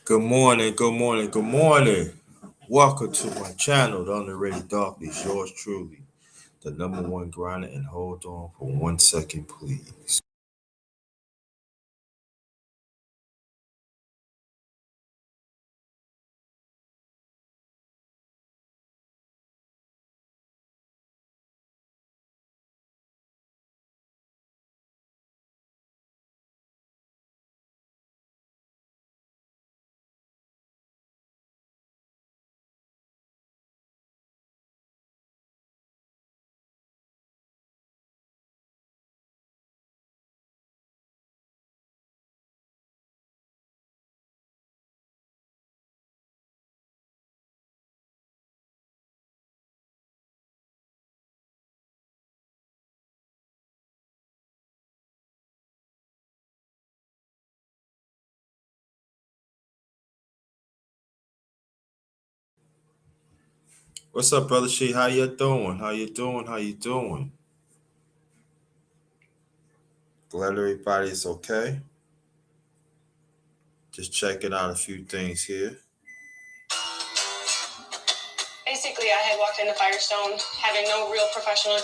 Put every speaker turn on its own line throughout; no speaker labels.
Good morning, good morning, good morning. Welcome to my channel, The Underrated Darkness. Yours truly, the number one grinder. And hold on for 1 second, please. What's up, brother She? How you doing? How you doing? How you doing? Glad everybody's okay. Just checking out a few things here.
Basically, I had walked into Firestone having no real professional.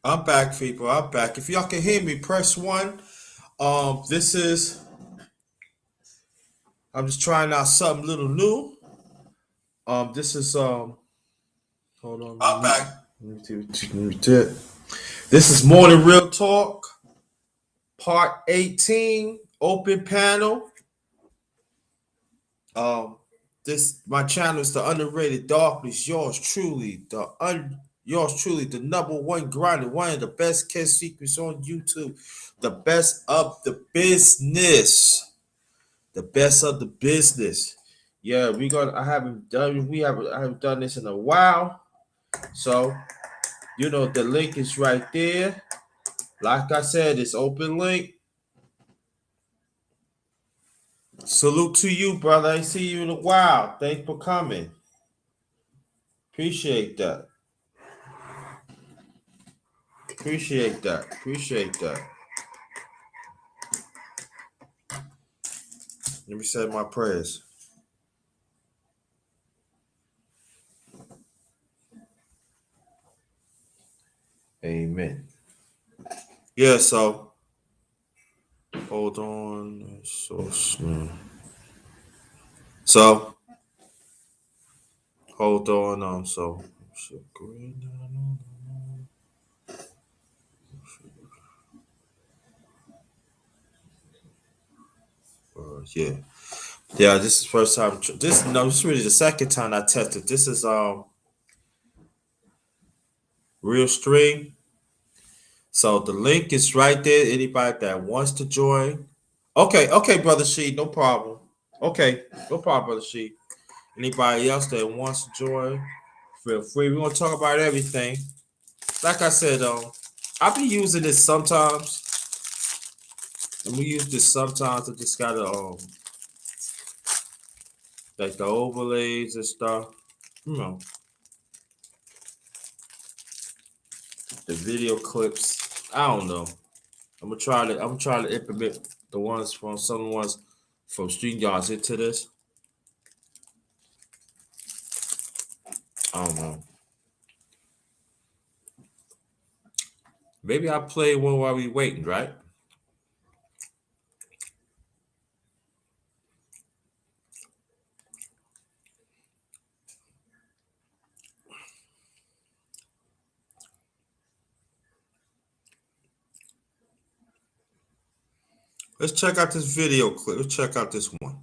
I'm back, people. I'm back. If y'all can hear me, press one. This is I'm just trying out something little new. This is hold on. I'm back. This is Morning Real Talk, Part 18, Open Panel. Um, this my channel is the Underrated Darkness. Yours truly, the number one grinder, one of the best kiss secrets on YouTube, the best of the business, the best of the business. Yeah, I haven't done this in a while, so the link is right there. Like I said, it's open link. Salute to you, brother. I see you in a while. Thanks for coming. Appreciate that. Appreciate that. Appreciate that. Let me say my prayers. Amen. Yeah, so hold on. So hold on. Yeah. Yeah, this is first time. This no, this is really the second time I tested. This is real stream. So the link is right there. Anybody that wants to join. Okay, okay, brother She, no problem. Okay, no problem, brother She. Anybody else that wants to join, feel free. We're gonna talk about everything. Like I said, I be using this sometimes. And we use this sometimes. I just gotta like the overlays and stuff. You know, the video clips. I don't know. I'm gonna try to implement the ones from some ones from StreamYards into this. I don't know. Maybe I'll play one while we waiting, right? Let's check out this video clip. Let's check out this one.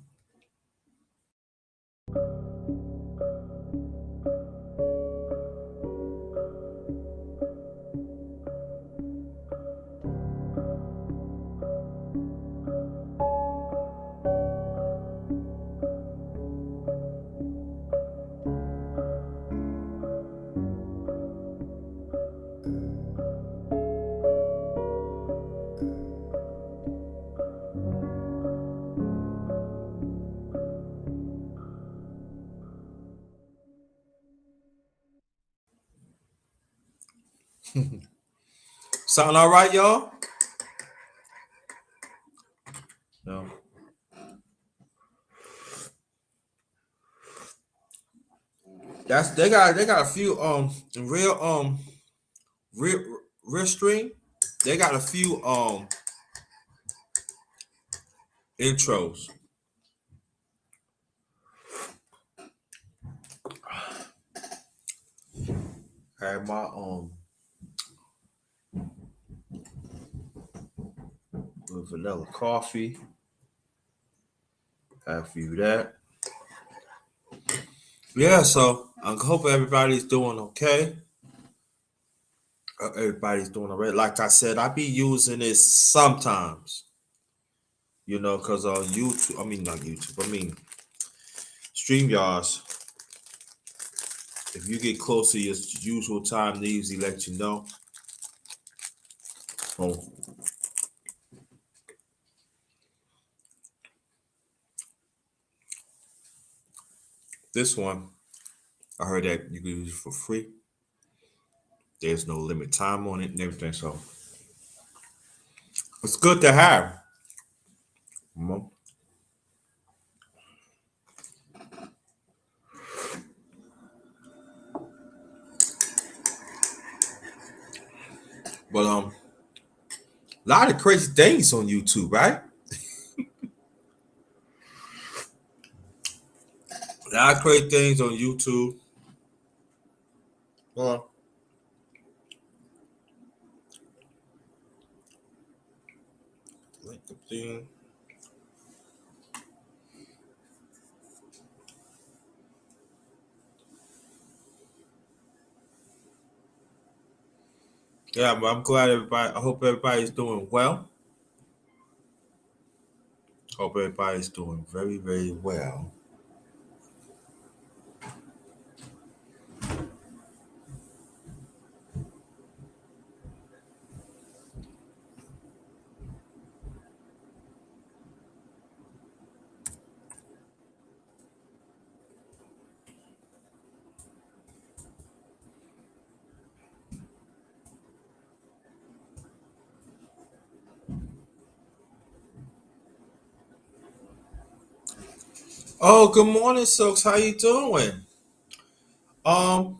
Sound all right, y'all? No. That's they got a few real real real stream. They got a few intros. Had my with vanilla coffee. Have a few of that. Yeah, so I hope everybody's doing okay. Everybody's doing all right. Like I said, I be using it sometimes, because on YouTube, I mean, not YouTube, I mean, StreamYards, if you get close to your usual time, they usually let you know. Oh, this one, I heard that you can use it for free. There's no limit time on it and everything, so it's good to have. Mhm. But a lot of crazy things on YouTube, right? A lot of crazy things on YouTube. Well, like the thing. Yeah, but I'm glad everybody. I hope everybody's doing well. Hope everybody's doing very, very well. Oh, good morning, Silks. How you doing? Um,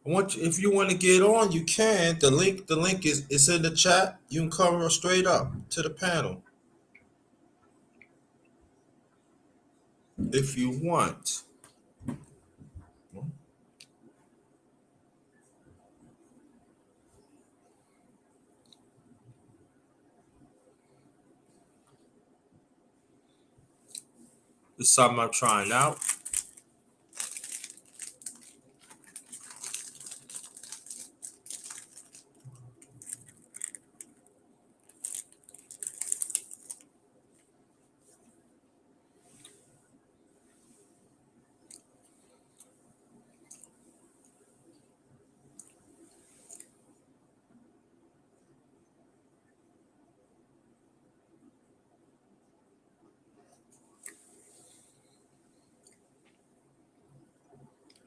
if you want to get on, you can. The link is in the chat. You can come straight up to the panel if you want. It's something I'm trying out.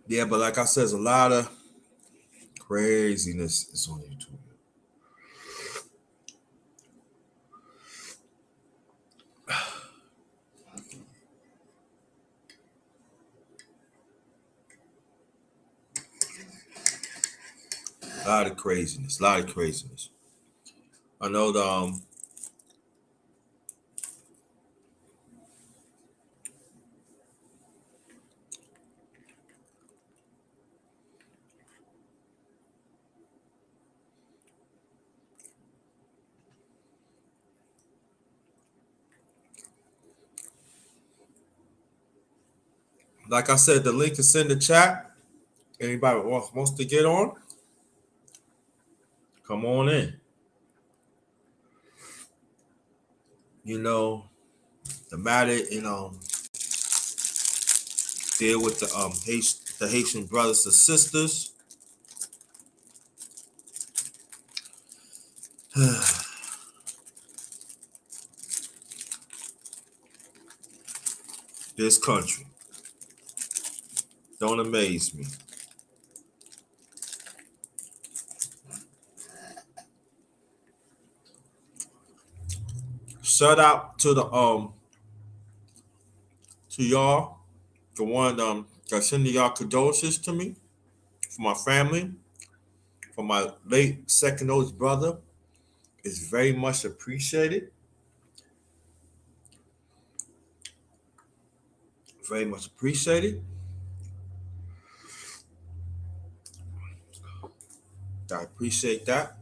Yeah, but like I said, there's a lot of craziness is on YouTube. A lot of craziness. A lot of craziness. I know like I said, the link is in the chat. Anybody wants to get on, come on in. You know, the matter, deal with the Haitian brothers and sisters. This country don't amaze me. Shout out to the to y'all, the one that sending y'all condolences to me, for my family, for my late second oldest brother. It's very much appreciated. Very much appreciated. I appreciate that.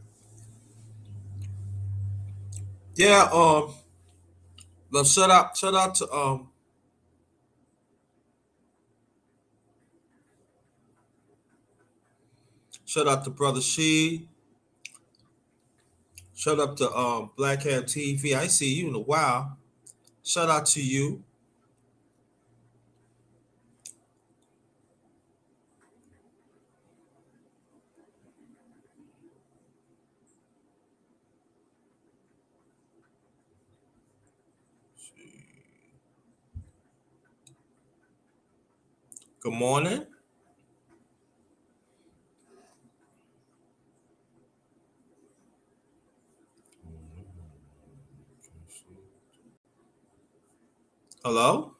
Yeah, but shout out to shout out to Brother She. Shout out to Black Hat TV. I see you in a while. Shout out to you. Good morning. Hello?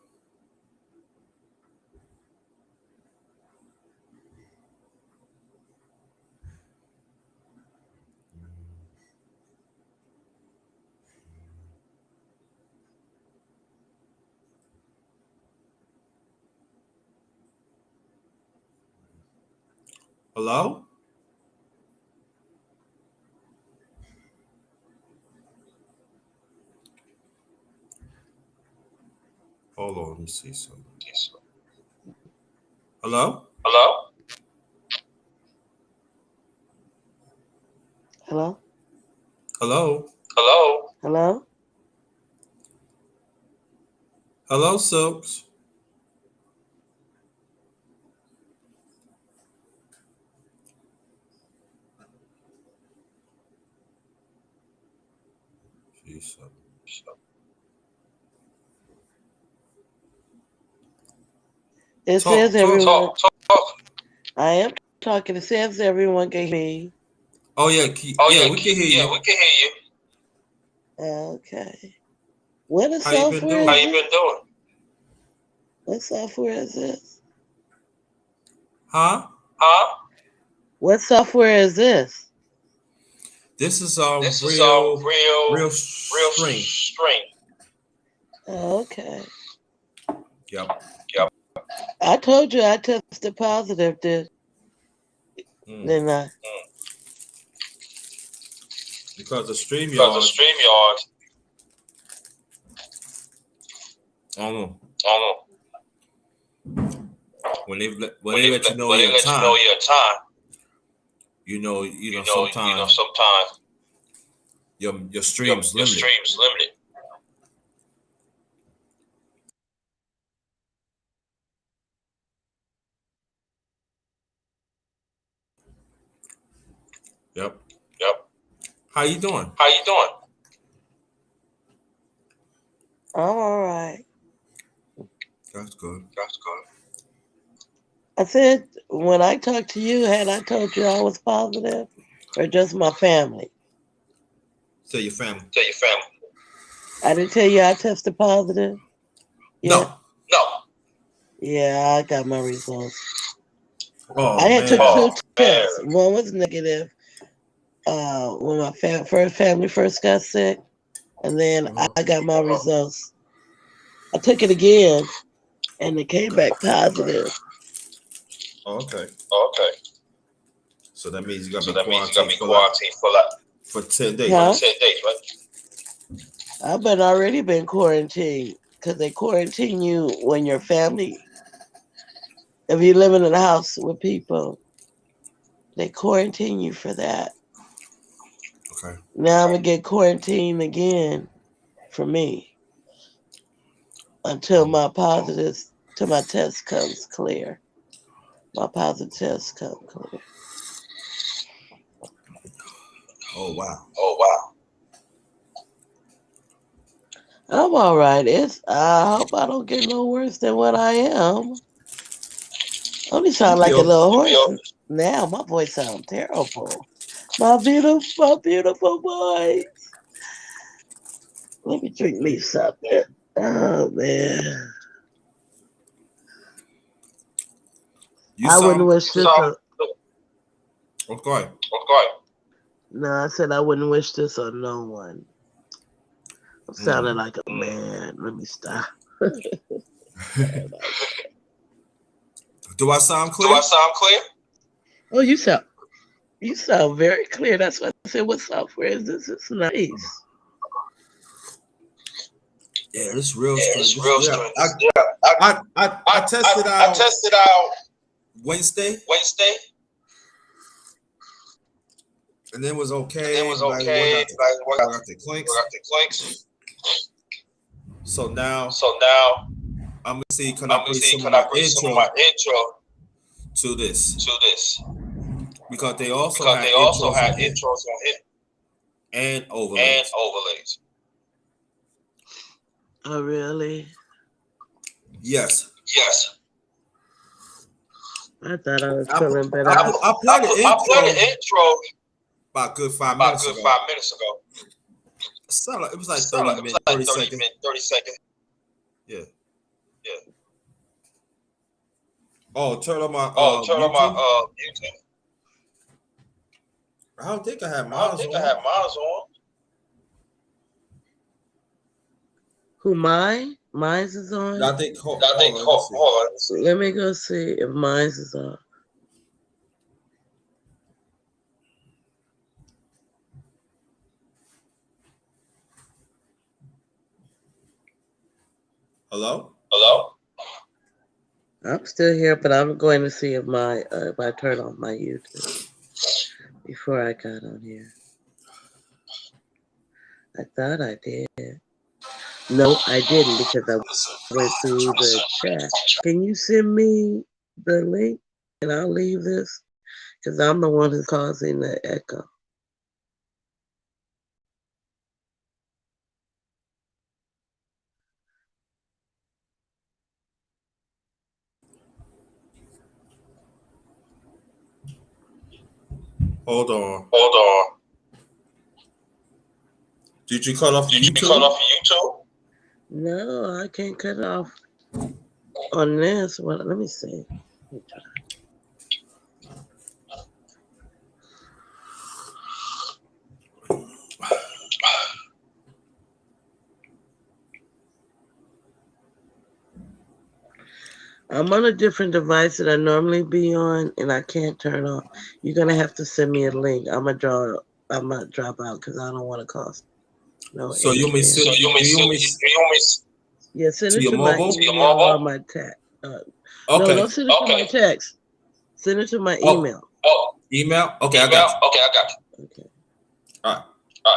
Hello? Hold on, let me see something. Hello?
Hello? Hello?
Hello?
Hello? Hello?
Hello, Silks. Jeez,
It says everyone. Talk. I am talking. It says everyone can hear me.
Oh yeah,
Oh
yeah,
yeah,
we can hear
yeah,
you.
we can hear you. Okay. What
How you been
software?
doing?
How you been doing? What software is this?
Huh?
Huh? What software is this?
This is
This is
real
real
string.
string. Okay.
Yep.
Yep. I told you I tested positive,
Mm.
didn't I?
Because the
Because the
StreamYard,
StreamYard,
I don't know.
I don't
When they let you know
when they
your
let you know
time,
your time,
sometimes
sometimes
your
your
stream's limited.
stream's limited.
Yep.
Yep.
How you doing?
How you doing? I'm all right.
That's good.
That's good. I said, when I talked to you, had I told you I was positive, or just my family?
Tell your family.
Tell your family. I didn't tell you I tested positive. Yeah.
No.
No. Yeah, I got my results.
Oh
I had
man.
took 2 tests. One was negative when my first family first got sick, and then I got my results. I took it again, and it came back positive.
Oh, okay.
Okay.
So that means you gotta
So
be
that means you got to be
quarantined
quarantined for like
for 10 days.
Huh? 10 days, right? I've already been quarantined because they quarantine you when your family, if you're living in a house with people, they quarantine you for that.
Okay.
Now I'm gonna get quarantined again for me until till my test comes clear. My positive test come clear.
Oh wow.
Oh wow. I'm all right. I hope I don't get no worse than what I am. I only sound like a little hoarse. Now my voice sounds terrible. My beautiful voice. Let me drink me something. Oh man.
You
I wouldn't
sound
wish this
okay.
No, I said I wouldn't wish this on no one. I'm sounding like a man. Let me stop.
Do I sound
Do
clear?
I sound clear? Oh, you sound very clear. That's why I said, what software is this? It's nice.
Yeah, this real
Yeah,
strange.
it's real
Yeah,
strange.
I tested
I
out
tested out
Wednesday,
Wednesday,
and it was
and it
okay.
was
Like what
okay.
got the
Like what
what got the clinks.
got the clinks.
So now
So now
I'm gonna see can
I'm
I
gonna
bring
see
some of
can I
my
bring some of
intro
my intro
to this
to this
because they also
because
had
they also
intros
had
on here
intros on it
and
and
overlays.
overlays. Oh really?
Yes,
Yes. I thought I was
I
feeling better.
I played the
I played
intro
the intro
about a good 5 minutes
good
ago.
5 minutes ago.
It was like
It was like
30
30
seconds.
minutes, 30 seconds.
Yeah.
Yeah.
Oh, turn on my
Turn on
YouTube.
my YouTube.
I don't think I had
I don't
mine
think I
on.
have mine on. Who mine? Mine's is on.
I think
Hold
on, let's see.
on. Let me go see if mine's is on.
Hello?
Hello? I'm still here, but I'm going to see if I turn on my YouTube before I got on here. I thought I did. No, I didn't because I went through the chat. Can you send me the link and I'll leave this? Because I'm the one who's causing the echo.
Hold on.
Hold on.
Did you cut off your
Did you cut
YouTube?
off your YouTube?
No, I can't cut off on this. Well, let me see. Let me try. I'm on a different device that I normally be on, and I can't turn off. You're gonna have to send me a link. I'm gonna drop out because I don't want to cost no
So you may
interference.
send
So you may
do you
send
may
Yeah, send
to
it
your
to my
mobile?
to your
email or
mobile?
my text. No,
Okay.
don't send it to my text. Send it to my
Oh,
email.
Oh,
email? Okay, I
email?
got you.
Okay, I got you.
Okay.
All right.
All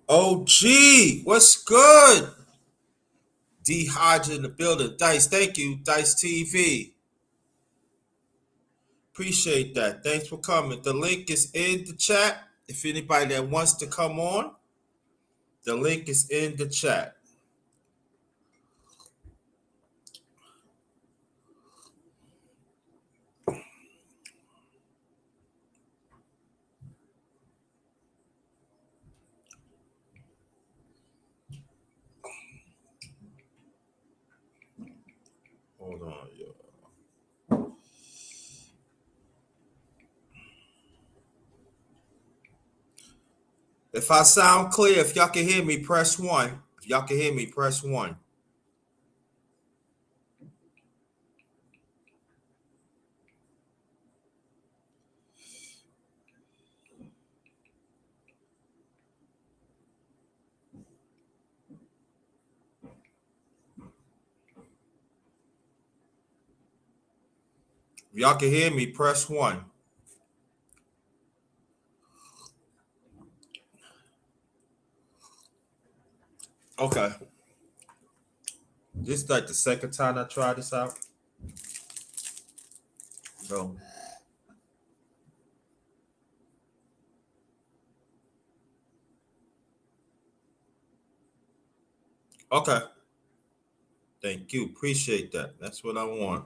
right.
OG, what's good? D Hodge in the building. Dice, thank you. Dice TV. Appreciate that. Thanks for coming. The link is in the chat. If anybody that wants to come on, the link is in the chat. Hold on, yo. If I sound clear, if y'all can hear me, press 1. If y'all can hear me, press 1. If y'all can hear me, press 1. Okay. This is like the second time I tried this out. So, okay. Thank you. Appreciate that. That's what I want.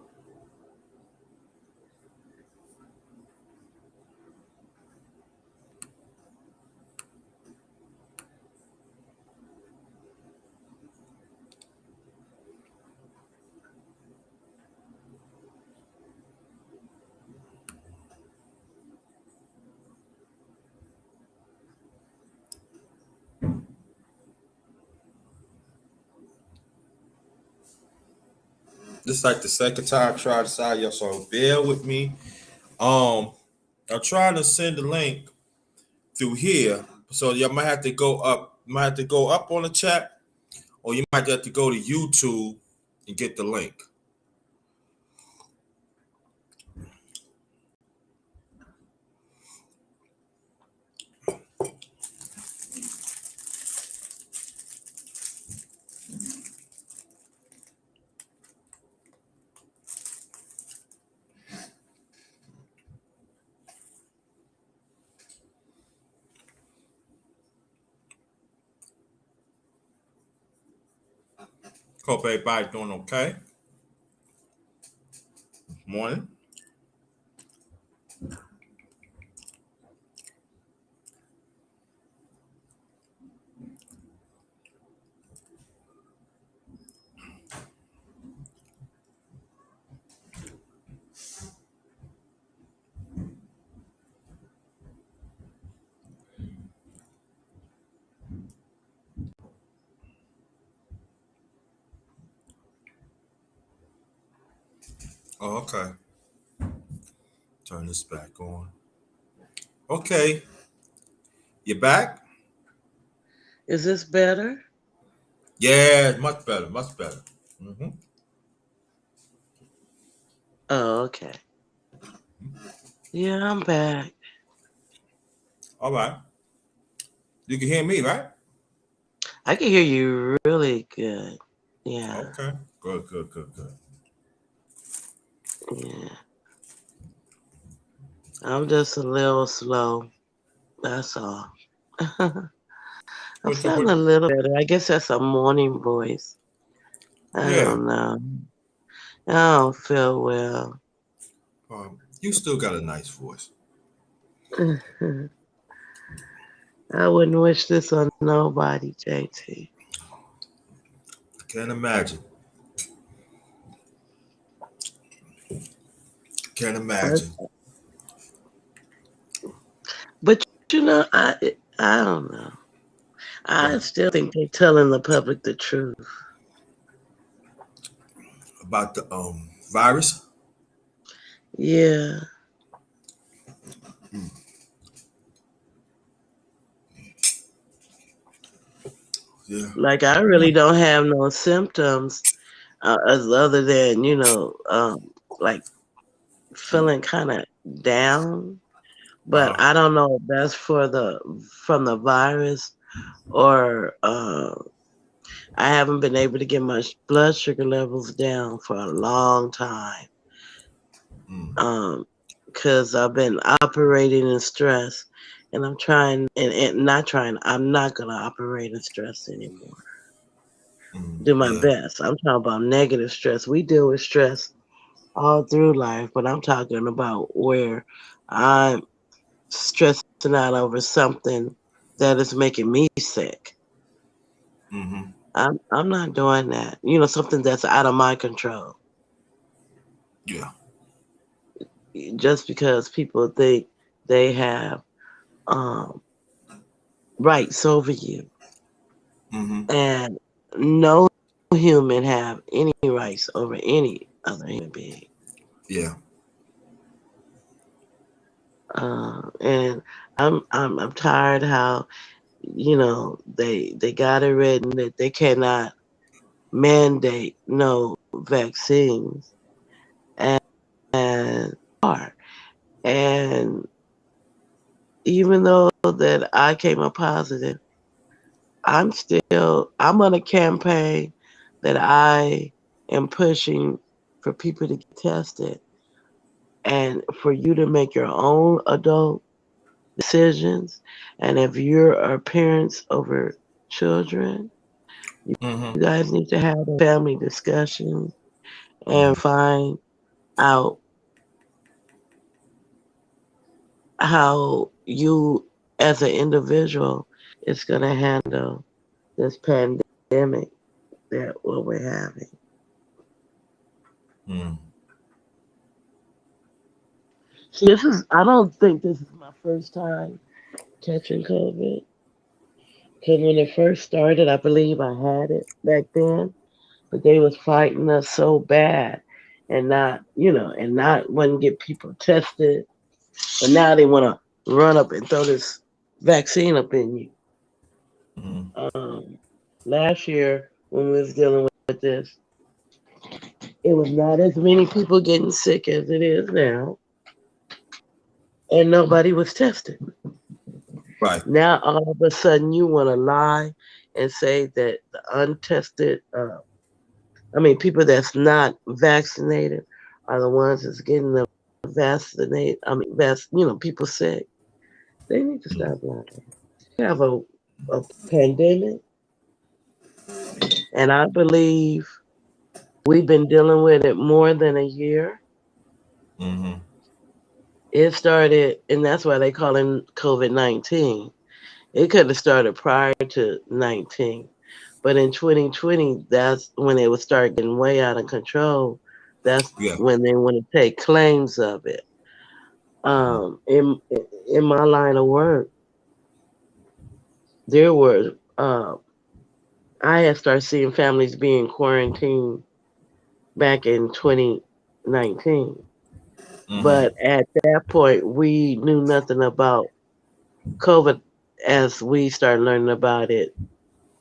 This is like the second time I tried this out, y'all. So bear with me. I'm trying to send the link through here. So you might have to go up. You might have to go up on the chat, or you might have to go to YouTube and get the link. Hope everybody's doing okay. Morning. Oh, okay. Turn this back on. Okay. You back?
Is this better?
Yeah, much better. Much better. Mm-hmm.
Oh, okay. Yeah, I'm back.
All right. You can hear me, right?
I can hear you really good. Yeah,
Okay. Good, good, good, good.
yeah. I'm just a little slow. That's all. I'm
What you
sounding
put?
a little better. I guess that's a morning voice. I
Yeah.
don't know. I don't feel well.
You still got a nice voice.
I wouldn't wish this on nobody, JT.
Can't imagine. Can't
But,
imagine.
but I don't know. I
Right.
still think they're telling the public the truth.
About the virus.
Yeah.
Yeah.
Like I really don't have no symptoms as other than, like feeling kind of down.
Uh
But
huh.
I don't know if that's from the virus or I haven't been able to get my blood sugar levels down for a long time.
Mm,
Um, because I've been operating in stress, and I'm trying and not trying. I'm not gonna operate in stress anymore. Do my
yeah.
best. I'm talking about negative stress. We deal with stress all through life, but I'm talking about where I'm stressing out over something that is making me sick.
Mm-hmm.
I'm not doing that. Something that's out of my control.
Yeah.
Just because people think they have um, rights over you,
Mm-hmm.
and no human have any rights over any other human being.
Yeah.
And I'm tired how they got it written that they cannot mandate no vaccines, and are. And even though that I came up positive, I'm on a campaign that I am pushing for people to get tested and for you to make your own adult decisions. And if you're a parents over children,
Mm-hmm.
you guys need to have family discussions and
Mm-hmm.
find out how you as an individual is going to handle this pandemic that what we're having.
Mm-hmm.
See, I don't think this is my first time catching COVID. Because when it first started, I believe I had it back then, but they was fighting us so bad and not want to get people tested. But now they want to run up and throw this vaccine up in you.
Mm-hmm.
Last year, when we was dealing with this, it was not as many people getting sick as it is now, and nobody was tested.
Right.
Now all of a sudden you want to lie and say that the untested, people that's not vaccinated are the ones that's getting the vaccinate. People sick. They need to
Mm-hmm.
stop lying. We have a pandemic, and I believe we've been dealing with it more than a year.
Mm-hmm.
It started, and that's why they call it COVID-19. It could have started prior to 19. But in 2020, that's when it would start getting way out of control. That's
Yeah.
when they want to take claims of it.
Mm-hmm.
In my line of work, there were I had started seeing families being quarantined back in 2019.
Mm-hmm.
But at that point, we knew nothing about COVID as we started learning about it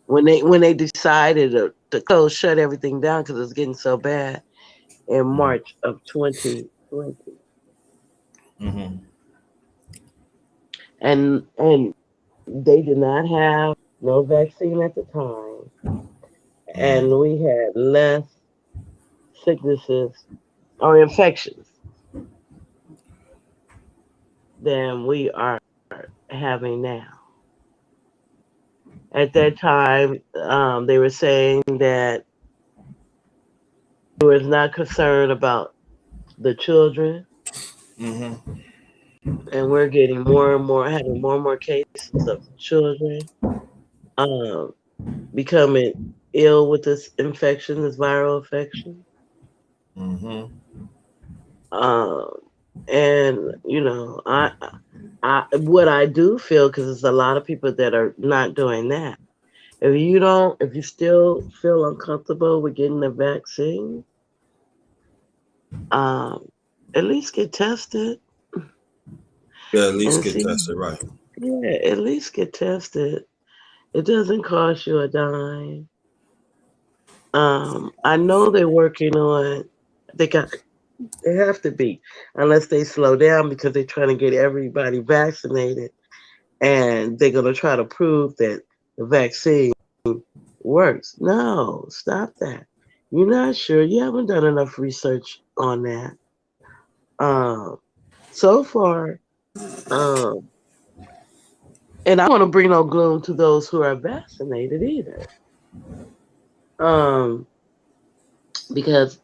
when they decided to close, shut everything down because it was getting so bad in March of 2020,
Mm-hmm.
and they did not have no vaccine at the time,
Mm-hmm.
and we had less sicknesses or infections than we are having now. At that time, they were saying that they was not concerned about the children.
Mm-hmm.
and we're getting more and more, having more and more cases of children um, becoming ill with this infection, this viral infection.
Mm-hmm.
Um, and what I do feel, because there's a lot of people that are not doing that. If you still feel uncomfortable with getting the vaccine, um, at least get tested
Yeah, at least
and
get
see.
tested right.
Yeah, at least get tested. It doesn't cost you a dime. I know they're working on. They got. They have to be, unless they slow down because they're trying to get everybody vaccinated, and they're going to try to prove that the vaccine works. No, stop that. You're not sure. You haven't done enough research on that. Um, so far, um, and I don't want to bring no gloom to those who are vaccinated either. Um, because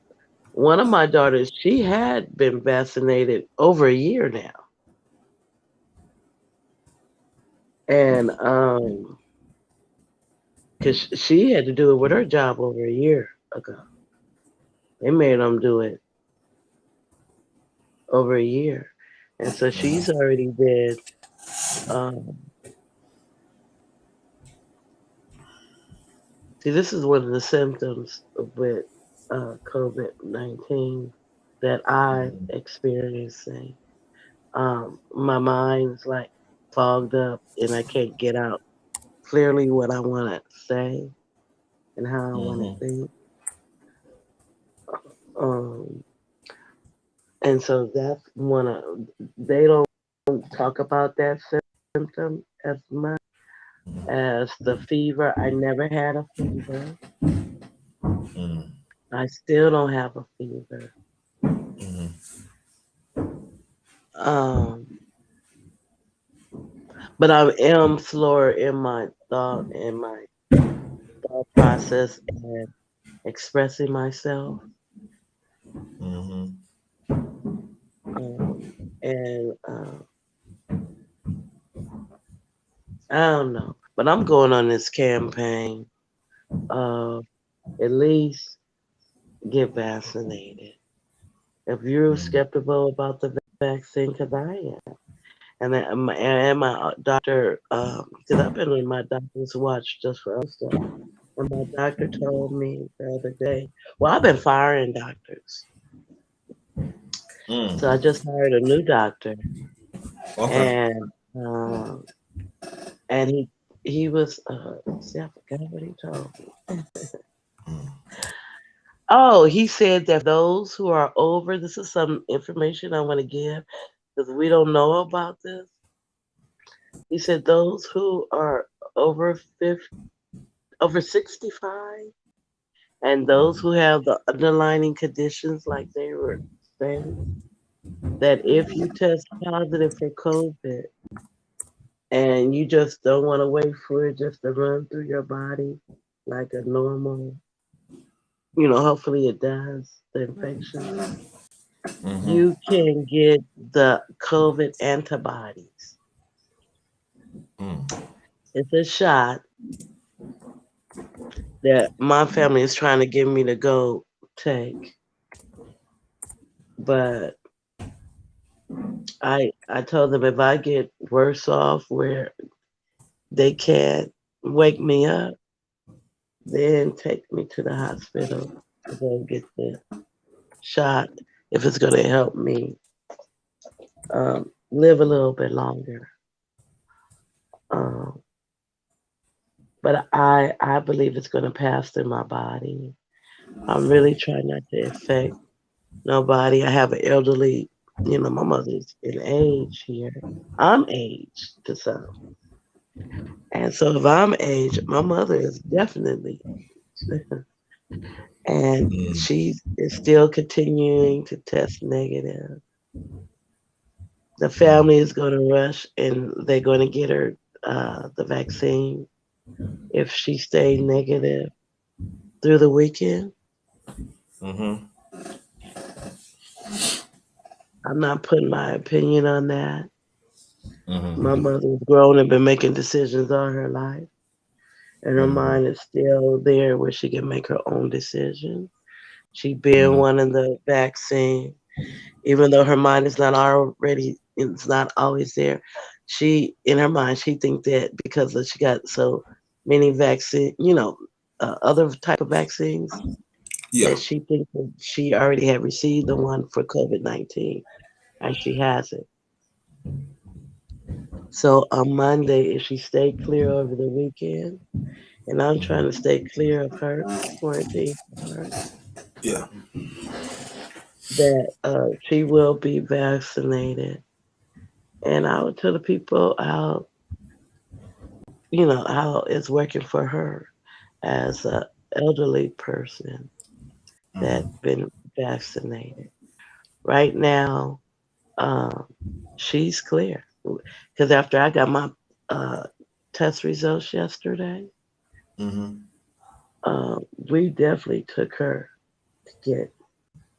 one of my daughters, she had been vaccinated over a year now, and because she had to do it with her job over a year ago. They made them do it over a year, and so she's already been. Um, See, this is one of the symptoms with COVID-19 that I'm experiencing. My mind's like fogged up, and I can't get out clearly what I want to say and how I want to
Mm-hmm.
think. Um, and so that's one of they don't talk about that symptom as much as the fever. I never had a fever.
Mm-hmm.
I still don't have a fever. Um, but I am slower in my thought process and expressing myself.
Mm-hmm.
Um, and I don't know, but I'm going on this campaign of at least get vaccinated. If you're skeptical about the vaccine, because I am, and my doctor, because I've been in my doctor's watch just for other stuff, and my doctor told me the other day, well, I've been firing doctors, so I
Mm.
just hired a new doctor,
Okay.
and um, and he was see, I forgot what he told me. Oh, he said that those who are over, this is some information I want to give because we don't know about this. He said those who are over 50, over 65, and those who have the underlying conditions, like they were saying, that if you test positive for COVID and you just don't want to wait for it just to run through your body like a normal, hopefully it does, the infection,
Mm-hmm.
you can get the COVID antibodies.
Mm.
It's a shot that my family is trying to get me to go take. But I told them if I get worse off where they can't wake me up, then take me to the hospital to go get the shot if it's going to help me live a little bit longer. Um, but I believe it's going to pass through my body. I'm really trying not to affect nobody. I have an elderly, my mother's in age here. I'm aged to some. And so if I'm aged, my mother is definitely and
Mm.
she is still continuing to test negative. The family is going to rush and they're going to get her the vaccine if she stays negative through the weekend.
Mm-hmm.
I'm not putting my opinion on that. My
Mm-hmm.
mother was grown and been making decisions all her life, and her
Mm-hmm.
mind is still there where she can make her own decisions. She been wanting the vaccine, even though her mind is not already, it's not always there. She, in her mind, she think that because she got so many vaccine, other type of vaccines,
Yeah.
that she thinks that she already had received the one for COVID-19, and she hasn't. So on Monday, if she stayed clear over the weekend, and I'm trying to stay clear of her, quarantine for her,
Yeah.
that she will be vaccinated. And I would tell the people how, how it's working for her as a elderly person that been vaccinated. Right now, um, she's clear. Because after I got my uh, test results yesterday,
Mm-hmm.
we definitely took her to get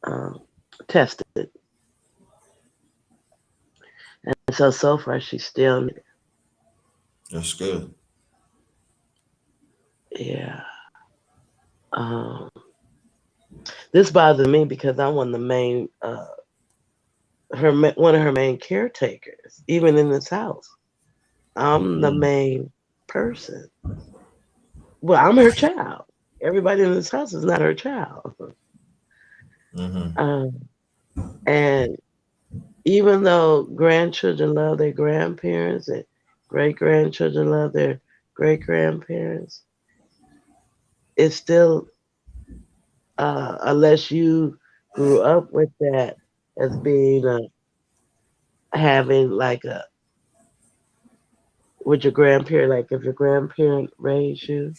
um, tested. And so far she's still,
That's good.
yeah. Um, this bothers me because I'm one of the main, one of her main caretakers, even in this house. I'm the
Mm-hmm.
main person. Well, I'm her child. Everybody in this house is not her child.
Mm-hmm.
Um, and even though grandchildren love their grandparents and great grandchildren love their great grandparents, it's still, unless you grew up with that as being having like a, with your grandparent, like if your grandparent raised you.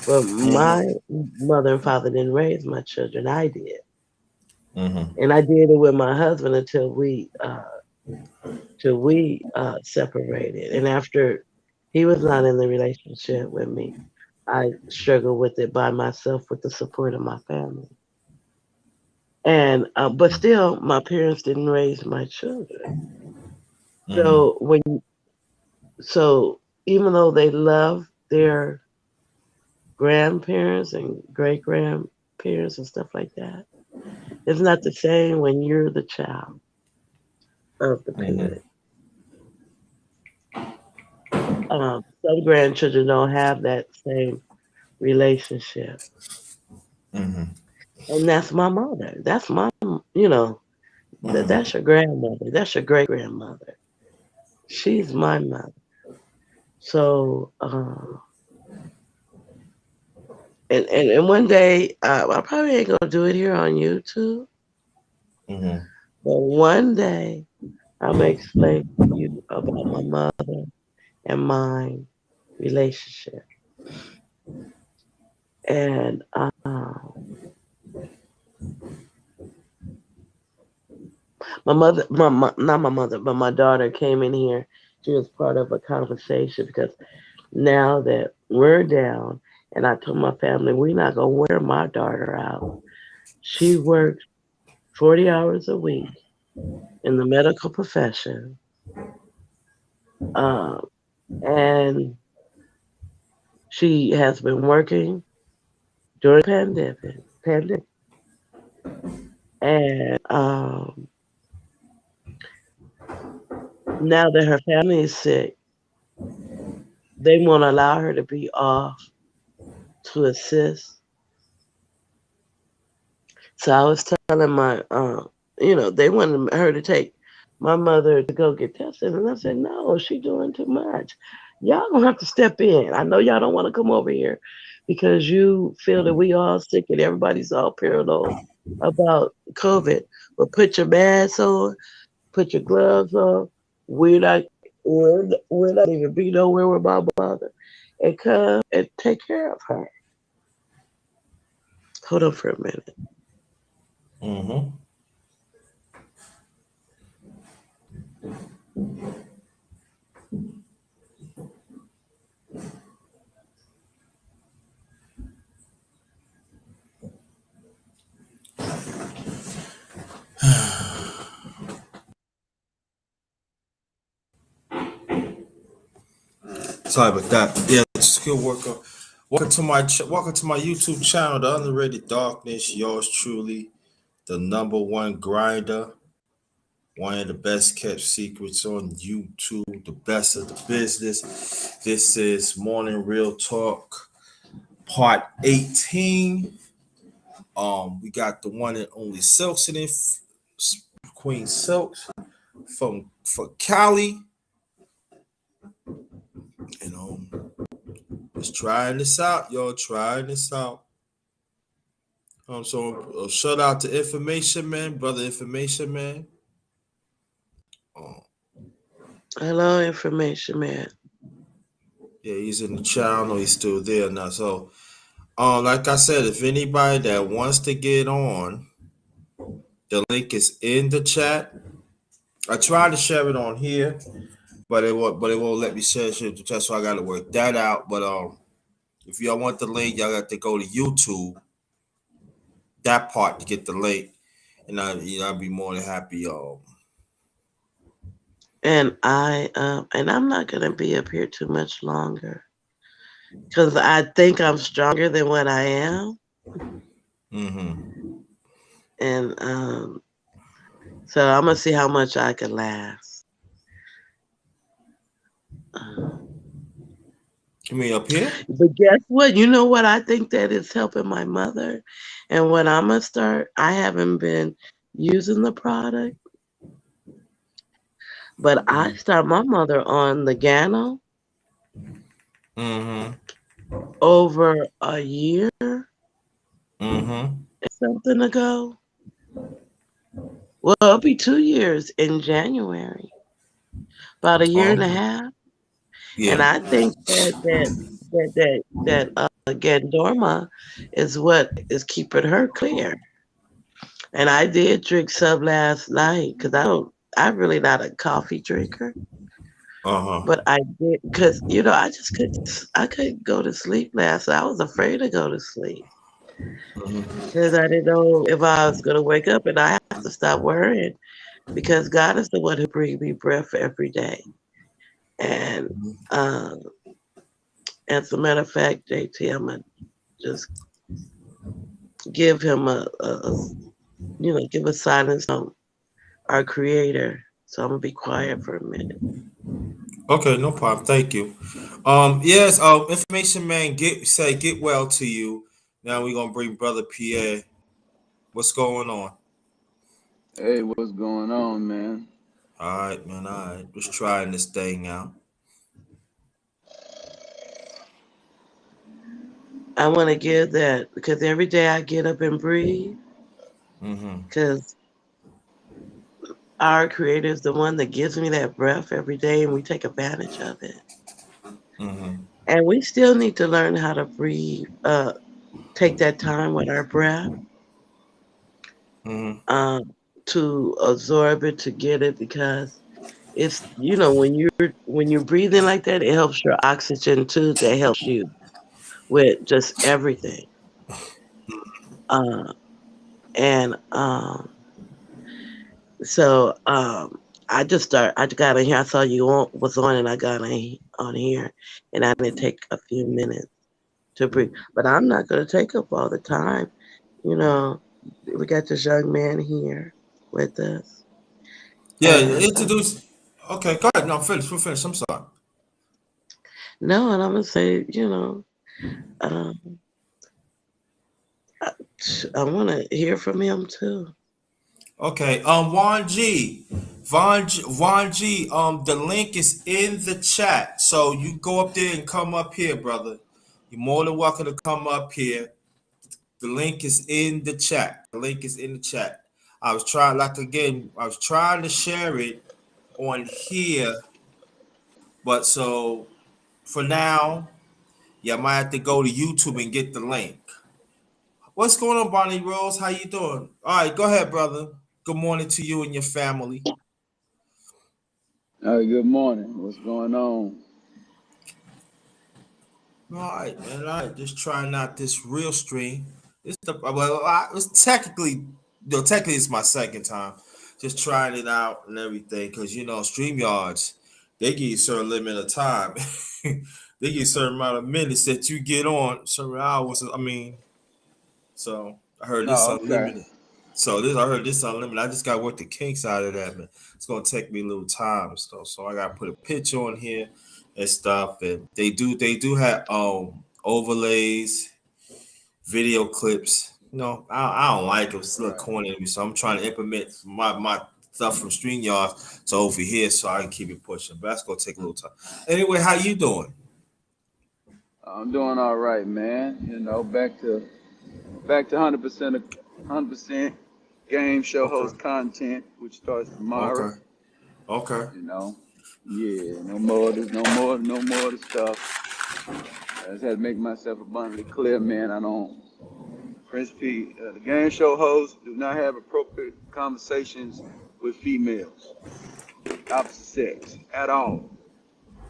But my
Mm-hmm.
mother and father didn't raise my children. I did.
Mm-hmm.
And I did it with my husband until we separated. And after he was not in the relationship with me, I struggled with it by myself with the support of my family. And but still, my parents didn't raise my children.
Mm-hmm.
So so even though they love their grandparents and great grandparents and stuff like that, it's not the same when you're the child of the
Mm-hmm.
parent. Some grandchildren don't have that same relationship.
Mm-hmm.
And that's my mother. That's my, that's
Mm-hmm.
your grandmother. That's your great grandmother. She's my mother. So, and one day, I probably ain't gonna do it here on YouTube,
Mm-hmm.
but one day I'm gonna explain to you about my mother and mine relationship. And my mother, not my mother, but my daughter came in here. She was part of a conversation because now that we're down, and I told my family we're not gonna wear my daughter out. She works 40 hours a week in the medical profession, um, and she has been working during pandemic, and now that her family is sick, they won't allow her to be off to assist. So I was telling my, they wanted her to take my mother to go get tested, and I said, no, she's doing too much. Y'all gonna have to step in. I know y'all don't want to come over here because you feel that we all sick and everybody's all paranoid about COVID. But put your mask on, put your gloves on. We're not even be nowhere with my mother, and come and take care of her. Hold on for a minute.
Mm-hmm. Sorry about that. Yeah, skill worker. Welcome to my YouTube channel, The Underrated Darkness. Yours truly, the number one grinder, one of the best kept secrets on YouTube, the best of the business. This is Morning Real Talk, part 18. We got the one and only Silks in it, Queen Silks for Cali, and just trying this out, y'all. Trying this out. Shout out to Information Man, brother Information Man. Um,
Hello, information man.
yeah, he's in the channel. He's still there now. So, like I said, if anybody that wants to get on, the link is in the chat. I tried to share it on here, but it won't let me share it to the chat. So I got to work that out. But if y'all want the link, y'all got to go to YouTube. That part to get the link, and I'd be more than happy.
And I'm not gonna be up here too much longer because I think I'm stronger than what I am,
Mm-hmm.
and so I'm gonna see how much I can last. Uh,
You mean up here?
but guess what? You know what? I think that is helping my mother, and when I'm gonna start, I haven't been using the product, but I
Mm-hmm.
start my mother on the Gano
Mm-hmm.
over a year
Mm-hmm.
something ago. Well, it'll be 2 years in January, about a year and a
Oh,
half. And
yeah.
I think that Gandorma is what is keeping her clear. And I did drink some last night because I'm really not a coffee drinker,
Uh-huh.
but I did because I couldn't go to sleep last night. I was afraid to go to sleep
Mm-hmm.
because I didn't know if I was going to wake up, and I have to stop worrying because God is the one who brings me breath every day. And um, as a matter of fact, JT, I'm gonna just give him give a silence on our creator. So I'm gonna be quiet for a minute.
Okay, no problem. Thank you. Yes, information man, get well to you. Now we're gonna bring brother Pierre. What's going on?
Hey, what's going on, man?
All right, man. All right. Just trying this thing out.
I want to give that because every day I get up and breathe
Mm-hmm.
because our creator is the one that gives me that breath every day, and we take advantage of it.
Mm-hmm.
And we still need to learn how to breathe, take that time with our breath,
Mm-hmm.
um, to absorb it, to get it, because it's when you're breathing like that, it helps your oxygen too. That helps you with just everything. Uh, and so I got in here. I saw you was on, and I got on here, and I didn't take a few minutes to breathe. But I'm not gonna take up all the time. You know, we got this young man here with us,
Yeah,
and
introduce. Okay, go ahead. No, finish. We'll finish. I'm sorry.
no, and I'm gonna say, um, I, I want to hear from him too.
Okay. Vaughn G. The link is in the chat, so you go up there and come up here, brother. You're more than welcome to come up here. The link is in the chat. The link is in the chat. I was trying to share it on here, but so for now, yeah, I might have to go to YouTube and get the link. What's going on, Bonnie Rose? How you doing? All right, go ahead, brother. Good morning to you and your family.
Good morning. What's going on?
All right, man. All right, just trying out this real stream. It's technically it's my second time. Just trying it out and everything, because StreamYards. they give you a certain limit of time. They give you a certain amount of minutes that you get on, certain hours. I mean, so I heard this
No, okay.
unlimited. So this I heard this unlimited. I just got to work the kinks out of that, man. It's gonna take me a little time and stuff. So I gotta put a picture on here and stuff. And they do have overlays, video clips. I don't like it. It's a little
Right.
corny to me, so I'm trying to implement my stuff from StreamYard to over here so I can keep it pushing. But that's gonna take a little time. Anyway, how you doing?
I'm doing all right, man. You know, back to 100% game show
Okay.
host content, which starts tomorrow.
Okay. Okay.
You know, yeah, no more. There's no more of the stuff. I just had to make myself abundantly clear, man. I don't. Prince P, the game show hosts do not have appropriate conversations with females, opposite sex, at all.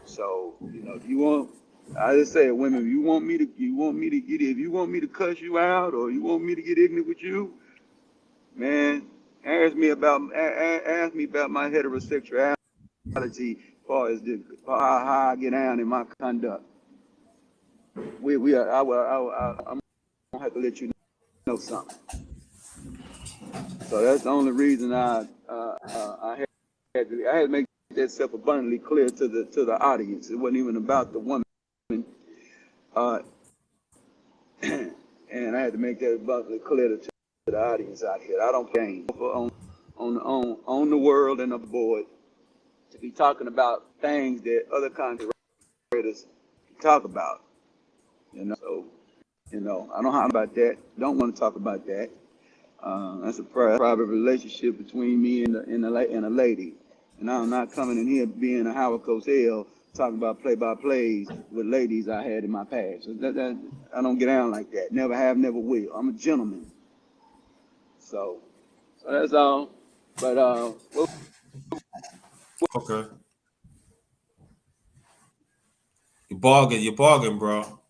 So, if you want, I just say, women, if you want me to cuss you out, or you want me to get ignorant with you, man, ask me about my heterosexuality, as far as how I get down in my conduct. I'm gonna have to let you know something. So that's the only reason I had to make that self abundantly clear to the audience. It wasn't even about the woman, uh, and I had to make that abundantly clear to the audience out here. I don't game on the world and the board to be talking about things that other content creators talk about. So I don't know about that. Don't want to talk about that. That's a private relationship between me and a lady. And I'm not coming in here being a Howard Cosell talking about play-by-plays with ladies I had in my past. So I don't get down like that. Never have, never will. I'm a gentleman. So that's all. But
Okay. You bargain, bro.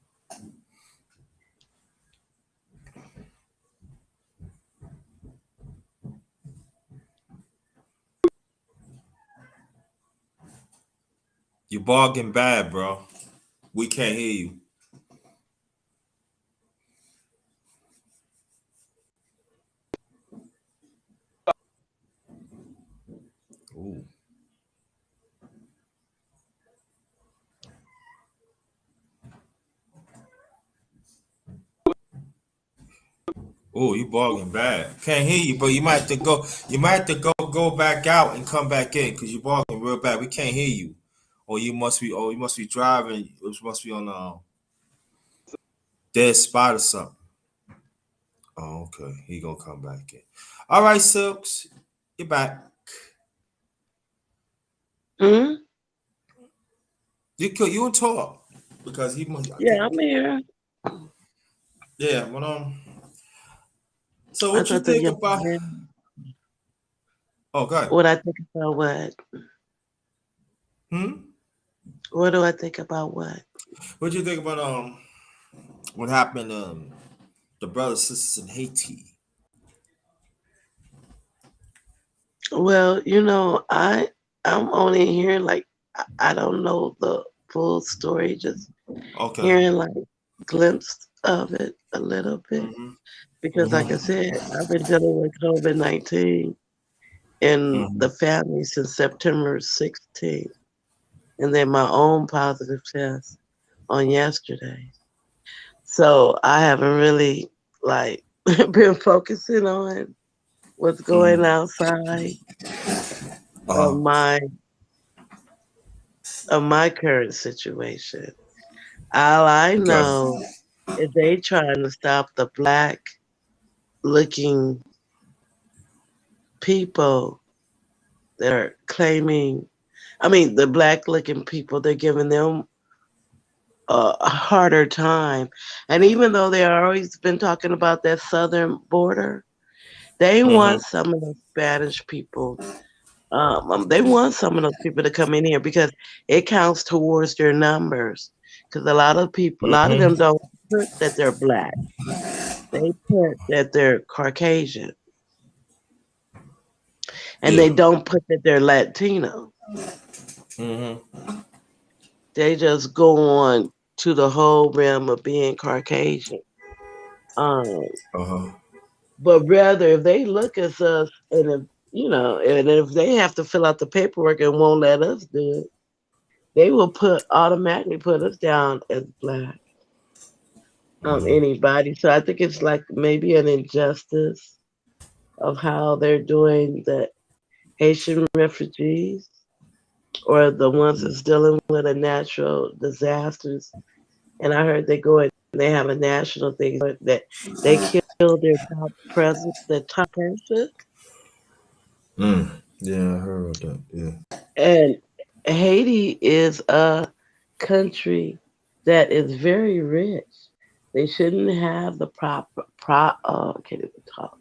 You bargain bad, bro. We can't hear you. Ooh. Oh, you bargain bad. Can't hear you, but you might have to go. You might have to go back out and come back in because you bargain real bad. We can't hear you. Or you must be. Oh, you must be driving. It must be on a dead spot or something. Oh, okay. He gonna come back in. All right, Silks, you're back.
Hmm?
You can talk because he must. I
Yeah,
think.
I'm here.
Yeah. But So
I
what you
thought the
think
young
about?
man.
Oh, God.
What I think about what?
Hmm.
What do I think about what?
What you think about what happened the brothers sisters in Haiti?
Well, I'm only hearing like I don't know the full story, just
Okay.
hearing like glimpse of it a little bit.
Mm-hmm.
Because like I
Mm-hmm.
said, I've been dealing with COVID-19 in the
Mm-hmm.
family since September 16th. And then my own positive test on yesterday. So I haven't really like been focusing on what's going
Mm-hmm.
outside of
Uh-huh.
my current situation. All I
Okay.
know is they trying to stop the black looking people that are claiming, I mean, the black looking people, they're giving them a harder time. And even though they always been talking about that southern border, they
Mm-hmm.
want some of the Spanish people. They want some of those people to come in here because it counts towards their numbers. Because a lot of them
Mm-hmm.
don't put that they're black. They put that they're Caucasian, and they
Yeah.
don't put that they're Latino.
Mm-hmm.
They just go on to the whole realm of being Caucasian. Um,
Uh-huh.
but rather, if they look at us and if and if they have to fill out the paperwork and won't let us do it, they will automatically put us down as black.
Mm-hmm.
Anybody. So I think it's like maybe an injustice of how they're doing the Haitian refugees or the ones that's dealing with a natural disasters. And I heard they go and they have a national thing that they kill their top president, the top person,
Mm. Yeah, I heard that. Yeah.
and Haiti is a country that is very rich. They shouldn't have the can't even talk,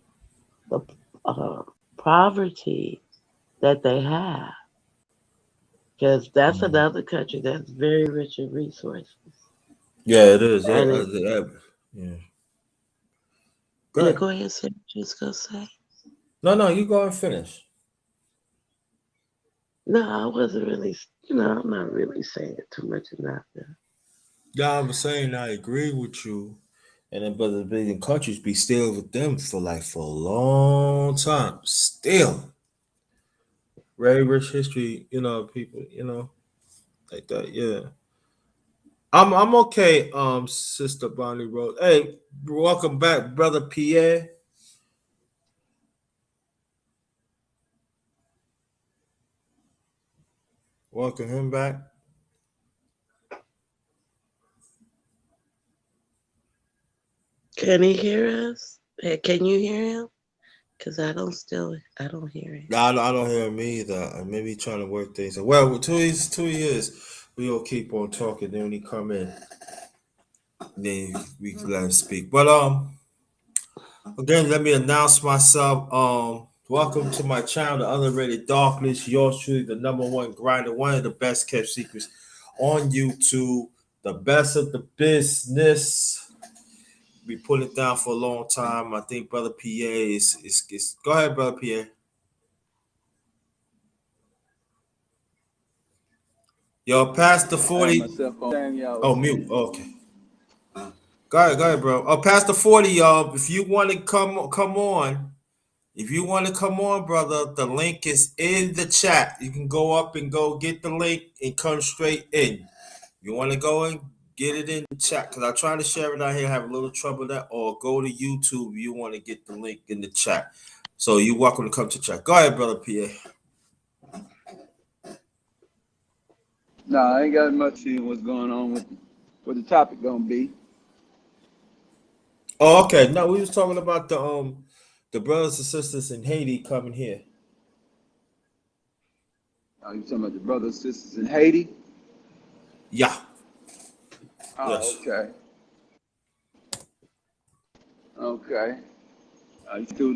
the uh, poverty that they have, because that's
Mhm.
another country that's very rich in resources.
Yeah, it is.
And it,
Yeah.
yeah,
Good.
go ahead, say what you was gonna say.
No, no, you go and finish.
No, I wasn't really, I'm not really saying too much of nothing.
Yeah, I was saying I agree with you. And then, but the big countries be still with them for a long time. Still, very rich history. People. Like that. Yeah, I'm okay. Sister Bonnie Rose. Hey, welcome back, brother Pierre. Welcome him back.
Can he hear us? Hey, can you hear him? Cause I don't hear him.
No, I don't hear him either. Maybe he trying to work things out. Well, with 2 years, we'll keep on talking. Then when he come in, then we can let him speak. But again, let me announce myself. Welcome to my channel, the Underrated Darkness. Yours truly, the number one grinder, one of the best kept secrets on YouTube. The best of the business. We put it down for a long time. I think Brother PA is go ahead, Brother PA. Yo, past the
I had
40.
myself on thing y'all
Oh,
was
mute.
saying.
Oh, okay. Go ahead, bro. Past the 40, y'all. If you want to come on, if you want to come on, brother, the link is in the chat. You can go up and go get the link and come straight in. You want to go and get it in the chat because I'm trying to share it out here. Have a little trouble with that, or go to YouTube. You want to get the link in the chat. So you're welcome to come to chat. Go ahead, brother PA.
Nah, I ain't got much seeing what's going on with what the topic gonna be.
Oh, okay. No, we was talking about the brothers and sisters in Haiti coming here.
You talking about the brothers sisters in Haiti?
Yeah.
Oh,
Yes.
okay, okay. You through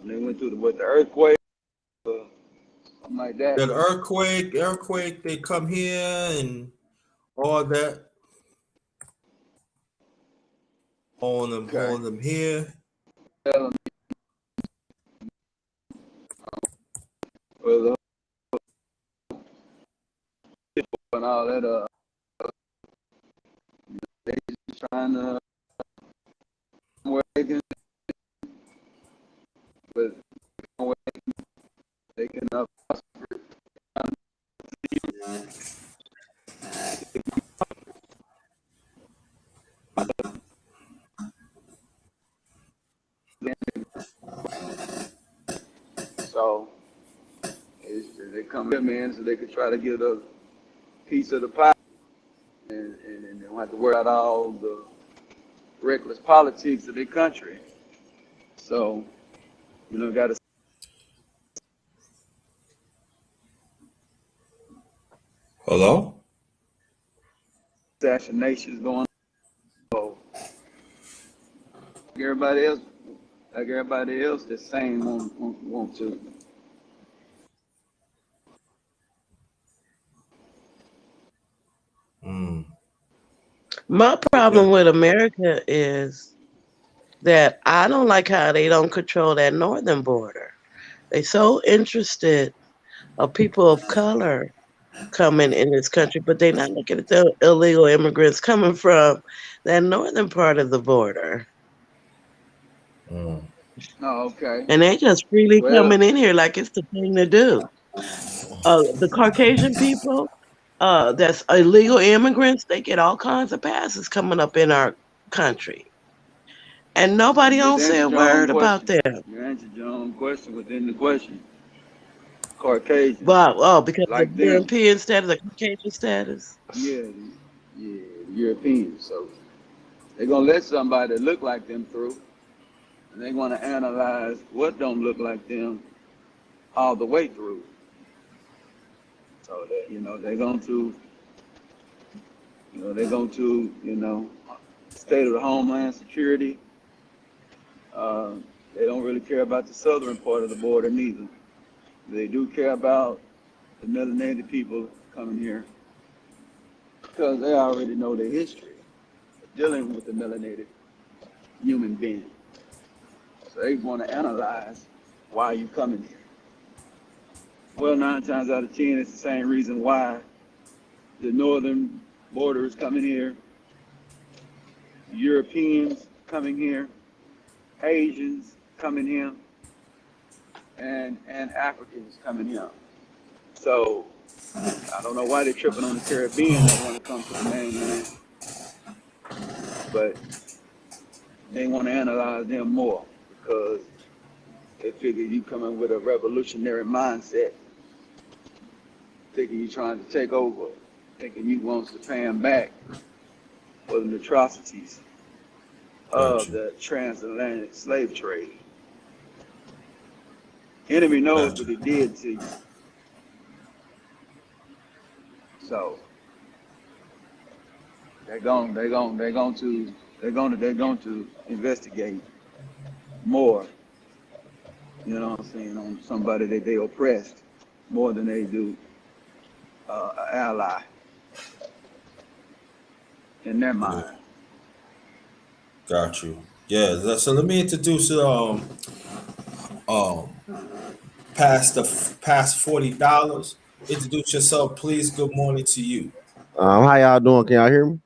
they went through the earthquake, or something like that.
That earthquake, they come here and all that
Okay.
on them here.
Well, and all that. They just trying to where they can, but where they can so they come here, man, so they could try to get a piece of the pie, and they don't have to worry about all the reckless politics of their country. So, got
Hello?
assassinations going on. So, everybody else, like everybody else, the same want to.
Mm,
My
okay.
problem with America is that I don't like how they don't control that northern border. They so interested of people of color coming in this country, but they're not looking at the illegal immigrants coming from that northern part of the border.
Mm.
Oh, okay.
And they just freely
Well,
coming in here like it's the thing to do. The Caucasian people, that's illegal immigrants, they get all kinds of passes coming up in our country. And nobody
you just
don't say
answered
a
your own
word about
question.
them.
You answered your own question within the question. Caucasians,
But because of
like them.
European status, the Caucasian status.
Yeah, yeah, the Europeans. So they're gonna let somebody that look like them through, and they're gonna analyze what don't look like them all the way through. So that they're going to state of the Homeland Security. Uh, they don't really care about the southern part of the border neither. They do care about the melanated people coming here because they already know their history of dealing with the melanated human being. So they want to analyze why you coming here. Well, 9 times out of 10, it's the same reason why the northern border is coming here, Europeans coming here, Asians coming here, and Africans coming here. So I don't know why they're tripping on the Caribbean that want to come to the mainland, but they want to analyze them more because they figure you coming with a revolutionary mindset, thinking you trying to take over, thinking you wants to pay them back for the atrocities
Got
of
you.
the transatlantic slave trade. Enemy knows
Got
what
you.
he did to you. So they're going to investigate more, you know what I'm saying, on somebody that they oppressed more than they do an ally in their
Yeah.
mind.
Got you. Yeah. So let me introduce um past $40. Introduce yourself, please. Good morning to you.
How y'all doing? Can y'all hear me?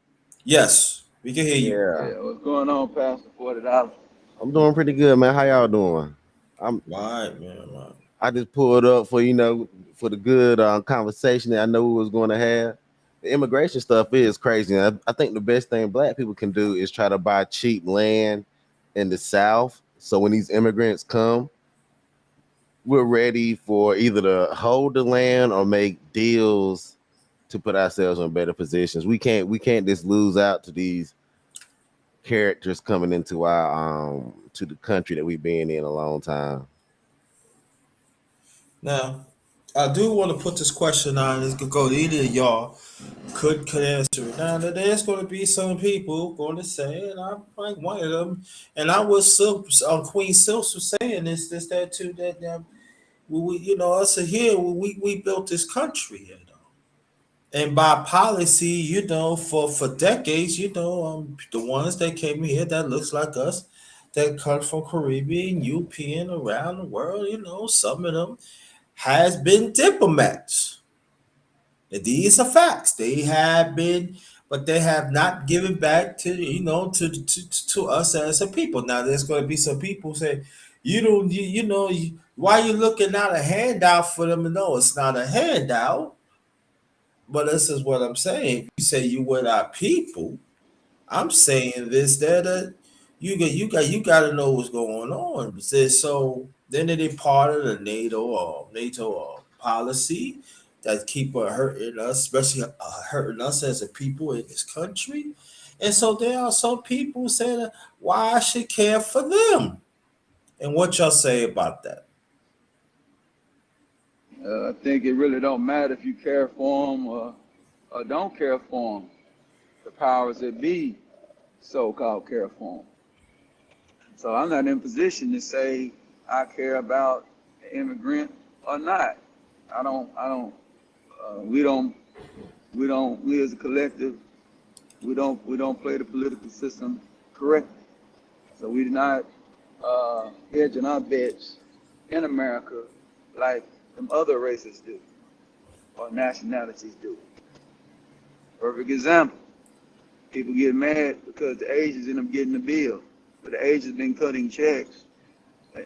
Yes, we can hear you.
Yeah,
Yeah, what's going on, Pastor $40?
I'm doing pretty good, man. How y'all doing? I'm.
All right, man. All right.
I just pulled up for for the good conversation that I know we was going to have. The immigration stuff is crazy. I think the best thing Black people can do is try to buy cheap land in the South. So when these immigrants come, we're ready for either to hold the land or make deals to put ourselves in better positions. We can't just lose out to these characters coming into our to the country that we've been in a long time.
Now, I do want to put this question on. This could go to either of y'all. Could answer it. Now, there's going to be some people going to say, and I'm like one of them. And I was Queen Silks was saying this, that, too. That us here, we built this country. And by policy, for decades, the ones that came here that looks like us, that come from Caribbean, European, around the world, some of them has been diplomats. And these are facts. They have been, but they have not given back to us as a people. Now, there's going to be some people say, you don't, why you looking at a handout for them? No, it's not a handout. But this is what I'm saying. If you say you with our people, I'm saying this that you got to know what's going on. So then it is part of the NATO policy that keep hurting us, especially hurting us as a people in this country. And so there are some people saying why I should care for them. And what y'all say about that?
I think it really don't matter if you care for them or don't care for them. The powers that be so-called care for them. So I'm not in position to say I care about an immigrant or not. I don't. I don't. We don't. We don't. We as a collective, we don't. We don't play the political system correctly. So we do not hedging our bets in America like them other races do. or nationalities do. Perfect example. People get mad because the Asians end up getting the bill, but the Asians been cutting checks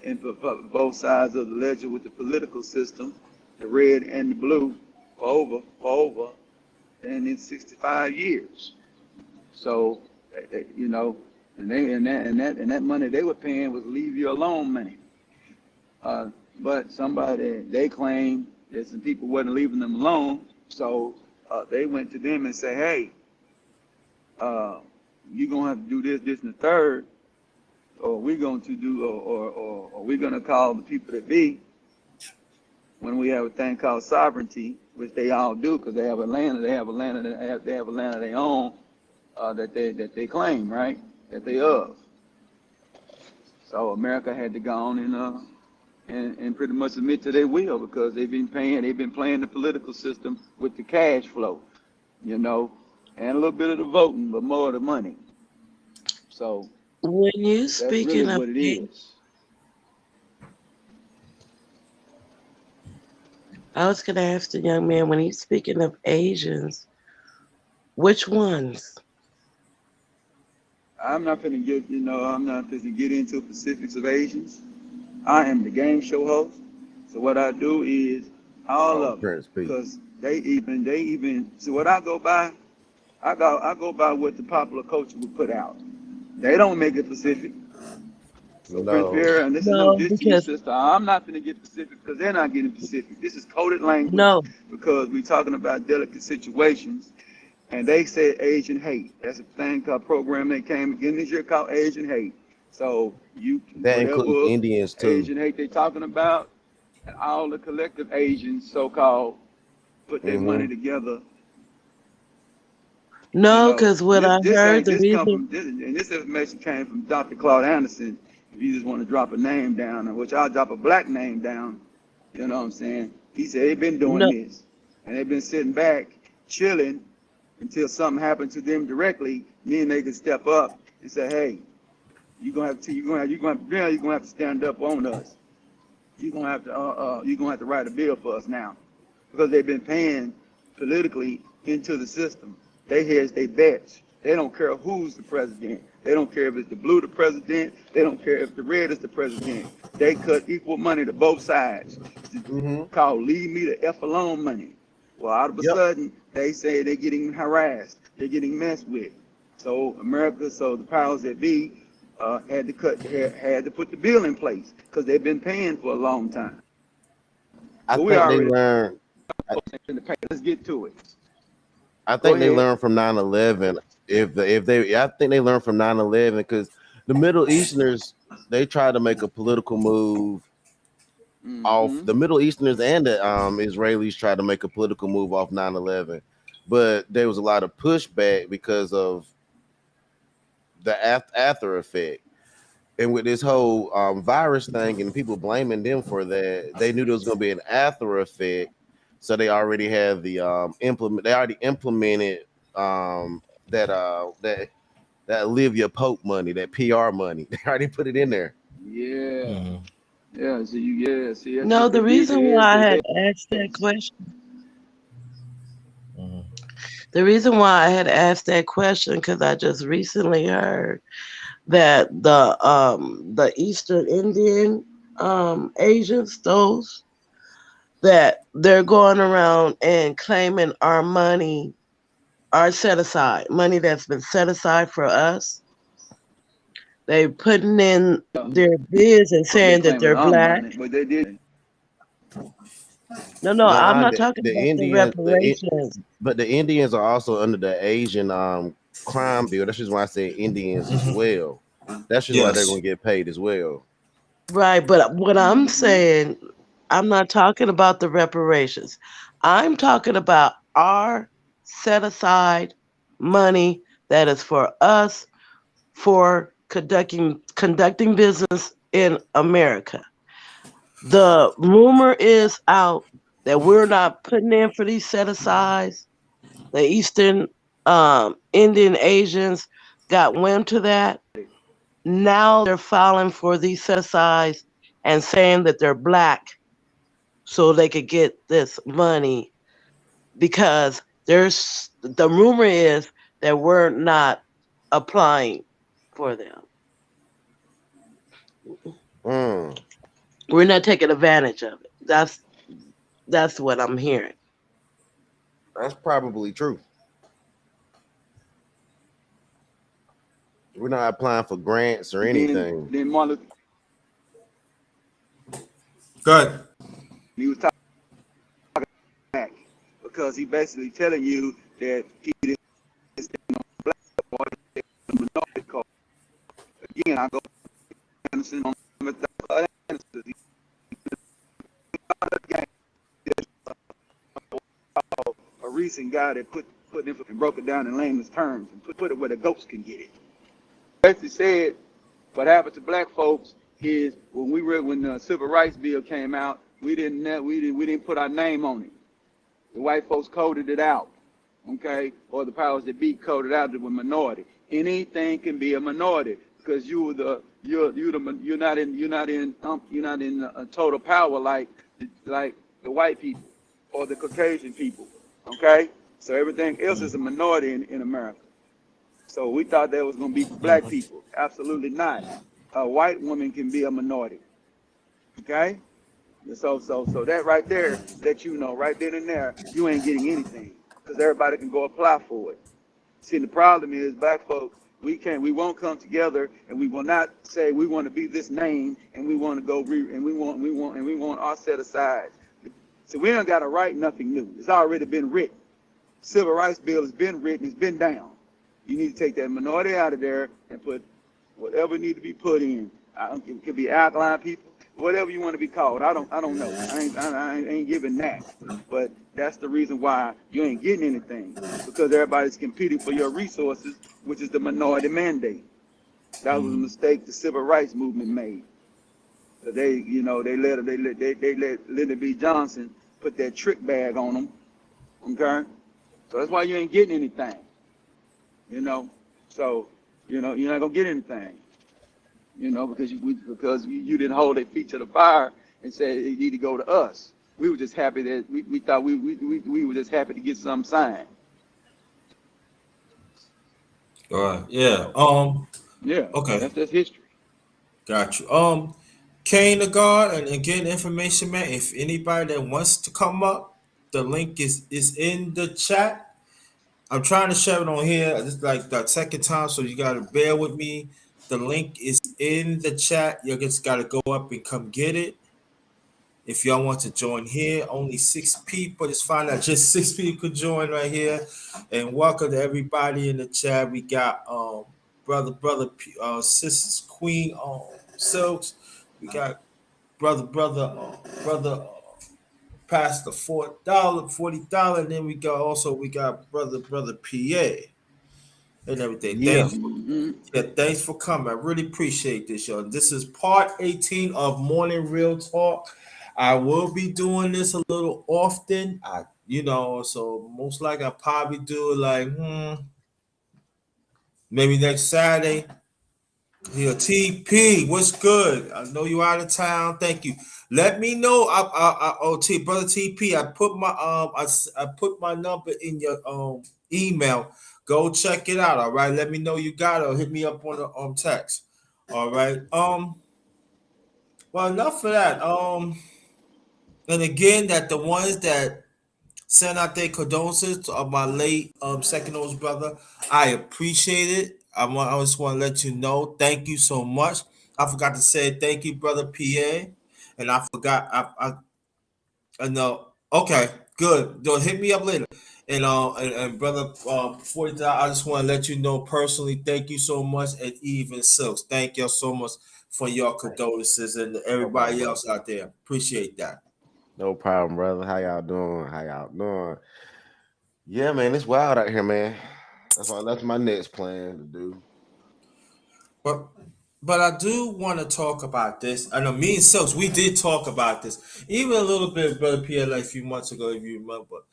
and for both sides of the ledger with the political system, the red and the blue, for over, and in 65 years. So, you know, and that money they were paying was leave you alone money. Uh, but somebody they claim that some people wasn't leaving them alone, so they went to them and say, hey, uh, you're gonna have to do this, this, and the third, or we're going to do, or we're gonna call the people that be when we have a thing called sovereignty, which they all do because they have a land, they have a land of their own that they claim, right? That they of. So America had to go on and pretty much admit to their will because they've been playing the political system with the cash flow, you know, and a little bit of the voting, but more of the money. So
When you
that's really
speaking of
what it
A-
is.
I was gonna ask the young man when he's speaking of Asians, which ones?
I'm not gonna get into specifics of Asians. I am the game show host. So what I do is all
Oh,
of them,
Prince P.
because they even. So what I go by, I go by what the popular culture would put out. They don't make it Pacific. So Prince
No,
Vera, and this is no
No,
diss to you,
because
sister. I'm not gonna get Pacific because they're not getting Pacific. This is coded language
no,
because we're talking about delicate situations. And they said Asian hate. That's a thing called program that came again this year called Asian hate. So you
that includes
whatever
Indians too.
Asian hate they talking about, and all the collective Asians so-called put their money
Hmm.
together.
no, because what
This
I
this
heard
ain't
the
this come
reason
from this, and this information came from Dr. Claude Anderson. If you just want to drop a name down, which I'll drop a black name down, you know what I'm saying? He said they've been doing
no
this, and they've been sitting back, chilling until something happened to them directly. Then they can step up and say, "Hey, you're gonna have to stand up on us. You're gonna have to write a bill for us now." Because they've been paying politically into the system. They hedge their bets. They don't care who's the president. They don't care if it's the blue the president. They don't care if the red is the president. They cut equal money to both sides. It's
Hmm.
called leave me the F alone money. Well, all of a
Yep.
sudden, they say they're getting harassed. They're getting messed with. So the powers that be had to put the bill in place because they've been paying for a long time.
I
But we
think they
already
learned. I,
in the pay. Let's get to it.
I
Go
think they
ahead.
learned from 9/11. If they, I think they learned from 9/11 because the Middle Easterners they tried to make a political move off
Mm-hmm.
the Middle Easterners and the Israelis tried to make a political move off 9/11, but there was a lot of pushback because of the after effect. And with this whole virus thing and people blaming them for that, they knew there was going to be an after effect, so they already had the implement. They already implemented that Olivia Pope money, that PR money. They already put it in there.
Yeah.
Mhm.
Yeah. See, that's
no.
what they
The
did.
reason
They
why
had
I
they,
had
they
asked that question,
Mhm.
the reason why I had asked that question, because I just recently heard that the Eastern Indian Asians, those that they're going around and claiming our money, our set aside money that's been set aside for us. They putting in their bids and
they
saying that
claiming
they're
our
black.
money, but they did.
No, no, I'm
Nah,
not talking
the
about the
Indians,
reparations.
but the Indians are also under the Asian crime bill. That's just why I say Indians as
Mhm.
well. That's just why they're
Yes.
going to get paid as well.
Right, but what I'm
Mm-hmm.
saying, I'm not talking about the reparations. I'm talking about our set aside money that is for us for conducting business in America. The rumor is out that we're not putting in for these set asides. The Eastern Indian Asians got wind to that. Now they're filing for these set asides and saying that they're black so they could get this money. because there's the rumor is that we're not applying for them.
Mm,
We're not taking advantage of it. That's what I'm hearing.
that's probably true. We're not applying for grants or anything.
Then Martin Luther
Good.
he was talking back because he basically telling you that he didn't stand on black or the minority code. Again, I go Anderson on Anderson. A recent guy that put it and broke it down in layman's terms and put it where the goats can get it. Basically said what happened to black folks is when the civil rights bill came out, we didn't put our name on it. The white folks coded it out, okay, or the powers that be coded out that were minority. Anything can be a minority because you're not in a total power like the white people or the Caucasian people, okay. So everything else is a minority in America. So we thought that was going to be for black people. Absolutely not. A white woman can be a minority. Okay? So that right there let you know right then and there you ain't getting anything because everybody can go apply for it. See, the problem is black folks we won't come together and we will not say we want to be this name and we want to go and we want our set aside. So we don't got to write nothing new. It's already been written. Civil rights bill has been written. It's been down. You need to take that minority out of there and put whatever need to be put in. It could be alkaline people, whatever you want to be called. I don't know. I ain't giving that. But that's the reason why you ain't getting anything because everybody's competing for your resources, which is the minority mandate. That was a mistake the civil rights movement made. So they let Lyndon B. Johnson put that trick bag on them. Okay, so that's why you ain't getting anything. So you're not gonna get anything. Because you didn't hold their feet to the fire and say it need to go to us. We were just happy that we thought we were just happy to get some signed.
All right. Yeah.
Yeah,
Okay.
that's just history.
Got you. Kane the guard and again information, man. If anybody that wants to come up, the link is in the chat. I'm trying to share it on here. It's like the second time, so you gotta bear with me. The link is in the chat. You just gotta go up and come get it. If y'all want to join here, only 6 people. Just find out just 6 people could join right here. And welcome to everybody in the chat. We got sisters Queen Silks. We got brother Pastor $40. And then we got brother PA and everything.
Yeah.
Thanks for coming. I really appreciate this, y'all. This is part 18 of Morning Real Talk. I will be doing this a little often. So most likely I'll probably do it like maybe next Saturday. Here, TP, what's good? I know you out of town. Thank you. Let me know. Brother TP, I put my number in your email. Go check it out. All right. Let me know you got it. Or hit me up on the text. All right. Well, enough of that. And again, that the ones that send out their condolences to my late second oldest brother. I appreciate it. I just want to let you know. Thank you so much. I forgot to say thank you, brother PA. And I forgot. I know. Okay, good. Don't hit me up later. And brother, $40. I just want to let you know personally. Thank you so much, and even Silks. Thank y'all so much for your condolences and everybody else out there. Appreciate that.
No problem, brother. How y'all doing? Yeah, man, it's wild out here, man. That's my next plan to do.
But I do want to talk about this. I know me and Silks, we did talk about this even a little bit, brother Pierre, like a few months ago, if you remember.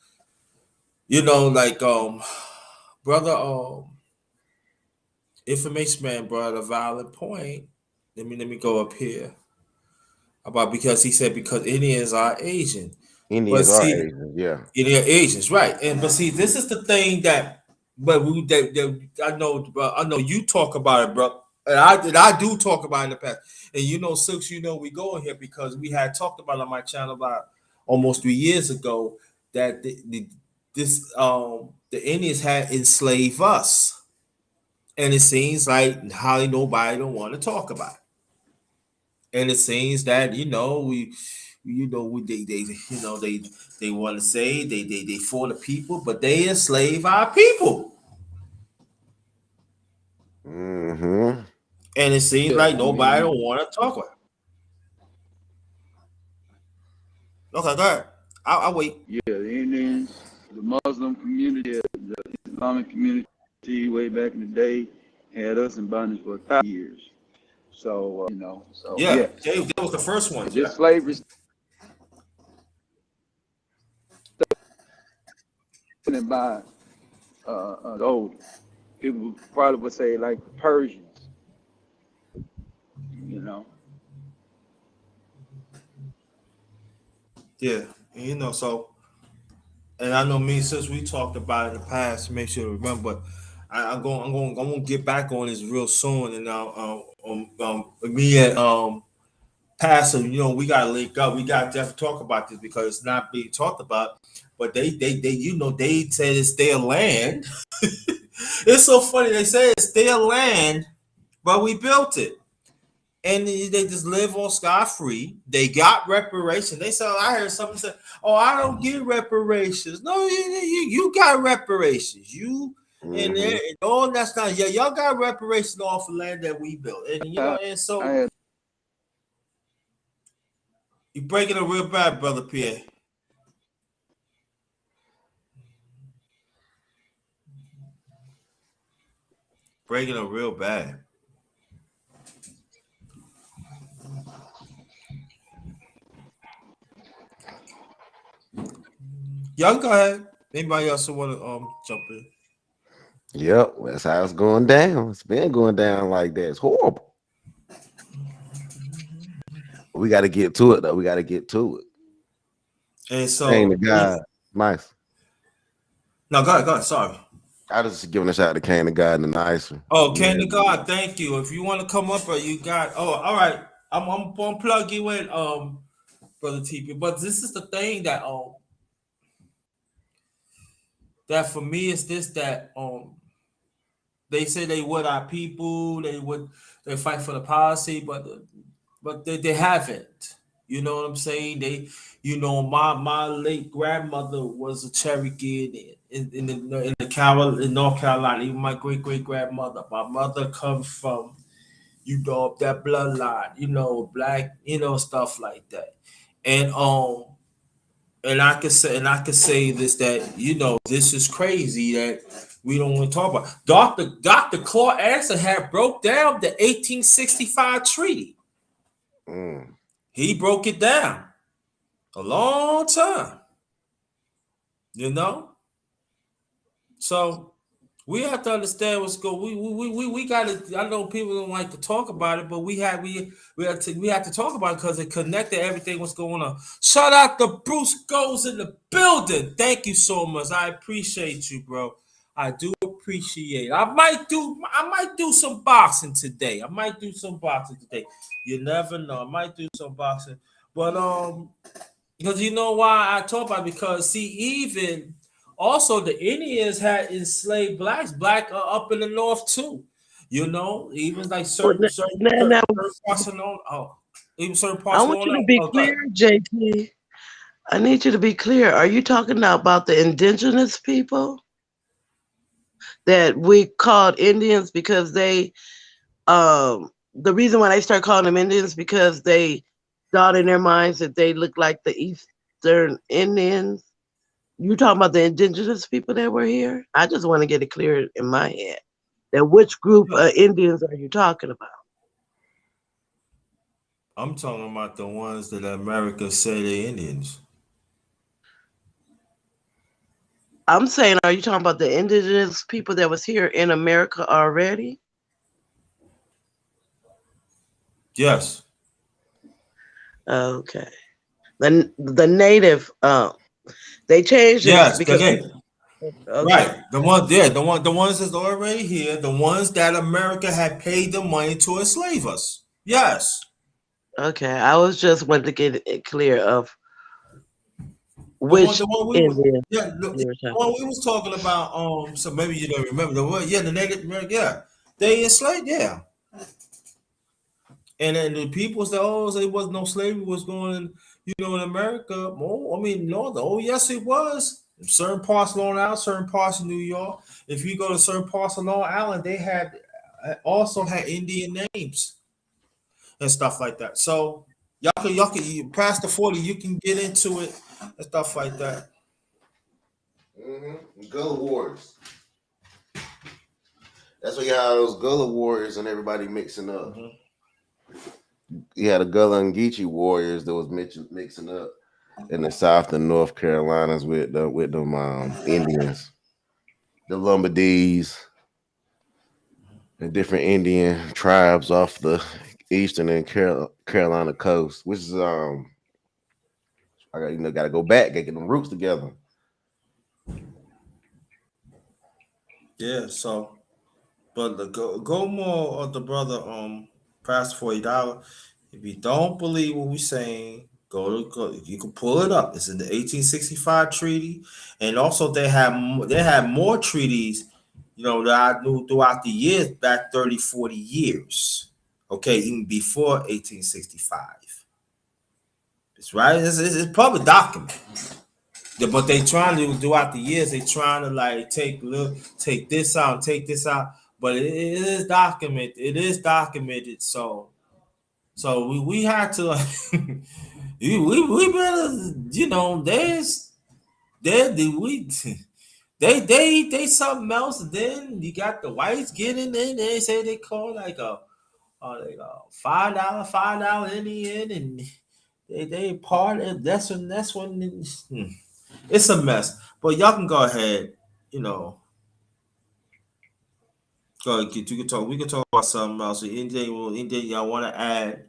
Like brother, information man brought a valid point. Let me go up here about because he said because Indians are Asian. But
Indians are
see,
Asians, yeah.
they're Asians, right? And but see, this is the thing that, but we that I know you talk about it, bro. And I do talk about it in the past. And Silks, we go in here because we had talked about on my channel about almost 3 years ago that the Indians had enslaved us, and it seems like how nobody don't want to talk about it. And it seems that they want to say they for the people, but they enslave our people,
Mm-hmm.
and it seems
Yeah,
like
I
nobody
mean,
don't want to talk about it. Okay, go ahead. I'll wait.
yeah, the Indians, the Muslim community, the Islamic community, way back in the day, had us in bondage for 1,000 years. So,
Yeah,
yes,
they was the first ones. Yeah,
this slavery started by the old people probably would say like the Persians, you know.
yeah. So, and I know me since we talked about it in the past. Make sure to remember. But I'm gonna get back on this real soon. And me and Pastor, we gotta link up. We gotta definitely talk about this because it's not being talked about. But they said it's their land. It's so funny. They say it's their land, but we built it. And they just live on scot free. They got reparations. They said, I heard something say, "Oh, I don't get reparations." No, you got reparations.
Mm-hmm.
And all that's not. Yeah, y'all got reparations off the land that we built. And and
I
so
had
you breaking it real bad, brother Pierre. Breaking it real bad. Y'all go ahead. Anybody else want to jump in?
Yep, that's how it's going down. It's been going down like that. It's horrible. We got to get to it though. We got to get to it.
And
Thank the
so
God. Nice.
no, go ahead, go ahead. Sorry.
I just giving a shout out to Kane the God and the nice one.
Oh,
Yeah.
King to God, thank you. If you want to come up, or you got. Oh, all right. I'm gonna plug you in, brother TP. But this is the thing that for me is this that they say they would our people, they fight for the policy, but they haven't. You know what I'm saying? My late grandmother was a Cherokee in the in North Carolina. Even my great grandmother. My mother comes from that bloodline, black, stuff like that. And I could say this that this is crazy that we don't want to talk about. Dr. Claude Anderson had broke down the 1865 treaty.
Mm.
He broke it down a long time, you know. So we have to understand what's going. We got to. I know people don't like to talk about it, but we have to talk about it because it connected everything. What's going on? Shout out to Bruce Goes in the building. Thank you so much. I appreciate you, bro. I do appreciate it. I might do some boxing today. You never know. I might do some boxing, but because you know why I talk about it? Because see, even also the Indians had enslaved black up in the north too. Even like
Well, now,
certain parts of even certain
I
parts of
want you to be
okay.
clear, JT. I need you to be clear. Are you talking now about the indigenous people that we called Indians because the reason why they start calling them Indians because they thought in their minds that they look like the Eastern Indians? You talking about the indigenous people that were here? I just want to get it clear in my head. That which group of Indians are you talking about?
I'm talking about the ones that America say they Indians.
I'm saying, are you talking about the indigenous people that was here in America already?
Yes.
Okay. The native. They changed it
Yes,
because okay.
right. The ones that's already here, the ones that America had paid the money to enslave us. Yes.
Okay, I was just wanting to get it clear of which
The one we was,
Indian
yeah,
you were
the
talking
one we was talking about. So maybe you don't remember the one. Yeah, the Native American. Yeah, they enslaved. Yeah, and then the people said, "Oh, so it was no slavery was going, in America." Oh, I mean, no. Oh, yes, it was. Certain parts of Long Island, certain parts of New York. If you go to certain parts of Long Island, they had also had Indian names and stuff like that. So you past the 40, you can get into it and stuff like that.
Gullah Wars. That's what you have those Gullah Warriors and everybody mixing up.
Mhm.
You had the Gullah and Geechee Warriors that was mixing up in the South and North Carolinas with them Indians, the Lumberdees, and different Indian tribes off the eastern and Carolina coast, which is I got to go back, get them roots together.
Yeah, so but go more of the brother past $40. If you don't believe what we're saying, go you can pull it up. It's in the 1865 treaty, and also they had more treaties, that I knew throughout the years back 30, 40 years. Okay, even before 1865. It's right. It's public document. Yeah, but they trying to throughout the years, they trying to like take this out, take this out. But it is documented. It is documented. So we had to like, we better there's there we they something else. And then you got the whites getting in. They say they call like a $5 Indian, and they part of that's when. It's a mess. But y'all can go ahead, you know. Go ahead, you can talk. We can talk about something else. Anything y'all want to add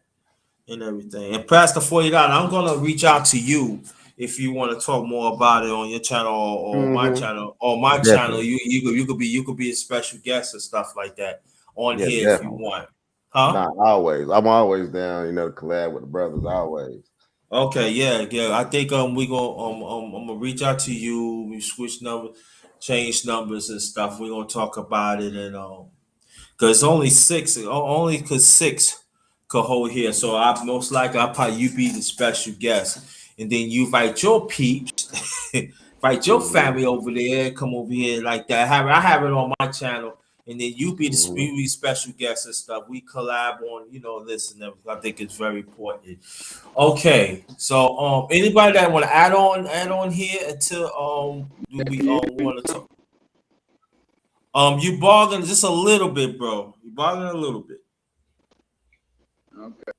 and everything. And past the $40, I'm gonna reach out to you if you want to talk more about it on your channel or my
Mm-hmm.
channel or my channel.
Definitely.
You could be a special guest and stuff like that on
Yeah,
here if you
definitely.
want. Huh?
Not always. I'm always down, to collab with the brothers always.
Okay, yeah. I think we gonna I'm gonna reach out to you. We switch numbers, change numbers and stuff. We're gonna talk about it and because only six, only because six could hold here. So I most likely I'll probably you be the special guest, and then you invite your peeps, invite your
Mm-hmm.
family over there, come over here like that. I have it on my channel, and then you be the
Mm-hmm.
you be special guest and stuff. We collab on this and everything. I think it's very important. Okay, so anybody that want to add on here until do we want to talk? You bargain just a little bit, bro. You bargain a little bit.
Okay.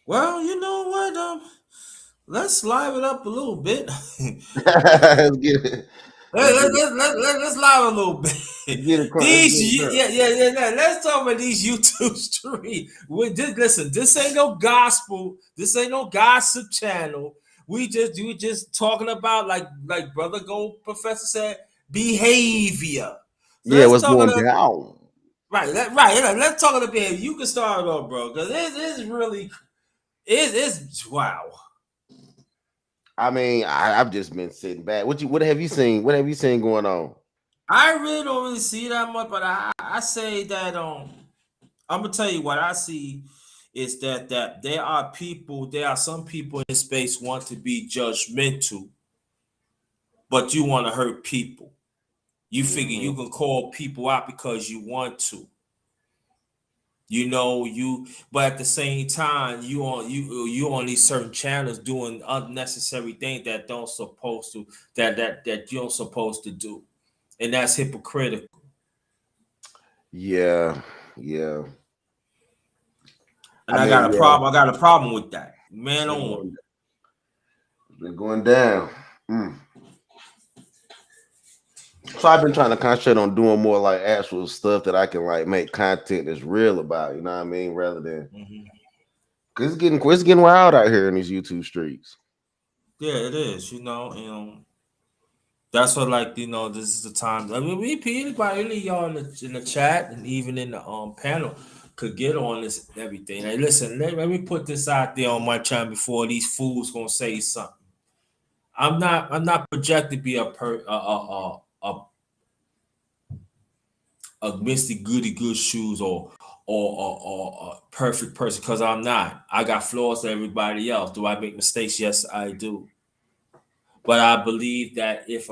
Well, you know what? Let's live it up a little bit.
Let's get it.
Let,
Let's
let,
get it.
let, let, let, let's live a little bit.
Let's get it. Let's
These,
get it done.
yeah. Let's talk about these YouTube streams. Listen, this ain't no gospel. This ain't no gossip channel. We just talking about like Brother Gold Professor said, behavior. So
Yeah,
let's
what's
talk
going
about
down?
Let's talk about behavior. You can start it off, bro, because it's really it's wow.
I mean, I've just been sitting back. What have you seen? What have you seen going on?
I really don't really see that much, but I say that I'm gonna tell you what I see is that there are some people in this space want to be judgmental, but you want to hurt people. You figure
Mm-hmm.
you can call people out because you want to. But at the same time, you on these certain channels doing unnecessary things that you don't supposed to do, and that's hypocritical.
Yeah, yeah.
And
I
I
mean,
got a
yeah,
problem. I got a problem with that. Man
been
on.
going, been going down. Mm. So I've been trying to concentrate on doing more like actual stuff that I can like make content that's real about. You know what I mean? Rather than
Mhm.
because it's getting wild out here in these YouTube streets.
Yeah, it is. That's what, like, this is the time. I mean, anybody, any of y'all in the chat and even in the panel could get on this and everything. Hey, listen, let me put this out there on my channel before these fools gonna say something. I'm not projected to be a Mr. Goody Good Shoes or a perfect person, because I'm not. I got flaws to everybody else. Do I make mistakes? Yes, I do. But I believe that if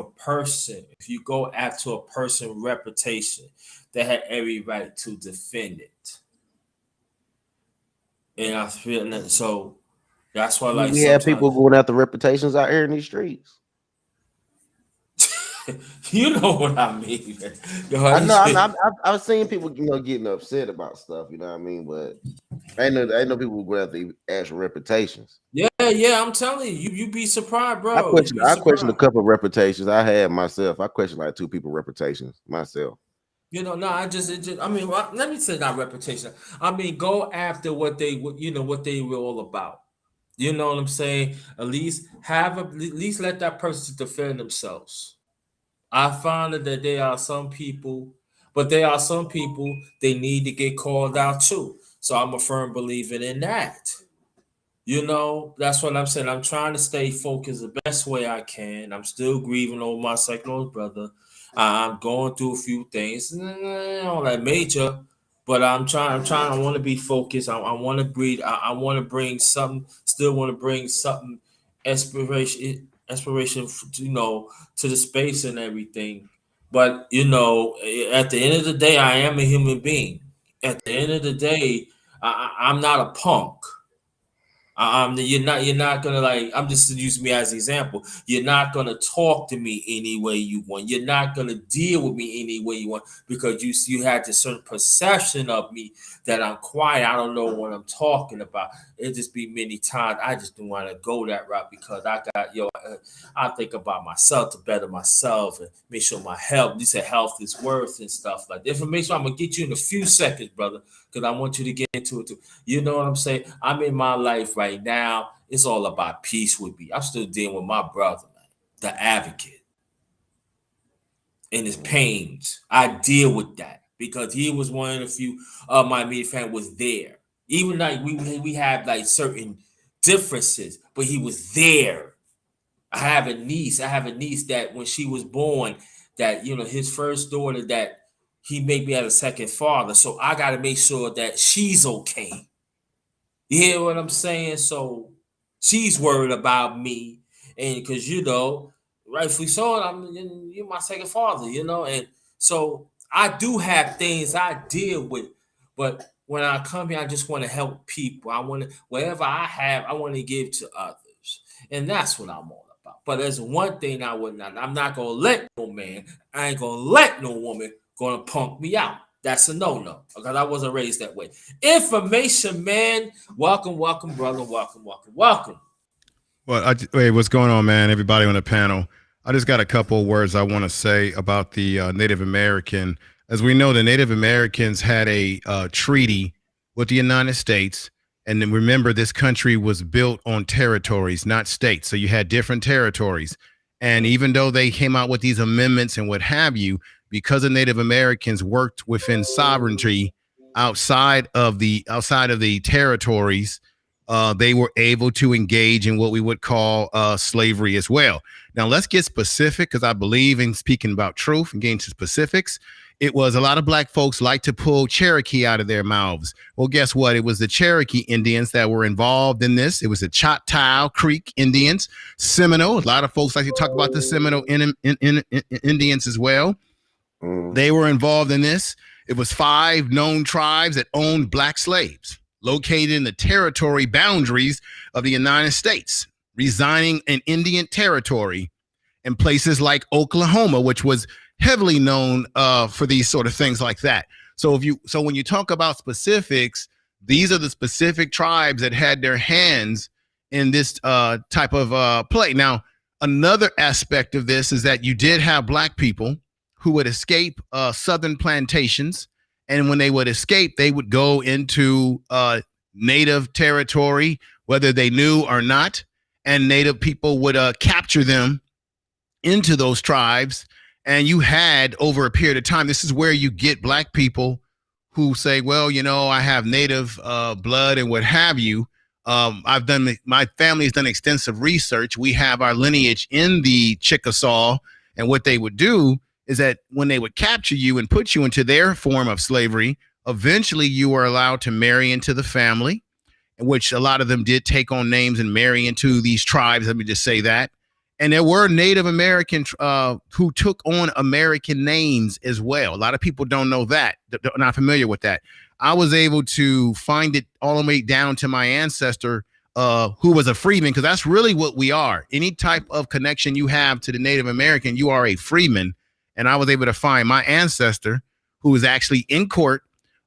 you go after a person's reputation, they had every right to defend it. And I feel that, so that's why, like,
We have
sometimes
people going after reputations out here in these streets.
you know what I mean, man.
I know. I've seen people, getting upset about stuff. You know what I mean? But I know people who go after actual reputations.
Yeah, I'm telling you, you be surprised,
I
bro. You
question.
be
I question a
surprised.
couple of reputations I had myself. I question like two people reputations myself.
No, I mean, well, let me say not reputation. I mean, go after what they were all about. You know what I'm saying? At least let that person defend themselves. I found that there are some people, but there are some people they need to get called out too. So I'm a firm believer in that. That's what I'm saying. I'm trying to stay focused the best way I can. I'm still grieving over my second brother. I'm going through a few things, on that major, but I'm trying. I want to be focused. I want to breathe. I want to bring something. Still want to bring something, inspiration, to the space and everything. But at the end of the day, I am a human being. At the end of the day, I'm not a punk. You're not gonna, like, I'm just using me as an example. You're not gonna talk to me any way you want. You're not gonna deal with me any way you want, because you had this certain perception of me that I'm quiet. I don't know what I'm talking about. It just be many times I just don't want to go that route, because I think about myself to better myself and make sure my health. You said health is worth and stuff like that. Information I'm gonna get you in a few seconds, brother, because I want you to get into it too. You know what I'm saying? I'm in my life right now. It's all about peace with me. I'm still dealing with my brother, man, the advocate, and his pains. I deal with that because he was one of the few of my immediate family was there. Even like we have like certain differences, but he was there. I have a niece. That when she was born, that his first daughter, that he made me as a second father. So I got to make sure that she's okay. You hear what I'm saying? So she's worried about me, and because rightfully so, you're my second father, and so I do have things I deal with, but when I come here, I just want to help people. I want to whatever I have, I want to give to others, and that's what I'm all about. But there's one thing I would not. I'm not gonna let no man. I ain't gonna let no woman gonna punk me out. That's a no-no, because I wasn't raised that way. Information, man. Welcome, brother. Welcome.
Well, hey, what's going on, man? Everybody on the panel. I just got a couple of words I want to say about the Native American. As we know, the Native Americans had a treaty with the United States. And then remember, this country was built on territories, not states. So you had different territories. And even though they came out with these amendments and what have you, because the Native Americans worked within sovereignty outside of the territories, they were able to engage in what we would call slavery as well. Now, let's get specific, because I believe in speaking about truth and getting to specifics. It was a lot of black folks like to pull Cherokee out of their mouths. Well, guess what? It was the Cherokee Indians that were involved in this. It was the Choctaw Creek Indians, Seminole. A lot of folks like to talk about the Seminole Indians as well. They were involved in this. It was 5 known tribes that owned black slaves located in the territory boundaries of the United States, residing in Indian territory in places like Oklahoma, which was heavily known for these sort of things like that. So when you talk about specifics, these are the specific tribes that had their hands in this type of play. Now, another aspect of this is that you did have black people who would escape southern plantations, and when they would escape, they would go into native territory, whether they knew or not, and native people would capture them into those tribes. And you had, over a period of time, this is where you get black people who say, well, you know, I have native blood and what have you. My family has done extensive research. We have our lineage in the Chickasaw, and what they would do is that when they would capture you and put you into their form of slavery, eventually you were allowed to marry into the family, which a lot of them did take on names and marry into these tribes. Let me just say that. And there were Native American who took on American names as well. A lot of people don't know that, they're not familiar with that. I was able to find it all the way down to my ancestor, who was a freeman, because that's really what we are. Any type of connection you have to the Native American, you are a freeman. And I was able to find my ancestor, who was actually in court,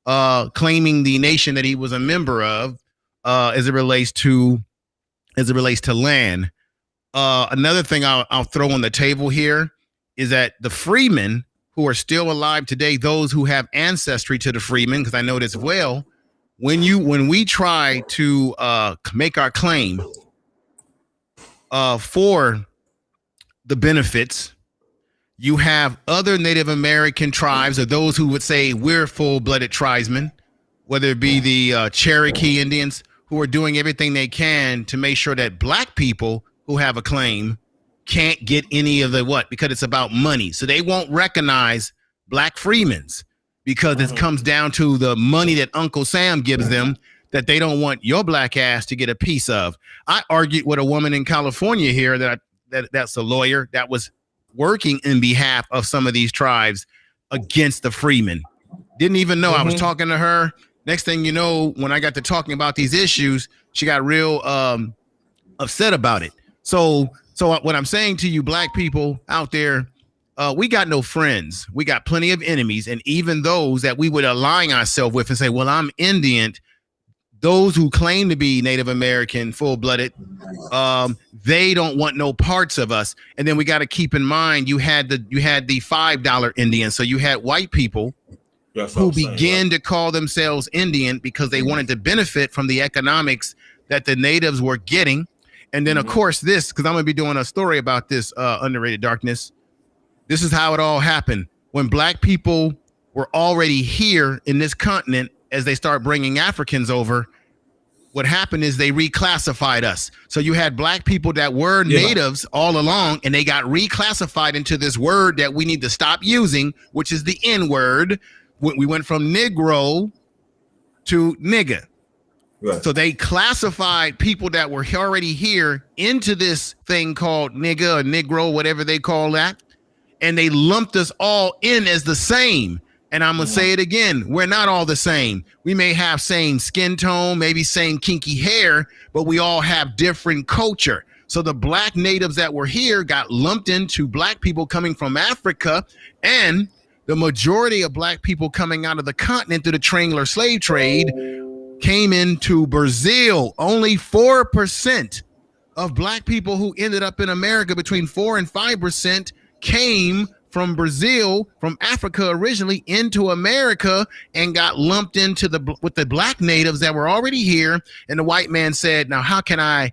claiming the nation that he was a member of, as it relates to land. Another thing I'll throw on the table here is that the freemen who are still alive today, those who have ancestry to the freemen, because I know this well, when we try to make our claim for the benefits, you have other Native American tribes, or those who would say we're full-blooded tribesmen, whether it be the Cherokee Indians, who are doing everything they can to make sure that black people who have a claim can't get any of the because it's about money. So they won't recognize black freemans because it comes down to the money that Uncle Sam gives them that they don't want your black ass to get a piece of. I argued with a woman in California here that's a lawyer that was working in behalf of some of these tribes against the freemen. Didn't even know. I was talking to her. Next thing you know, when I got to talking about these issues, she got real upset about it. So what I'm saying to you black people out there, we got no friends. We got plenty of enemies. And even those that we would align ourselves with and say, well, I'm Indian, those who claim to be Native American, full-blooded, they don't want no parts of us. And then we got to keep in mind, you had the $5 Indian. So you had white people who began to call themselves Indian because they wanted to benefit from the economics that the natives were getting. And then, of course, this, because I'm going to be doing a story about this underrated darkness. This is how it all happened. When black people were already here in this continent, as they start bringing Africans over, what happened is they reclassified us. So you had black people that were natives all along, and they got reclassified into this word that we need to stop using, which is the N word. We went from Negro to nigga. Right. So they classified people that were already here into this thing called nigga or Negro, whatever they call that. And they lumped us all in as the same. And I'm going to say it again. We're not all the same. We may have same skin tone, maybe same kinky hair, but we all have different culture. So the black natives that were here got lumped into black people coming from Africa, and the majority of black people coming out of the continent through the triangular slave trade came into Brazil. Only 4% of black people who ended up in America, between 4 and 5%, came from Brazil, from Africa originally, into America and got lumped into with the black natives that were already here. And the white man said, now how can I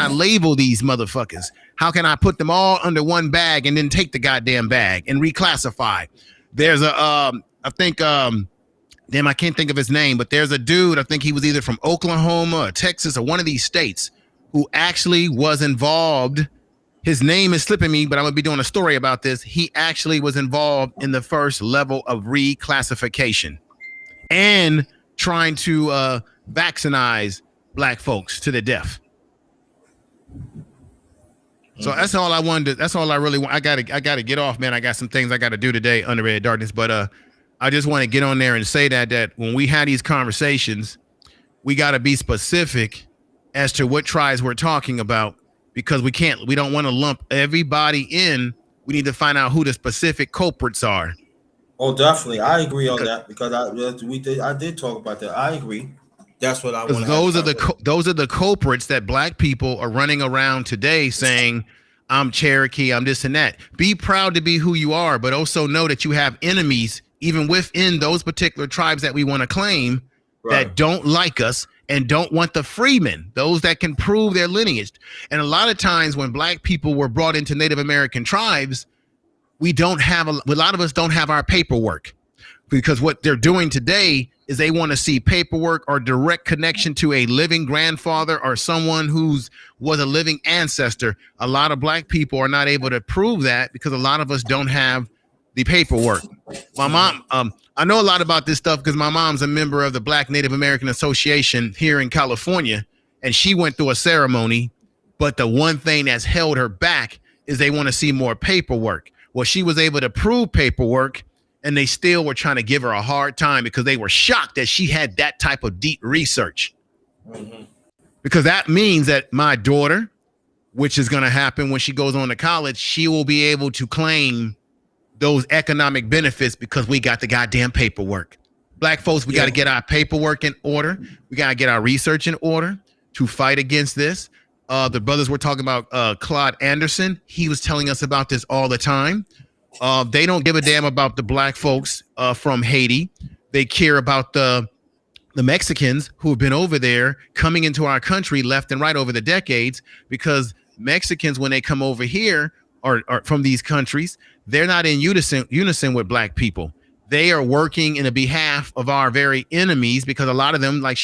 label these motherfuckers? How can I put them all under one bag and then take the goddamn bag and reclassify? There's I can't think of his name, but there's a dude, I think he was either from Oklahoma or Texas or one of these states, who actually was involved. His name is slipping me, but I'm going to be doing a story about this. He actually was involved in the first level of reclassification and trying to vaccinize black folks to the death. So that's all I wanted. That's all I really want. I gotta get off, man. I got some things I got to do today under Red Darkness, but I just want to get on there and say that when we have these conversations, we got to be specific as to what tribes we're talking about, because we don't want to lump everybody in. We need to find out who the specific culprits are.
Oh, definitely. I agree on that, because I did talk about that. I agree. That's what I want.
Those are the culprits that black people are running around today saying, I'm Cherokee, I'm this and that. Be proud to be who you are, but also know that you have enemies even within those particular tribes that we want to claim
Right.
that don't like us and don't want the freemen, those that can prove their lineage. And a lot of times when black people were brought into Native American tribes, we don't have a lot of us don't have our paperwork, because what they're doing today is they want to see paperwork or direct connection to a living grandfather or someone who's was a living ancestor. A lot of black people are not able to prove that because a lot of us don't have the paperwork. My mom, I know a lot about this stuff because my mom's a member of the Black Native American Association here in California, and she went through a ceremony, but the one thing that's held her back is they want to see more paperwork. Well, she was able to prove paperwork, and they still were trying to give her a hard time because they were shocked that she had that type of deep research. Mm-hmm. Because that means that my daughter, which is going to happen when she goes on to college, she will be able to claim those economic benefits because we got the goddamn paperwork. Black folks, we got to get our paperwork in order. We got to get our research in order to fight against this. The brothers were talking about Claude Anderson. He was telling us about this all the time. They don't give a damn about the black folks from Haiti. They care about the Mexicans who have been over there coming into our country left and right over the decades, because Mexicans, when they come over here or from these countries, they're not in unison with black people. They are working in the behalf of our very enemies, because a lot of them, like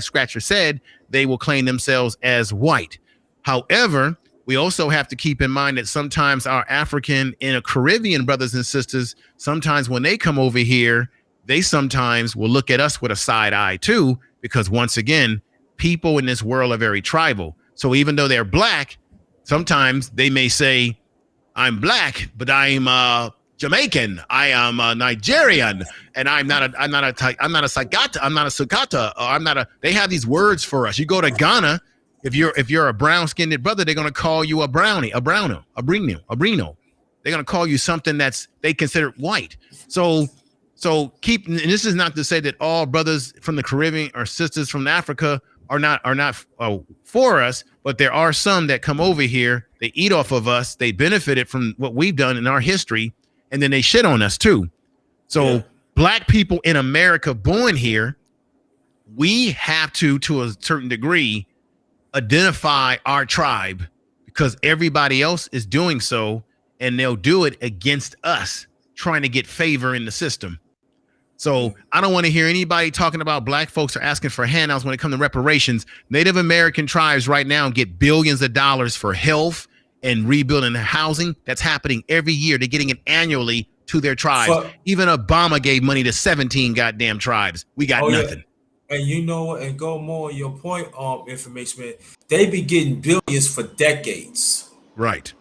Scratcher said, they will claim themselves as white. However, we also have to keep in mind that sometimes our African and Caribbean brothers and sisters, sometimes when they come over here, they sometimes will look at us with a side eye too, because once again, people in this world are very tribal. So even though they're black, sometimes they may say, I'm black, but I'm Jamaican, I am Nigerian, and I'm not a Sakata. They have these words for us. You go to Ghana, if you're a brown skinned brother, they're gonna call you a brownie, a browno, a brino. They're gonna call you something that's they consider white. So keep, and this is not to say that all brothers from the Caribbean or sisters from Africa are not for us, but there are some that come over here, they eat off of us, they benefited from what we've done in our history, and then they shit on us too. So black people in America born here, we have to a certain degree, identify our tribe, because everybody else is doing so, and they'll do it against us, trying to get favor in the system. So I don't want to hear anybody talking about black folks are asking for handouts when it comes to reparations. Native American tribes right now get billions of dollars for health and rebuilding housing. That's happening every year. They're getting it annually to their tribes. Even Obama gave money to 17 goddamn tribes. We got nothing.
Yeah. And you know, and go more on your point, information, man, they be getting billions for decades.
Right.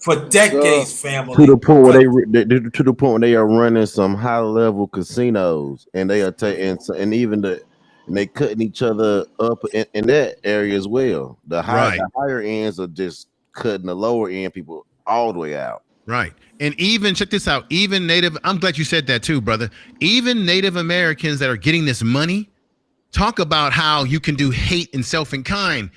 For decades, family.
To the point where to the point where they are running some high level casinos, and they are and even and they cutting each other up in that area as well. The higher ends are just cutting the lower end people all the way out.
Right. And even check this out, even I'm glad you said that too, brother. Even Native Americans that are getting this money, talk about how you can do hate and self and kind.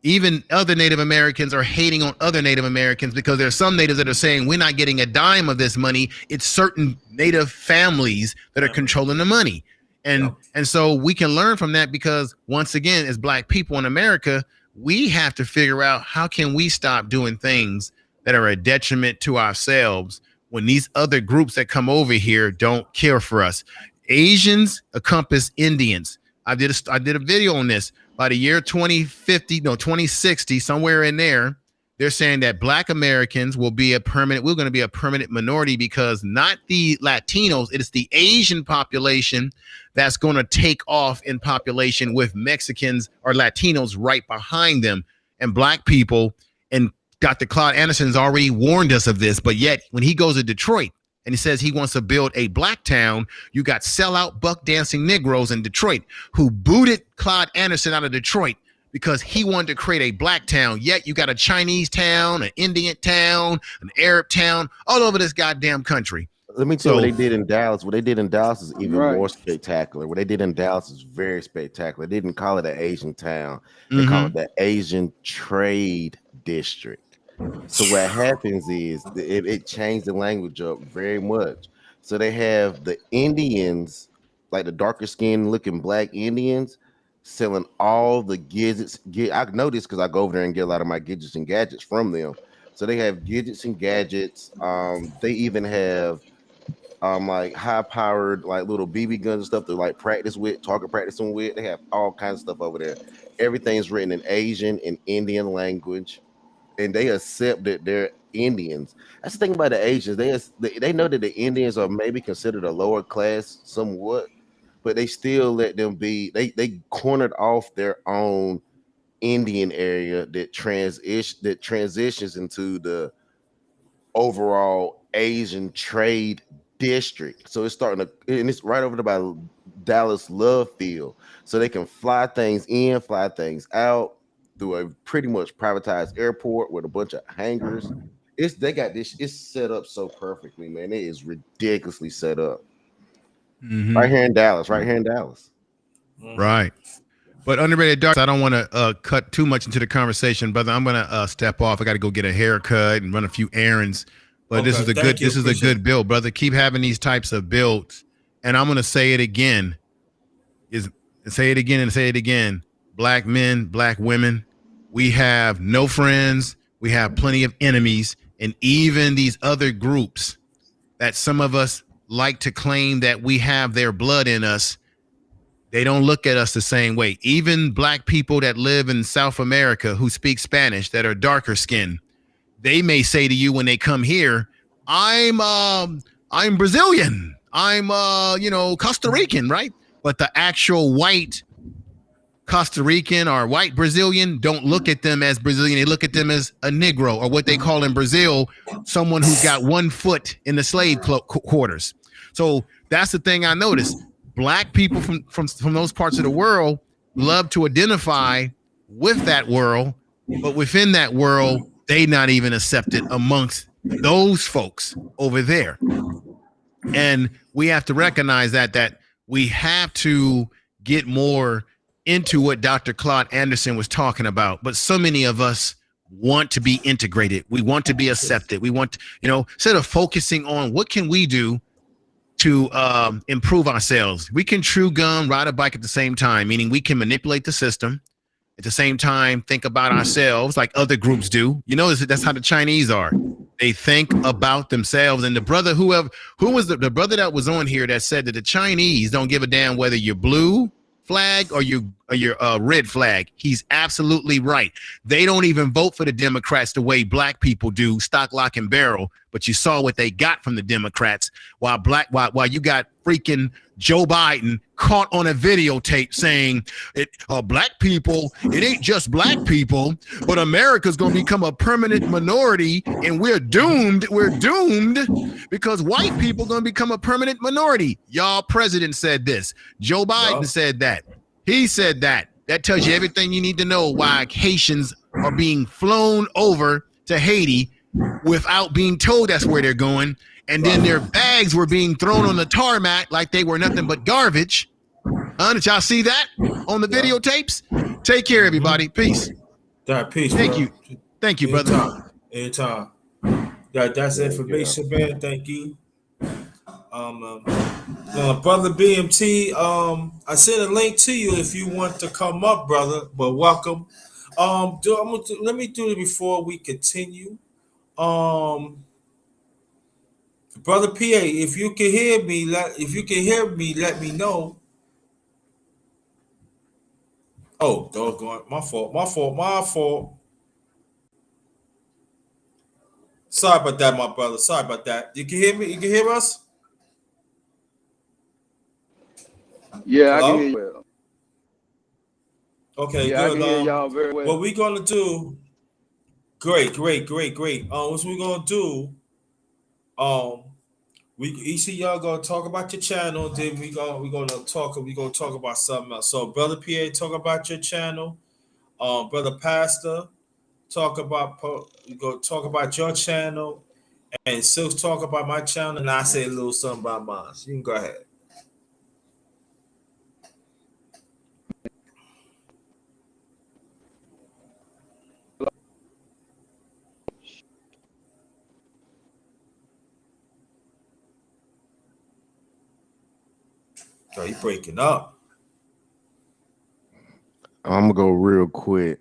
Even other Native Americans are hating on other Native Americans, because there's some natives that are saying we're not getting a dime of this money. It's certain Native families that are controlling the money. And so we can learn from that, because once again, as black people in America, we have to figure out how can we stop doing things that are a detriment to ourselves when these other groups that come over here don't care for us. Asians encompass Indians. I did a video on this. By the year 2060, somewhere in there, they're saying that black Americans we're going to be a permanent minority, because not the Latinos, it is the Asian population that's going to take off in population, with Mexicans or Latinos right behind them. And black people, and Dr. Claude Anderson's already warned us of this, but yet when he goes to Detroit, and he says he wants to build a black town, you got sellout buck dancing Negroes in Detroit who booted Claude Anderson out of Detroit because he wanted to create a black town. Yet you got a Chinese town, an Indian town, an Arab town, all over this goddamn country.
Let me tell you what they did in Dallas. What they did in Dallas is even more spectacular. What they did in Dallas is very spectacular. They didn't call it an Asian town. They call it the Asian Trade District. So what happens is it changed the language up very much. So they have the Indians, like the darker skinned looking black Indians, selling all the gadgets. I know this because I go over there and get a lot of my gadgets and gadgets from them. So they have gadgets and gadgets. They even have like high powered like little BB guns and stuff to like practice with, target practicing with. They have all kinds of stuff over there. Everything's written in Asian and Indian language, and they accept that they're Indians. That's the thing about the Asians. They know that the Indians are maybe considered a lower class somewhat, but they still let them be. They cornered off their own Indian area that transitions into the overall Asian trade district. So it's starting to, and it's right over there by Dallas Love Field. So they can fly things in, fly things out through a pretty much privatized airport with a bunch of hangars. They got this, it's set up so perfectly, man. It is ridiculously set up.
Mm-hmm.
Right here in Dallas, right here in Dallas.
Right. But underrated dark, I don't want to cut too much into the conversation, brother. I'm gonna step off. I got to go get a haircut and run a few errands. But this is a good, this is a good build, brother. Keep having these types of builds, and I'm gonna say it again. Say it again and say it again. Black men, black women, we have no friends. We have plenty of enemies, and even these other groups that some of us like to claim that we have their blood in us. They don't look at us the same way. Even black people that live in South America who speak Spanish that are darker skinned, they may say to you when they come here, I'm Brazilian. I'm Costa Rican, right? But the actual white Costa Rican or white Brazilian don't look at them as Brazilian. They look at them as a Negro, or what they call in Brazil, someone who's got one foot in the slave quarters. So that's the thing I noticed. Black people from those parts of the world love to identify with that world, but within that world, they not even accepted amongst those folks over there. And we have to recognize that we have to get more into what Dr. Claude Anderson was talking about. But so many of us want to be integrated. We want to be accepted. We want, instead of focusing on what can we do to improve ourselves, we can chew gum, ride a bike at the same time, meaning we can manipulate the system. At the same time, think about ourselves like other groups do. That's how the Chinese are. They think about themselves. And the brother, who was the brother that was on here that said that the Chinese don't give a damn whether you're blue flag or you're red flag. He's absolutely right. They don't even vote for the Democrats the way black people do, stock, lock, and barrel. But you saw what they got from the Democrats, while you got freaking Joe Biden caught on a videotape saying black people, it ain't just black people, but America's going to become a permanent minority, and we're doomed because white people are going to become a permanent minority. Y'all president said this. Joe Biden said that. He said that. That tells you everything you need to know why Haitians are being flown over to Haiti without being told that's where they're going. And then their bags were being thrown on the tarmac like they were nothing but garbage. Did y'all see that on the videotapes? Take care, everybody. Peace.
Peace.
Thank you. Thank you, brother.
Anytime. That's information, man. Thank you. Brother BMT, I sent a link to you if you want to come up, brother. But welcome. Let me do it before we continue. Brother PA, if you can hear me, let me know. Oh, doggone, my fault. Sorry about that, my brother. Sorry about that. You can hear me? You can hear us?
Yeah,
Hello?
I can hear you well.
Okay,
Yeah,
good.
I can hear y'all very well.
What we gonna do? Great. What we gonna do? We each of y'all gonna talk about your channel. Then we gonna talk about something else. So, brother PA, talk about your channel. Brother Pastor, we go talk about your channel, and Silks talk about my channel, and I say a little something about mine. So you can go ahead. Oh, you breaking up.
I'm gonna go real quick.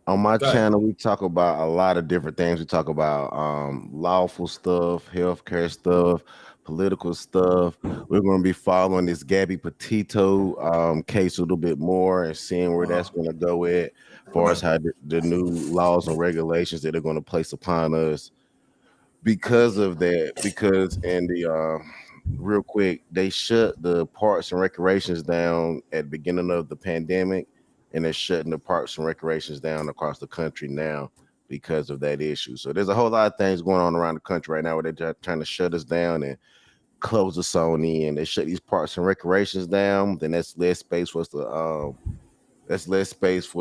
On my
Go ahead.
channel, we talk about a lot of different things. We talk about lawful stuff, healthcare stuff, political stuff. We're going to be following this Gabby Petito case a little bit more and seeing where
Uh-huh.
that's going to go at, as far as how the new laws and regulations that are going to place upon us because of that. Because in the real quick, they shut the parks and recreations down at the beginning of the pandemic, and they're shutting the parks and recreations down across the country now because of that issue. So there's a whole lot of things going on around the country right now where they're trying to shut us down and close us on in. They shut these parks and recreations down, then that's less space for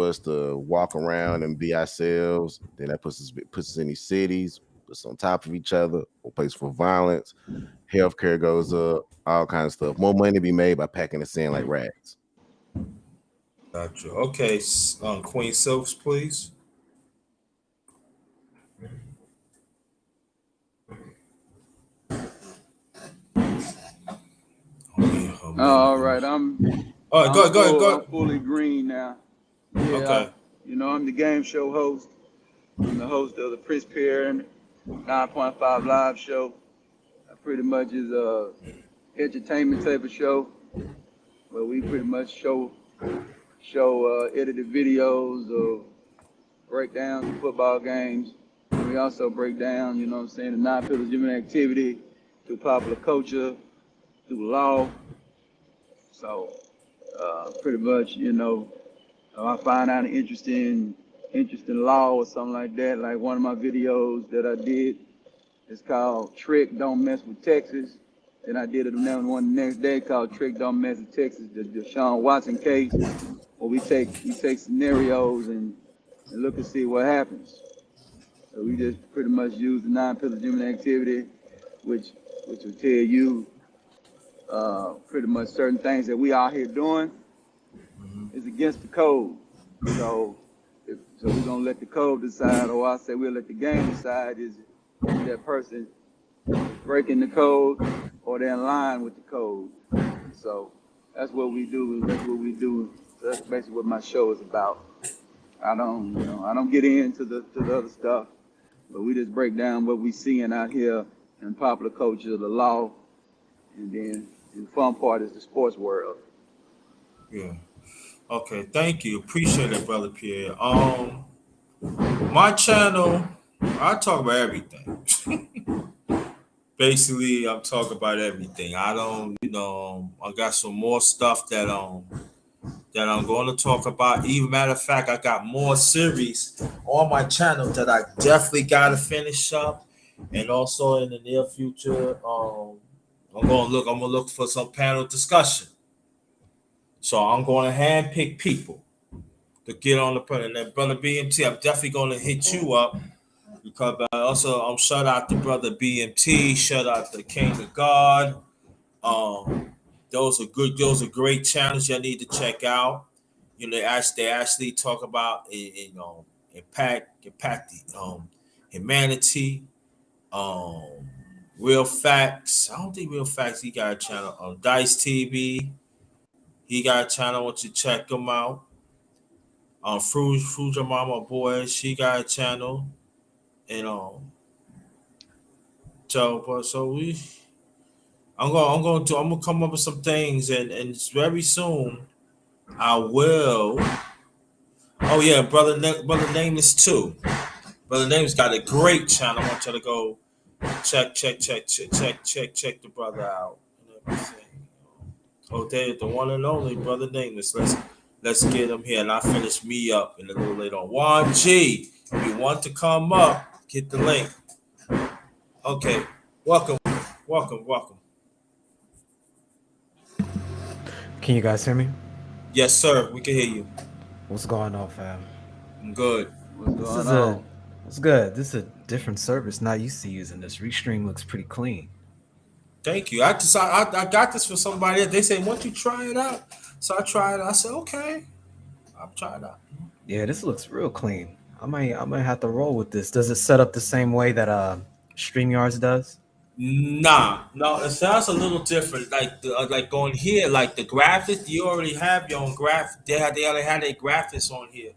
us to walk around and be ourselves. Then that puts us in these cities, puts us on top of each other, a place for violence. Healthcare goes up, all kinds of stuff. More money to be made by packing us in like rats.
Gotcha. Okay, Queen Silks, please. Oh man.
All right,
All right, go ahead, go ahead, go
I'm
ahead.
fully green now. Yeah,
Okay.
I'm the game show host. I'm the host of the Prince Pierre 9.5 live show. Pretty much is a entertainment type of show where we pretty much show edited videos of breakdowns of football games. We also break down, the 9 pillars of human activity through popular culture, through law. So pretty much, I find out an interesting law or something like that. Like one of my videos that I did is called Trick Don't Mess with Texas. Then I did another one the next day called Trick Don't Mess with Texas, the Deshaun Watson case, where we take scenarios and look and see what happens. So we just pretty much use the 9 pillars of human activity, which will tell you pretty much certain things that we out here doing is against the code. So so we're gonna let the code decide, or I say we'll let the game decide is that person breaking the code or they're in line with the code. So that's what we do. So that's basically what my show is about. I don't get into the other stuff, but we just break down what we seeing out here in popular culture, the law, and then the fun part is the sports world.
Yeah. Okay. Thank you. Appreciate it, brother Pierre. My channel, I talk about everything. Basically, I'm talking about everything. I don't, I got some more stuff that I'm going to talk about. Even matter of fact, I got more series on my channel that I definitely got to finish up, and also in the near future, I'm gonna look for some panel discussion. So I'm going to handpick people to get on the panel. And then brother BMT, I'm definitely going to hit you up because also shout out to brother BMT, shout out to King of God. Those are good. Those are great channels you need to check out. They actually talk about impact the humanity, um, real facts. I don't think real facts. He got a channel on Dice TV. He got a channel. I want you to check him out. Fruja Mama Boy. She got a channel, and so we. I'm gonna come up with some things, and very soon I will. Oh yeah, brother Nameless too. Brother Nameless got a great channel. I want you to go check the brother out and everything. Oh, there, the one and only brother Nameless. Let's get him here, and I finish me up in a little later on. 1G, if you want to come up, get the link. Okay, welcome, welcome.
Can you guys hear me?
Yes, sir. We can hear you.
What's going on, fam?
I'm good.
What's
This
going
is a
on?
What's good. This is a different service. Not used to using this. Restream looks pretty clean.
Thank you. I got this for somebody. They say, "Why don't you try it out?" So I tried it. I said, "Okay, I'll try it out."
Yeah, this looks real clean. I might have to roll with this. Does it set up the same way that StreamYards does?
Nah, no, it sounds a little different. Like on here, like the graphics, you already have your own graph. They already had their graphics on here,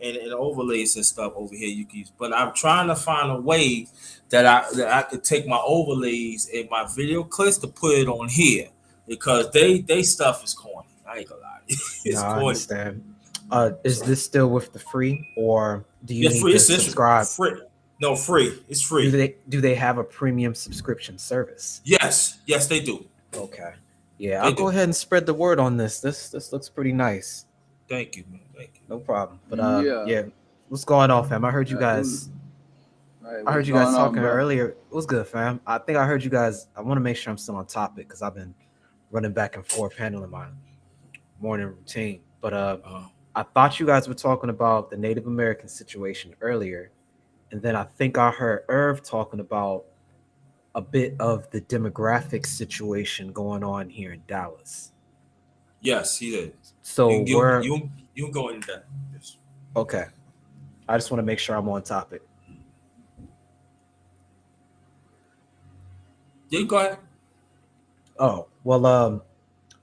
and overlays and stuff over here you can use. But I'm trying to find a way that I could take my overlays and my video clips to put it on here because they stuff is corny. I ain't gonna lie,
No,
it's
I
corny.
understand. Is
So
this still with the free, or do you
it's
need
free.
to
It's
subscribe?
free. No, free. It's
Do
free.
they have a premium subscription service?
Yes, yes, they do.
Okay. Yeah, I'll
They
go
do.
ahead and spread the word on this. This looks pretty nice.
Thank you, man. Thank you.
No problem. But
Yeah,
yeah, what's going on, fam?
I do. Right,
I heard
what's
you guys
going on,
talking
bro?
earlier. It was good, fam. I think I heard you guys. I want to make sure I'm still on topic because I've been running back and forth handling my morning routine. But
Uh,
I thought you guys were talking about the Native American situation earlier, and then I think I heard Irv talking about a bit of the demographic situation going on here in Dallas.
yes, he did.
So we're
You can go into that. Yes.
okay. I just want to make sure I'm on topic.
Yeah, go ahead.
Oh, well,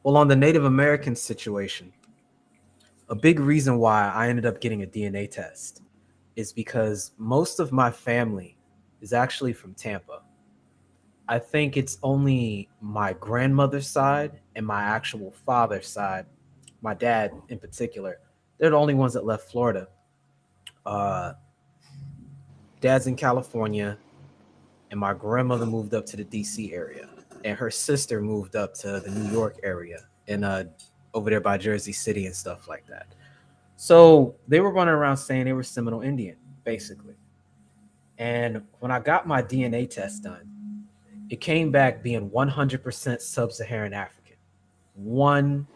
on the Native American situation, a big reason why I ended up getting a DNA test is because most of my family is actually from Tampa. I think it's only my grandmother's side and my actual father's side, my dad in particular. They're the only ones that left Florida. Uh, Dad's in California, and my grandmother moved up to the DC area, and her sister moved up to the New York area and over there by Jersey City and stuff like that. So they were running around saying they were Seminole Indian, basically. And when I got my DNA test done, it came back being 100% sub-Saharan African. 100%.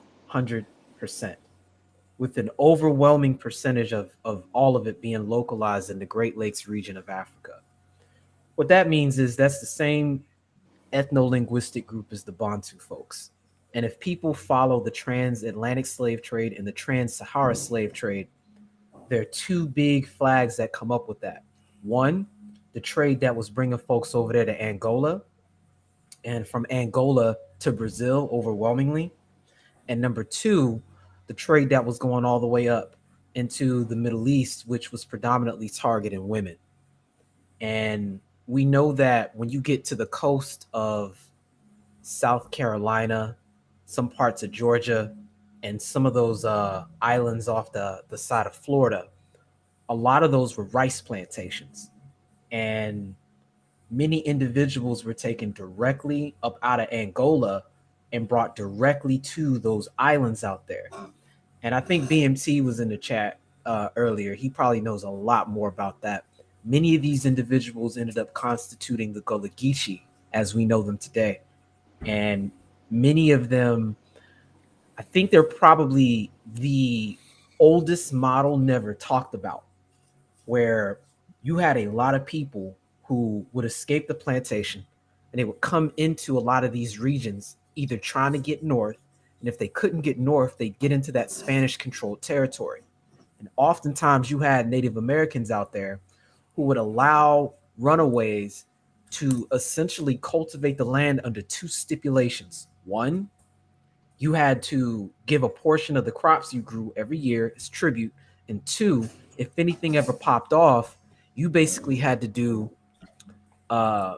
With an overwhelming percentage of all of it being localized in the Great Lakes region of Africa. What that means is that's the same ethno-linguistic group as the Bantu folks. And if people follow the transatlantic slave trade and the trans-Sahara slave trade, there are two big flags that come up with that. One, the trade that was bringing folks over there to Angola, and from Angola to Brazil overwhelmingly. And number two, the trade that was going all the way up into the Middle East, which was predominantly targeting women. And we know that when you get to the coast of South Carolina, some parts of Georgia, and some of those islands off the side of Florida, a lot of those were rice plantations. And many individuals were taken directly up out of Angola and brought directly to those islands out there. And I think BMT was in the chat earlier. He probably knows a lot more about that. Many of these individuals ended up constituting the Gullah Geechee as we know them today. And many of them, I think they're probably the oldest model never talked about, where you had a lot of people who would escape the plantation and they would come into a lot of these regions either trying to get north, and if they couldn't get north, they'd get into that Spanish controlled territory. And oftentimes you had Native Americans out there who would allow runaways to essentially cultivate the land under two stipulations. One, you had to give a portion of the crops you grew every year as tribute. And two, if anything ever popped off, you basically had to do, uh,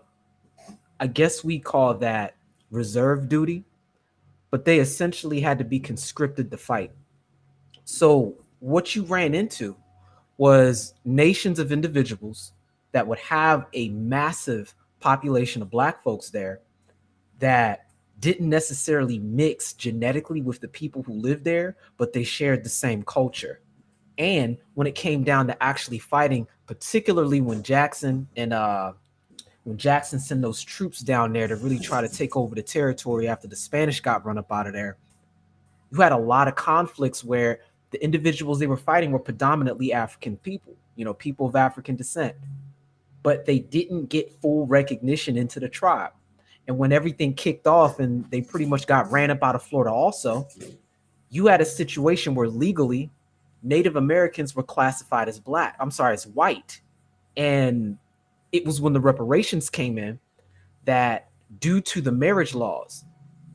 I guess we call that reserve duty, but they essentially had to be conscripted to fight. So what you ran into was nations of individuals that would have a massive population of black folks there that didn't necessarily mix genetically with the people who lived there, but they shared the same culture. And when it came down to actually fighting, particularly when Jackson sent those troops down there to really try to take over the territory after the Spanish got run up out of there, you had a lot of conflicts where the individuals they were fighting were predominantly African people, people of African descent, but they didn't get full recognition into the tribe. And when everything kicked off and they pretty much got ran up out of Florida also, you had a situation where legally Native Americans were classified as as white. And it was when the reparations came in that due to the marriage laws,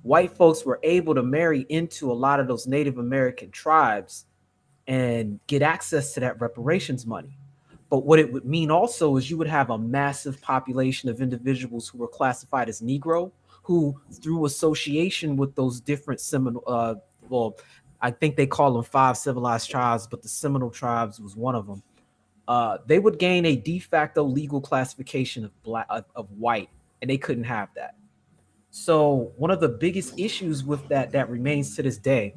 white folks were able to marry into a lot of those Native American tribes and get access to that reparations money. But what it would mean also is you would have a massive population of individuals who were classified as Negro, who, through association with those different Seminole, well, I think they call them 5 civilized tribes, but the Seminole tribes was one of them. They would gain a de facto legal classification of black of white, and they couldn't have that. So one of the biggest issues with that remains to this day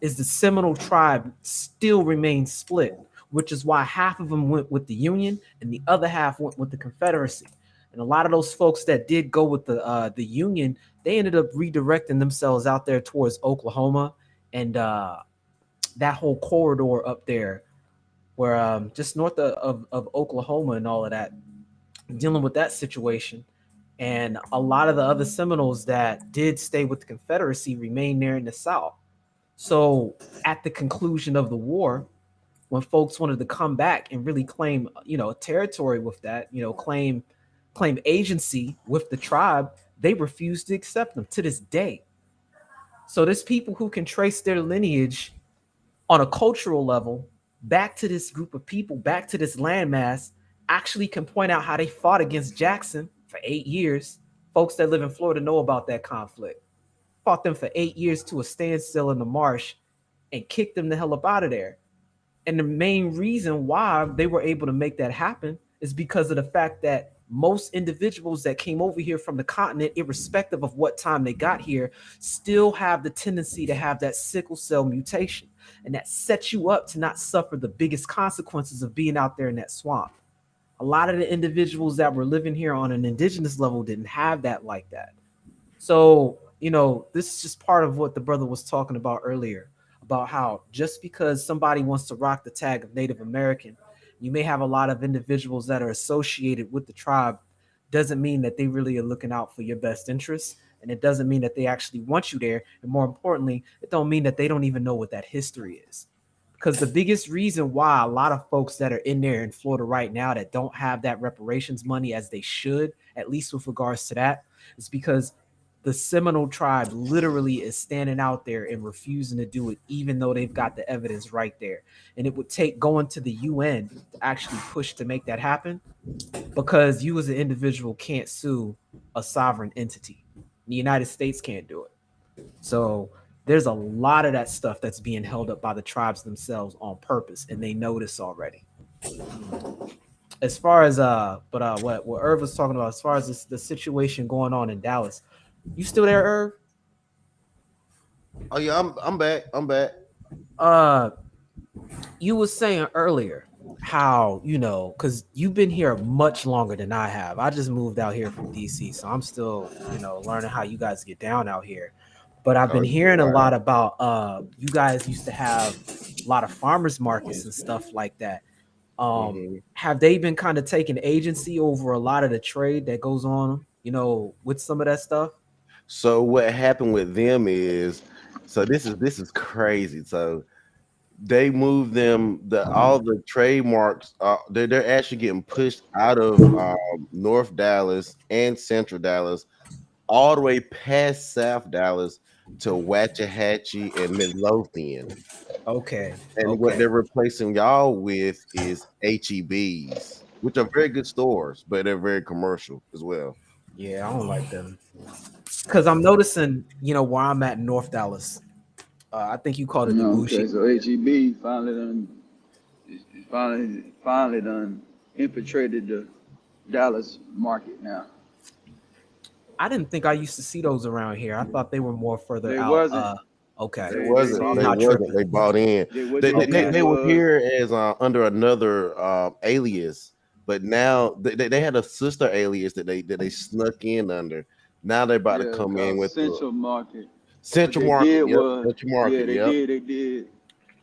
is the Seminole tribe still remains split, which is why half of them went with the Union and the other half went with the Confederacy. And a lot of those folks that did go with the Union, they ended up redirecting themselves out there towards Oklahoma and that whole corridor up there, where just north of Oklahoma and all of that, dealing with that situation. And a lot of the other Seminoles that did stay with the Confederacy remained there in the South. So at the conclusion of the war, when folks wanted to come back and really claim, territory with that, claim agency with the tribe, they refused to accept them to this day. So there's people who can trace their lineage on a cultural level back to this group of people, back to this landmass, actually can point out how they fought against Jackson for 8 years. Folks that live in Florida know about that conflict. Fought them for 8 years to a standstill in the marsh and kicked them the hell up out of there. And the main reason why they were able to make that happen is because of the fact that most individuals that came over here from the continent, irrespective of what time they got here, still have the tendency to have that sickle cell mutation. And that sets you up to not suffer the biggest consequences of being out there in that swamp. A lot of the individuals that were living here on an indigenous level didn't have that like that. So, this is just part of what the brother was talking about earlier, about how just because somebody wants to rock the tag of Native American, you may have a lot of individuals that are associated with the tribe, doesn't mean that they really are looking out for your best interests. And it doesn't mean that they actually want you there. And more importantly, it don't mean that they don't even know what that history is. Because the biggest reason why a lot of folks that are in there in Florida right now that don't have that reparations money as they should, at least with regards to that, is because the Seminole tribe literally is standing out there and refusing to do it, even though they've got the evidence right there. And it would take going to the UN to actually push to make that happen, because you as an individual can't sue a sovereign entity. The United States can't do it. So there's a lot of that stuff that's being held up by the tribes themselves on purpose, and they know this already. As far as what Irv was talking about, as far as the situation going on in Dallas, you still there, Irv?
Oh yeah, I'm back. I'm back.
You was saying earlier how, because you've been here much longer than I have. I just moved out here from DC, so I'm still, learning how you guys get down out here. But I've
Oh
been
yeah,
hearing a
wow.
lot about you guys used to have a lot of farmers markets and stuff like that.
Mhm.
Have they been kind of taking agency over a lot of the trade that goes on, with some of that stuff?
So what happened with them is, so this is crazy. So they moved them, the all the trademarks. They're actually getting pushed out of North Dallas and Central Dallas, all the way past South Dallas to Waxahachie and Midlothian.
Okay,
And what
okay.
they're replacing y'all with is HEBs, which are very good stores, but they're very commercial as well.
Yeah, I don't like them. Because I'm noticing, where I'm at in North Dallas. I think you called it the
No,
Bougie.
okay, so HEB finally done infiltrated the Dallas market now.
I didn't think I used to see those around here. I thought they were more further
They
out.
wasn't.
Okay.
They
They
So
wasn't.
I'm
They
not
did.
wasn't.
tripping.
They bought in.
What
They
they
they, they,
did
Okay.
they were
was
here as under another alias, but now they had a sister alias that they snuck in under. Now they're about to
yeah
come in
called
with the
Central Market. What
Central
they
Market.
did
Yep,
was
Central Market. Yep.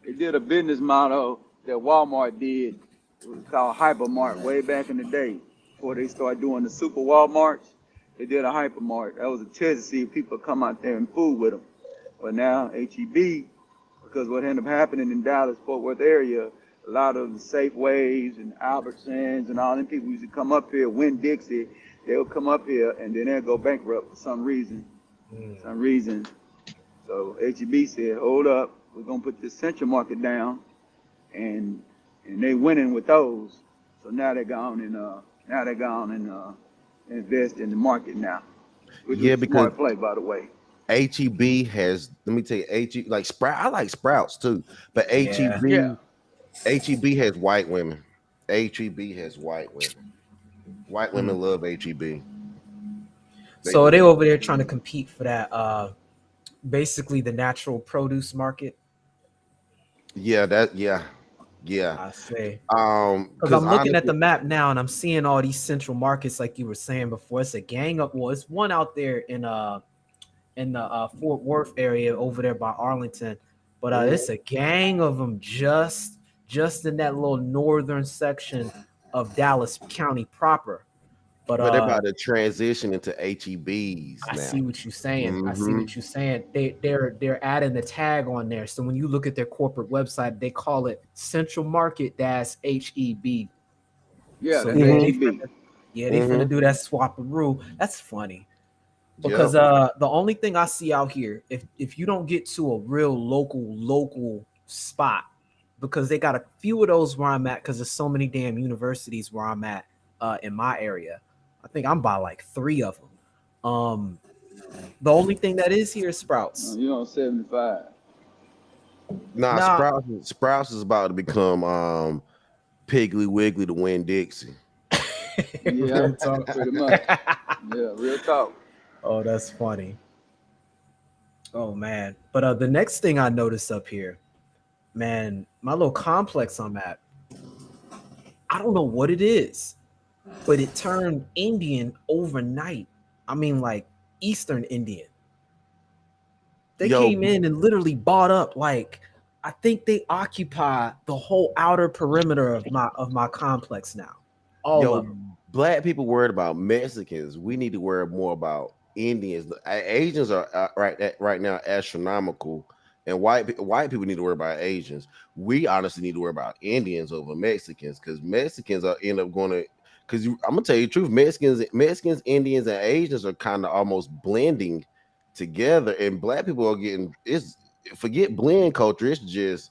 they did a business model that Walmart did. It was called Hypermart way back in the day before they started doing the super Walmarts. They did a Hypermart. That was a test to see if people come out there and fool with them. But now HEB, because what ended up happening in Dallas Fort Worth area, A lot of the Safeways and Albertsons and all them people used to come up here, Win Dixie. They'll come up here and then they'll go bankrupt for some reason. Some reason. So HEB said, "Hold up, we're gonna put this Central Market down," and they winning with those. So now they're gone and invest in the market now, which was
Yeah,
a
because
smart play, by the way.
HEB has, let me tell you, HEB like Sprout. I like Sprouts too, but
Yeah.
Yeah.
HEB has white women. HEB has white women. White women love HEB. They
So they
do.
over there trying to compete for that basically the natural produce market.
Yeah, yeah.
I say. Because
Because
I'm looking at
honestly,
the map now and I'm seeing all these central markets like you were saying before. It's a gang of well, it's one out there in the Fort Worth area over there by Arlington, but it's a gang of them just in that little northern section of Dallas County proper. But
but they're about to transition into HEBs
I
now.
see what you're saying. I see
Hmm.
what you're saying. They're adding the tag on there. So when you look at their corporate website, they call it Central Market Dash HEB.
Yeah,
So
that's
yeah,
Hmm.
HEB.
they finna
Hmm.
do that swaparoo. That's funny because
Yep.
the only thing I see out here, if you don't get to a real local spot, because they got a few of those where I'm at, because there's so many damn universities where I'm at in my area. I think I'm by like 3 of them. The only thing that is here is Sprouts.
You're on 75.
Nah,
Now,
Sprouts is about to become Piggly Wiggly to Win Dixie.
Yeah,
real talk.
pretty much. Yeah, real talk.
Oh, that's funny. Oh man. But the next thing I noticed up here, man, my little complex I'm at, I don't know what it is, but it turned Indian overnight. I mean, like Eastern Indian. They
Yo,
came in and literally bought up like I think they occupy the whole outer perimeter of my complex now. All of
yo,
them.
black people worried about Mexicans. We need to worry more about Indians. Asians are right now astronomical, and white people need to worry about Asians. We honestly need to worry about Indians over Mexicans because Mexicans are end up going to. Because I'm gonna tell you the truth, Mexicans, Indians, and Asians are kind of almost blending together, and black people are getting it's forget blend culture. It's just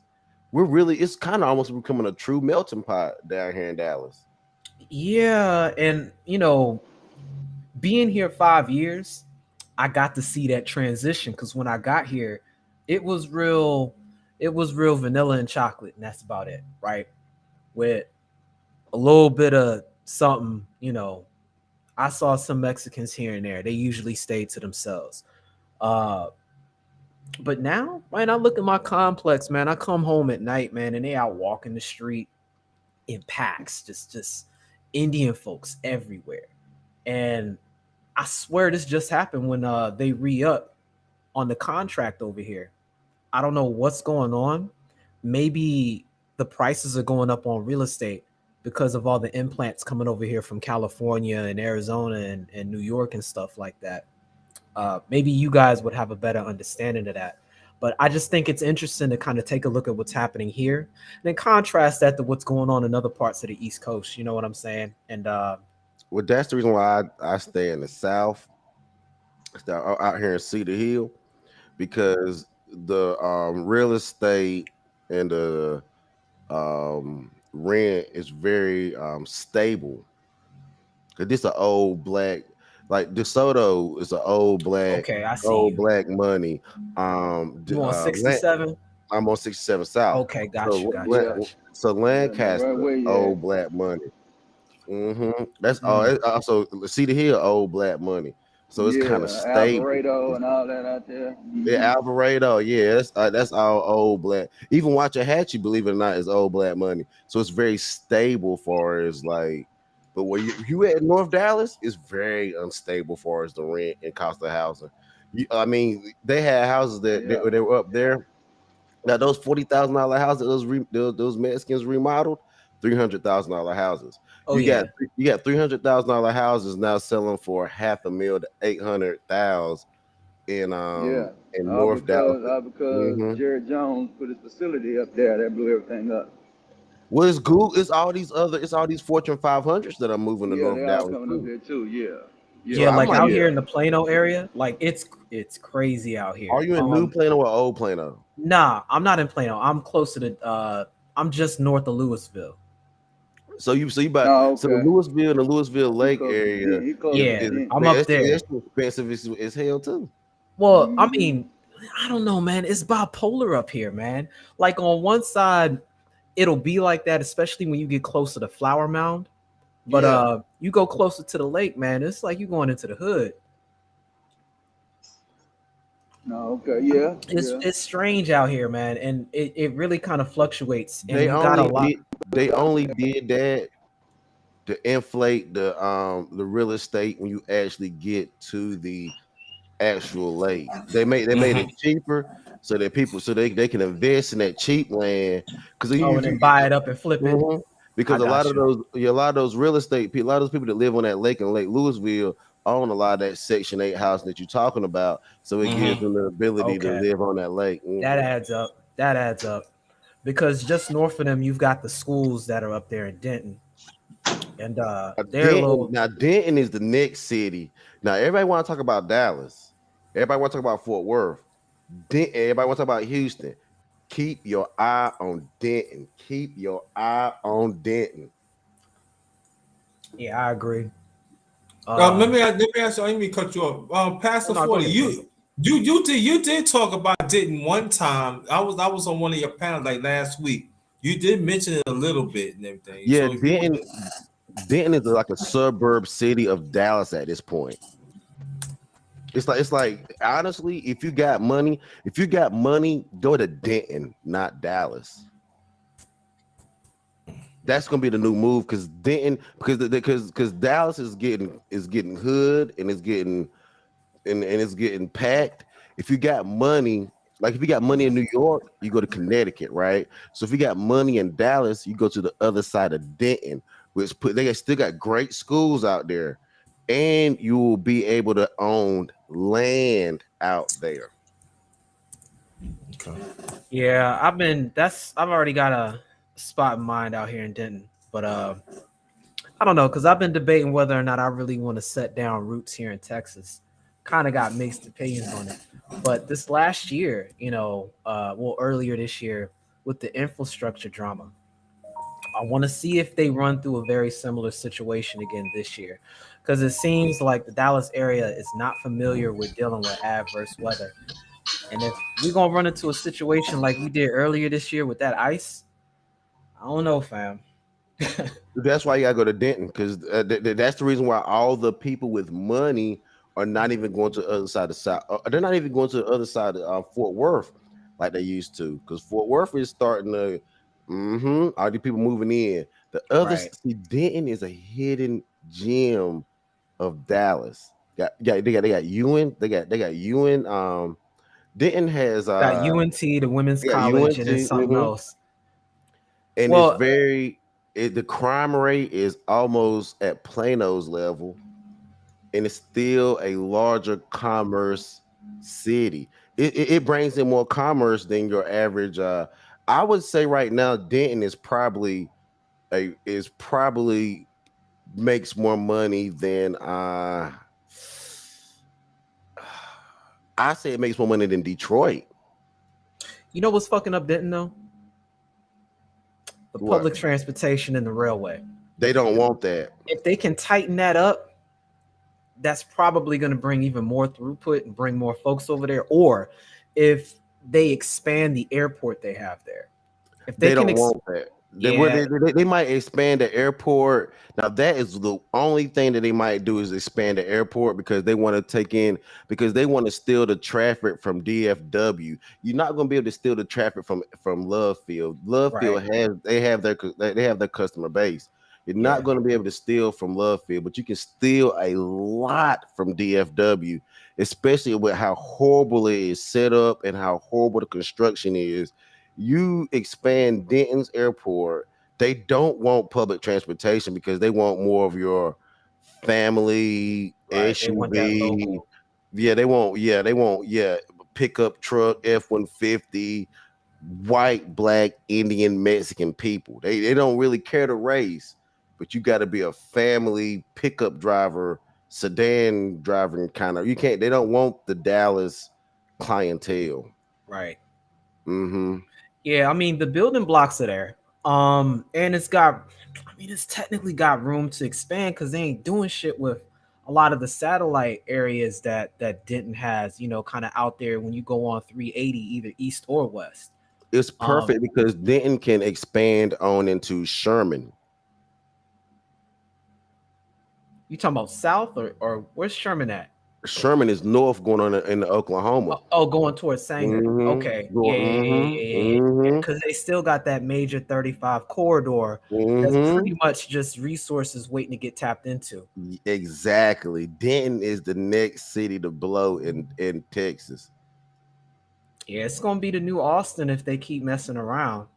it's kind of almost becoming a true melting pot down here in Dallas.
Yeah, and being here 5 years, I got to see that transition because when I got here, it was real, it was real vanilla and chocolate, and that's about it, right? With a little bit of something, I saw some Mexicans here and there. They usually stayed to themselves. Uh, but now, man, I look at my complex, man. I come home at night, man, and they out walking the street in packs, just Indian folks everywhere. And I swear this just happened when they re-up on the contract over here. I don't know what's going on. Maybe the prices are going up on real estate because of all the implants coming over here from California and Arizona and New York and stuff like that. Maybe you guys would have a better understanding of that. But I just think it's interesting to kind of take a look at what's happening here and then contrast that to what's going on in other parts of the East Coast. You know what I'm saying? And
Well, that's the reason why I stay in the South, stay out here in Cedar Hill, because the real estate and the rent is very stable. Cause this an old black, like DeSoto is an
okay, I see
old
you.
black money.
You on 67?
I'm on 67 South.
Okay, got you,
So
got you,
Yeah,
got you.
so
yeah, know right
Lancaster,
where you at.
old black money. That's all.
Mm.
Also, Cedar Hill, old black money. So it's kind of
Yeah,
stable.
Alvarado and all that out there.
Yeah, Alvarado. Yeah, that's all old black. Even Waxahachie, believe it or not, is old black money. So it's very stable for as like. But where you at North Dallas, it's very unstable for as the rent and cost of housing. I mean, they had houses that
Yeah,
they were up there. Now those $40,000 houses, those Mexicans remodeled, $300,000 houses.
Oh yeah.
You got $300,000 houses now selling for half a mil to 800,000
yeah.
in North Dallas.
All because
Hmm.
Jerry Jones put his facility up there. That blew everything up.
Well, it's Google. It's all these Fortune 500s that are moving to
Yeah,
North
they all
Dallas
coming up
too.
here too. Yeah,
So
Yeah,
yeah,
I
like
might.
out
yeah.
here in the Plano area, like it's crazy out
Are
here.
you in New Plano or Old Plano?
Nah, I'm not in Plano. I'm closer to I'm just north of Louisville.
So you about
Oh,
so the
okay.
Louisville and the Louisville
He
Lake
close to
area
Dent. He close to
Yeah,
is
Dent.
I'm
man,
up there.
that's too expensive as hell too.
Well, I
Mm-hmm.
mean, I don't know, man. It's bipolar up here, man. Like on one side, it'll be like that, especially when you get closer to Flower Mound. But
Yeah.
you go closer to the lake, man. It's like you going into the hood.
No, okay. Yeah,
It's
yeah.
it's strange out here, man, and it really kind of fluctuates. And
They
you got a
only
lot.
did they only did that to inflate the real estate when you actually get to the actual lake. They made
Mhm.
it cheaper so that people they can invest in that cheap land because
Oh,
if
and then
you
buy it up and flip it.
Mhm.
I
Because a lot
got
of
you.
those yeah, a lot of those real estate people, a lot of those people that live on that lake in Lake Louisville own a lot of that Section 8 house that you're talking about. So it gives
Mhm.
them the ability to
Okay,
live on that lake.
that
Mhm.
adds up. That adds up because just north of them, you've got the schools that are up there in Denton, and they're a little
Denton is the next city. Now everybody want to talk about Dallas. Everybody want to talk about Fort Worth. Everybody want to talk about Houston. Keep your eye on Denton. Keep your eye on Denton.
Yeah, I agree.
Let me ask you. I didn't mean to cut you off.
Oh
Pastor
no, go
Forty,
ahead, bro.
you did talk about Denton one time. I was on one of your panels like last week. You did mention it a little bit and everything.
Yeah,
So if you want to,
Denton is like a suburb city of Dallas at this point. It's like honestly, if you got money, go to Denton, not Dallas. That's gonna be the new move because Denton because Dallas is getting hood and it's getting packed. If you got money, like if you got money in New York, you go to Connecticut, right? So if you got money in Dallas, you go to the other side of Denton, they still got great schools out there, and you will be able to own land out there.
okay.
Yeah, I've already got a spot in mind out here in Denton, but I don't know because I've been debating whether or not I really want to set down roots here in Texas. Kind of got mixed opinions on it, but this last year, well earlier this year with the infrastructure drama, I want to see if they run through a very similar situation again this year, because it seems like the Dallas area is not familiar with dealing with adverse weather. And if we're gonna run into a situation like we did earlier this year with that ice, I don't know, fam.
That's why you gotta go to Denton because that's the reason why all the people with money are not even going to the other side of South. They're not even going to the other side of Fort Worth like they used to because Fort Worth is starting to. All the people moving in. The other
Right.
see Denton is a hidden gem of Dallas. They got Ewan. They got Ewan. Denton has
Got UNT, the women's
they got
college, and then
UNT.
something else.
And it's
Well,
the crime rate is almost at Plano's level, and it's still a larger commerce city. It brings in more commerce than your average. I would say right now, Denton is probably makes more money than I say it makes more money than Detroit.
you know what's fucking up Denton though? The
What?
public transportation and the railway.
They don't want that.
If they can tighten that up, that's probably going to bring even more throughput and bring more folks over there. Or if they expand the airport they have there, if they
They
can,
don't want that.
yeah,
They might expand the airport. Now that is the only thing that they might do is expand the airport because they want to because they want to steal the traffic from DFW. You're not going to be able to steal the traffic from Love Field. Love
right,
Field they have their customer base. You're not
yeah,
going to be able to steal from Love Field, but you can steal a lot from DFW, especially with how horrible it is set up and how horrible the construction is. You expand Denton's airport, they don't want public transportation because they want more of your family
right. They want that
SUV.
local.
Yeah, they want pickup truck F-150. white, black, Indian, Mexican people. They don't really care the race, but you got to be a family pickup driver, sedan driving kind of. You can't. They don't want the Dallas clientele.
Right.
Mm-hmm.
Yeah, I mean the building blocks are there. And it's got, I mean, it's technically got room to expand because they ain't doing shit with a lot of the satellite areas that Denton has, kind of out there when you go on 380, either east or west.
It's
Um,
perfect because Denton can expand on into Sherman.
you talking about south or where's Sherman at?
Sherman is north going on in Oklahoma.
Oh, going towards Sanger. Okay.
Mm-hmm.
Yeah,
Going,
yeah, yeah,
mm-hmm.
yeah, yeah.
Mm-hmm.
Because they still got that major 35 corridor that's
Mm-hmm.
pretty much just resources waiting to get tapped into.
Exactly. Denton is the next city to blow in Texas.
Yeah, it's gonna be the new Austin if they keep messing around.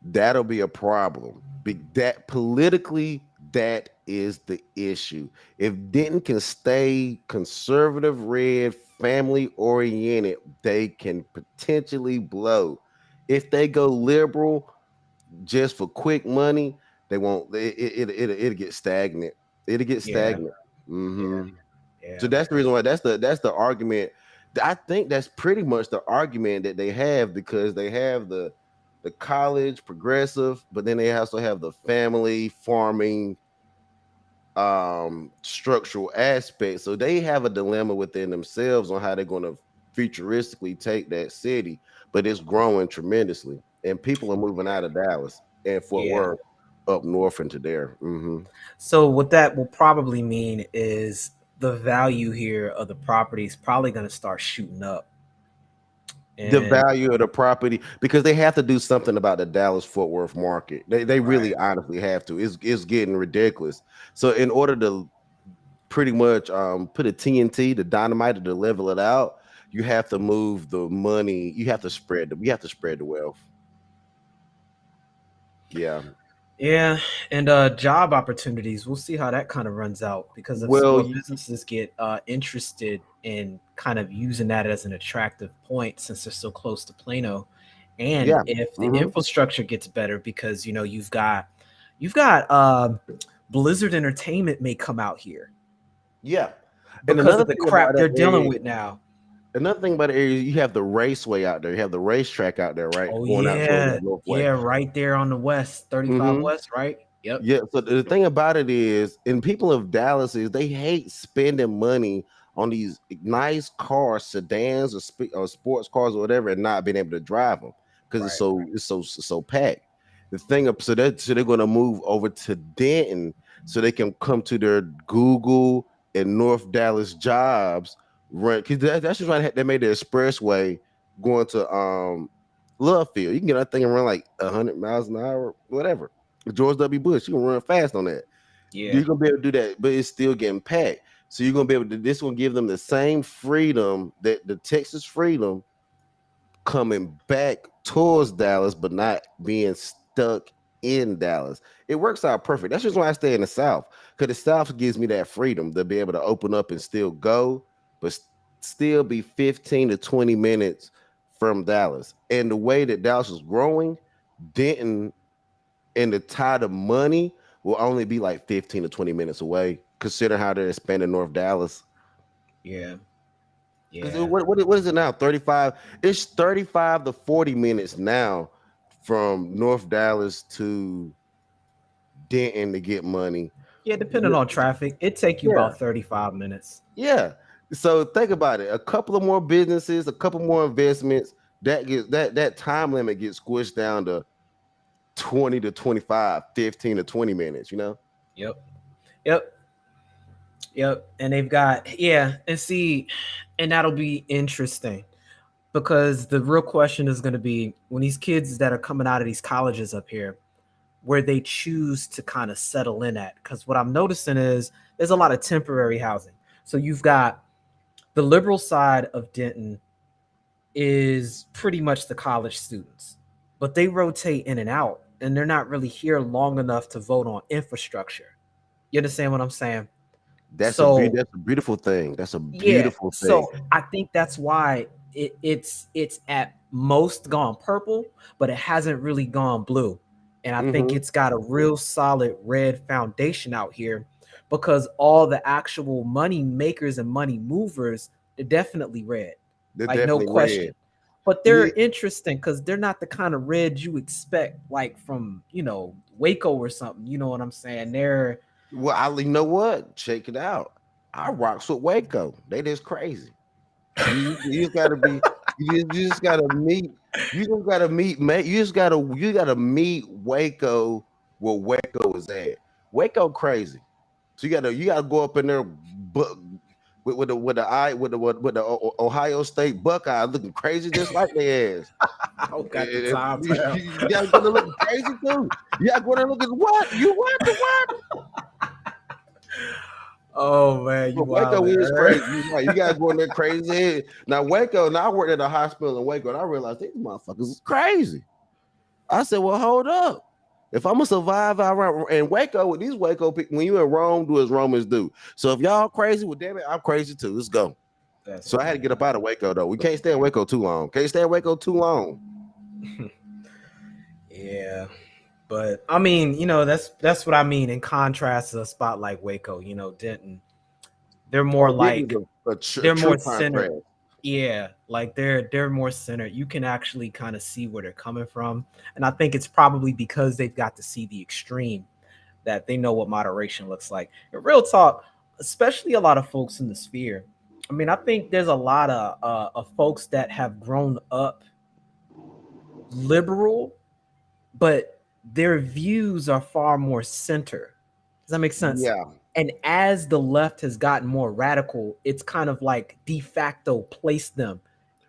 That'll be a problem. That politically, that is the issue. If Denton can stay conservative, red, family oriented, they can potentially blow. If they go liberal just for quick money, they won't. It'll get stagnant. It'll get
Yeah,
stagnant.
yeah,
Hmm. So
yeah.
that's the reason why that's the argument. I think that's pretty much the argument that they have because they have the college progressive, but then they also have the family farming structural aspect. So they have a dilemma within themselves on how they're going to futuristically take that city, but it's growing tremendously, and people are moving out of Dallas and Fort
Yeah.
Worth up north into there. Hmm.
So what that will probably mean is the value here of the property is probably going to start shooting up.
The
And
value of the property because they have to do something about the Dallas Fort Worth market. They
right,
really honestly have to. It's getting ridiculous. So in order to pretty much put a TNT, the dynamite to level it out, you have to move the money. You have to spread the wealth. Yeah.
yeah, and job opportunities. We'll see how that kind of runs out because if some
Well,
more businesses get interested in kind of using that as an attractive point since they're so close to Plano, and
yeah.
if the
Hmm.
infrastructure gets better because you've got Blizzard Entertainment may come out here
Yeah. And
because of the crap they're dealing with now.
another thing about the area, you have the raceway out there. You have the racetrack out there, right?
Oh
Going out towards
yeah,
that northway.
yeah, right there on the west, 35
Hmm.
West, right? Yep.
Yeah. So the thing about it is, and people of Dallas is they hate spending money on these nice cars, sedans, or sports cars or whatever, and not being able to drive them because
Right.
it's so packed. The thing of so they're going to move over to Denton so they can come to their Google and North Dallas jobs run because that's just why they made the expressway going to Love Field. You can get that thing and run like 100 miles an hour, whatever. George W. Bush, you can run fast on that.
Yeah.
You're gonna be able to do that, but it's still getting packed. So you're gonna be able to. This will give them the same freedom that the Texas freedom coming back towards Dallas, but not being stuck in Dallas. It works out perfect. That's just why I stay in the South because the South gives me that freedom to be able to open up and still go, but still be 15 to 20 minutes from Dallas. And the way that Dallas is growing, Denton and the tide of money will only be like 15 to 20 minutes away, considering how they're expanding North Dallas.
Yeah.
Because
Yeah.
what is it now? 35. It's 35 to 40 minutes now from North Dallas to Denton to get money.
Yeah, depending on traffic, it take you
Yeah,
about 35 minutes.
yeah. So think about it. A couple of more businesses, a couple more investments, that time limit gets squished down to 20 to 25, 15 to 20 minutes, you know?
Yep. Yep. Yep. And they've got, yeah, and see, and that'll be interesting because the real question is going to be when these kids that are coming out of these colleges up here, where they choose to kind of settle in at. Because what I'm noticing is there's a lot of temporary housing. So you've got the liberal side of Denton is pretty much the college students, but they rotate in and out and they're not really here long enough to vote on infrastructure. You understand what I'm saying? So
That's a beautiful thing. That's a
yeah,
beautiful
so
thing.
I think that's why it's at most gone purple, but it hasn't really gone blue. And I think it's got a real solid red foundation out here because all the actual money makers and money movers, they're definitely red.
They're
Like no
definitely red.
question. But they're
Yeah.
interesting because they're not the kind of red you expect, like from Waco or something. You know what I'm saying? They're
Well, you know what? Check it out. I rocks with Waco. They just crazy. You just gotta be. You just gotta meet. You just gotta meet. Mate, you gotta meet Waco where Waco is at. Waco crazy. So you gotta go up in there, with the Ohio State Buckeyes looking crazy just like they ass.
I don't got the time for them.
You gotta go there looking crazy too. You gotta go there looking what? You what? The what?
Oh man, you
But Waco
wild.
is crazy. You right. You gotta go in there crazy. Now Waco. Now I worked at a hospital in Waco, and I realized these motherfuckers is crazy. I said, "Well, hold up. If I'm gonna survive out in Waco with these Waco people, when you in Rome, do as Romans do. So if y'all crazy, well, damn it, I'm crazy too. Let's go." So I had to get up out of Waco though. We can't stay in Waco too long. Can't stay in Waco too long.
Yeah. But I mean, that's what I mean in contrast to a spot like Waco, Denton. They're more like they're more centered. Yeah, like they're more centered. You can actually kind of see where they're coming from. And I think it's probably because they've got to see the extreme that they know what moderation looks like. In real talk, especially a lot of folks in the sphere. I mean, I think there's a lot of folks that have grown up liberal, but their views are far more center. Does that make sense?
Yeah.
And as the left has gotten more radical, it's kind of like de facto placed them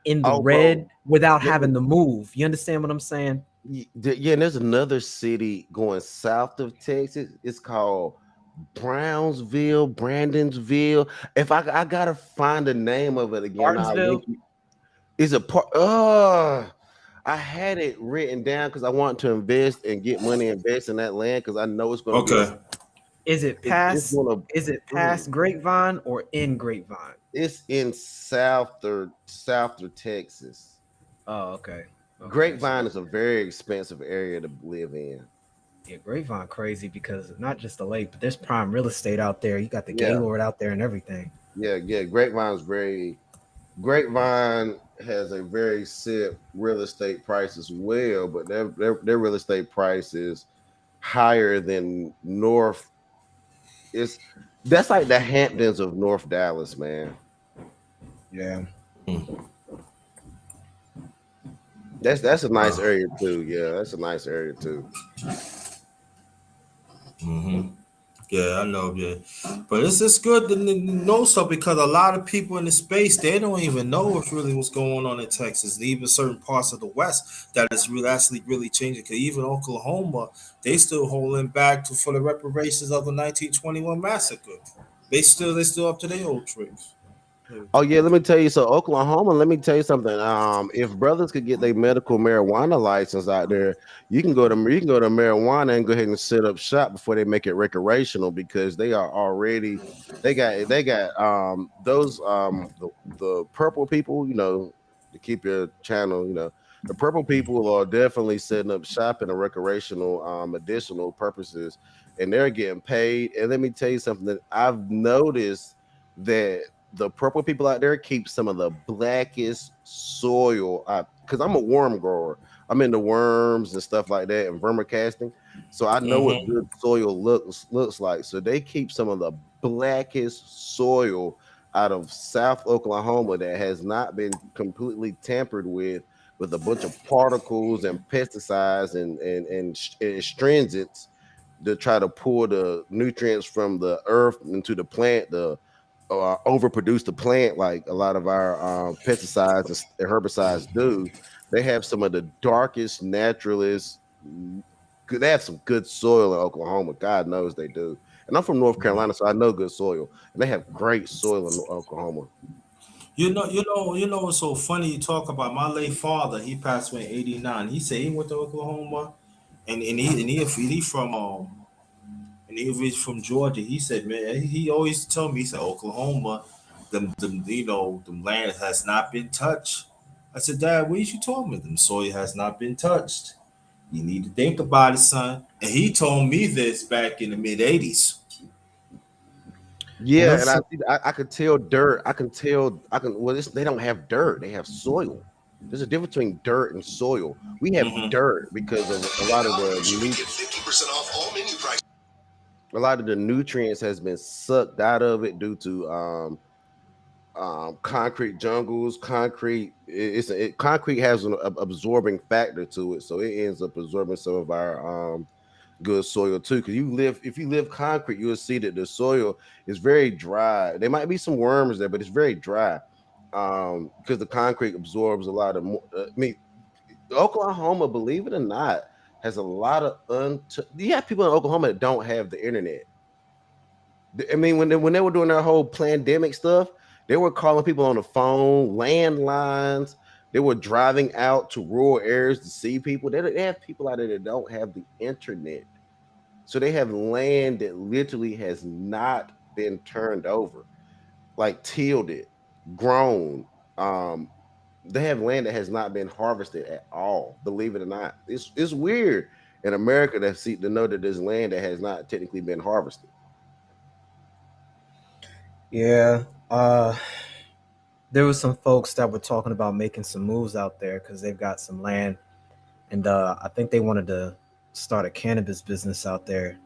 in the red without having to move. You understand what I'm saying?
Yeah, and there's another city going south of Texas. It's called Brandonsville. If I gotta find the name of it again, is a part. I had it written down because I want to invest and get money invest in that land because I know it's going to be.
Is it past? Is it past Grapevine or in Grapevine?
It's in South or Texas.
Oh, okay.
Grapevine is a very expensive area to live in.
Yeah, Grapevine crazy because not just the lake, but there's prime real estate out there. You got the Gaylord out there and everything.
Yeah. Grapevine has a very set real estate price as well, but their real estate price is higher than North. That's like the Hamptons of North Dallas, man.
Yeah.
That's a nice area too. Yeah, that's a nice area too.
Yeah, I know. Yeah, but it's just good to know stuff because a lot of people in the space they don't even know what's going on in Texas, and even certain parts of the West that is really changing. Because even Oklahoma, they still holding back for the reparations of the 1921 massacre. They still up to their old tricks.
Oh yeah, let me tell you. So Oklahoma, let me tell you something. If brothers could get their medical marijuana license out there, you can go to marijuana and go ahead and set up shop before they make it recreational because they are already they got those the purple people, to keep your channel, the purple people are definitely setting up shop in a recreational medicinal purposes, and they're getting paid. And let me tell you something that I've noticed that the purple people out there keep some of the blackest soil. Because I'm a worm grower. I'm into worms and stuff like that and vermicasting. So I know what good soil looks like. So they keep some of the blackest soil out of South Oklahoma that has not been completely tampered with a bunch of particles and pesticides and astringents to try to pull the nutrients from the earth into the plant, overproduce the plant like a lot of our pesticides and herbicides do. They have some of the darkest naturalists. They have some good soil in Oklahoma. God knows they do. And I'm from North Carolina, so I know good soil. And they have great soil in Oklahoma.
You know what's so funny? You talk about my late father. He passed away in '89. He said he went to Oklahoma, and he from Georgia. He said, man, he always told me, he said Oklahoma, them land has not been touched I said, Dad, what you told me? The soil has not been touched. You need to think about it, son. And he told me this back in the mid 80s.
Yeah, and
There's some,
I could tell dirt. I can tell. I can. Well, they don't have dirt. They have soil. There's a difference between dirt and soil. We have
Mm-hmm.
dirt because of a lot of a lot of the nutrients has been sucked out of it due to concrete jungles. Concrete has an absorbing factor to it, so it ends up absorbing some of our good soil too. Because if you live concrete, you'll see that the soil is very dry. There might be some worms there, but it's very dry because the concrete absorbs a lot of. I mean, Oklahoma, believe it or not, has a lot of you have people in Oklahoma that don't have the internet. I mean, when they were doing their whole pandemic stuff, they were calling people on the phone, landlines. They were driving out to rural areas to see people. They have people out there that don't have the internet. So they have land that literally has not been turned over, like tilled it, grown. Um, they have land that has not been harvested at all. Believe it or not, it's weird in America to know that there's land that has not technically been harvested.
yeah. There was some folks that were talking about making some moves out there because they've got some land, and I think they wanted to start a cannabis business out there,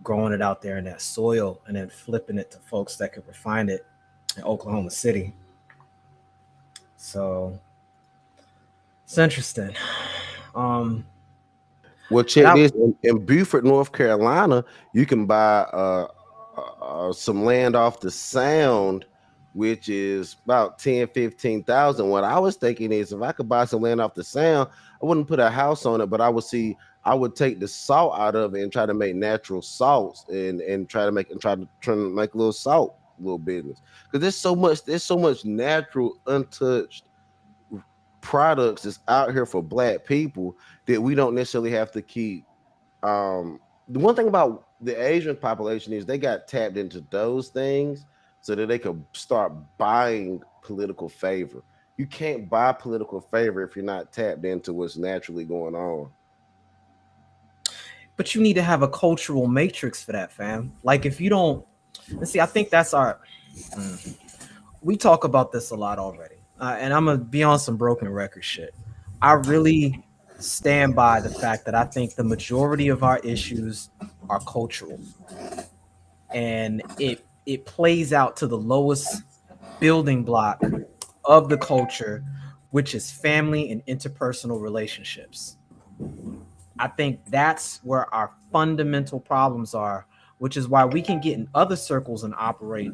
growing it out there in that soil and then flipping it to folks that could refine it in Oklahoma City. So it's interesting. Um,
Well,
and
check this in Beaufort, North Carolina, you can buy some land off the Sound, which is about 10, 15,000. What I was thinking is if I could buy some land off the Sound, I wouldn't put a house on it, but I would take the salt out of it and try to make natural salts and try to make a little business. Because there's so much natural, untouched products that's out here for black people that we don't necessarily have to keep. The one thing about the Asian population is they got tapped into those things so that they could start buying political favor. You can't buy political favor if you're not tapped into what's naturally going on.
but you need to have a cultural matrix for that, fam. Like if you don't, let's see, I think that's our. We talk about this a lot already, and I'm gonna be on some broken record shit. I really stand by the fact that I think the majority of our issues are cultural, and it plays out to the lowest building block of the culture, which is family and interpersonal relationships. I think that's where our fundamental problems are, which is why we can get in other circles and operate,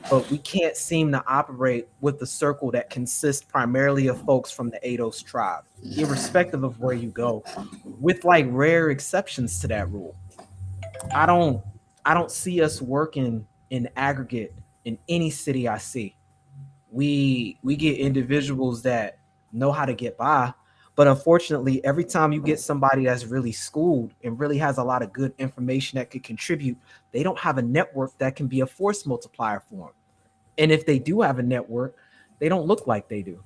but we can't seem to operate with the circle that consists primarily of folks from the ADOS tribe, irrespective of where you go, with like rare exceptions to that rule. I don't I don't see us working in aggregate in any city I see. We get individuals that know how to get by, but unfortunately every time you get somebody that's really schooled and really has a lot of good information that could contribute, they don't have a network that can be a force multiplier for them. And if they do have a network, they don't look like they do.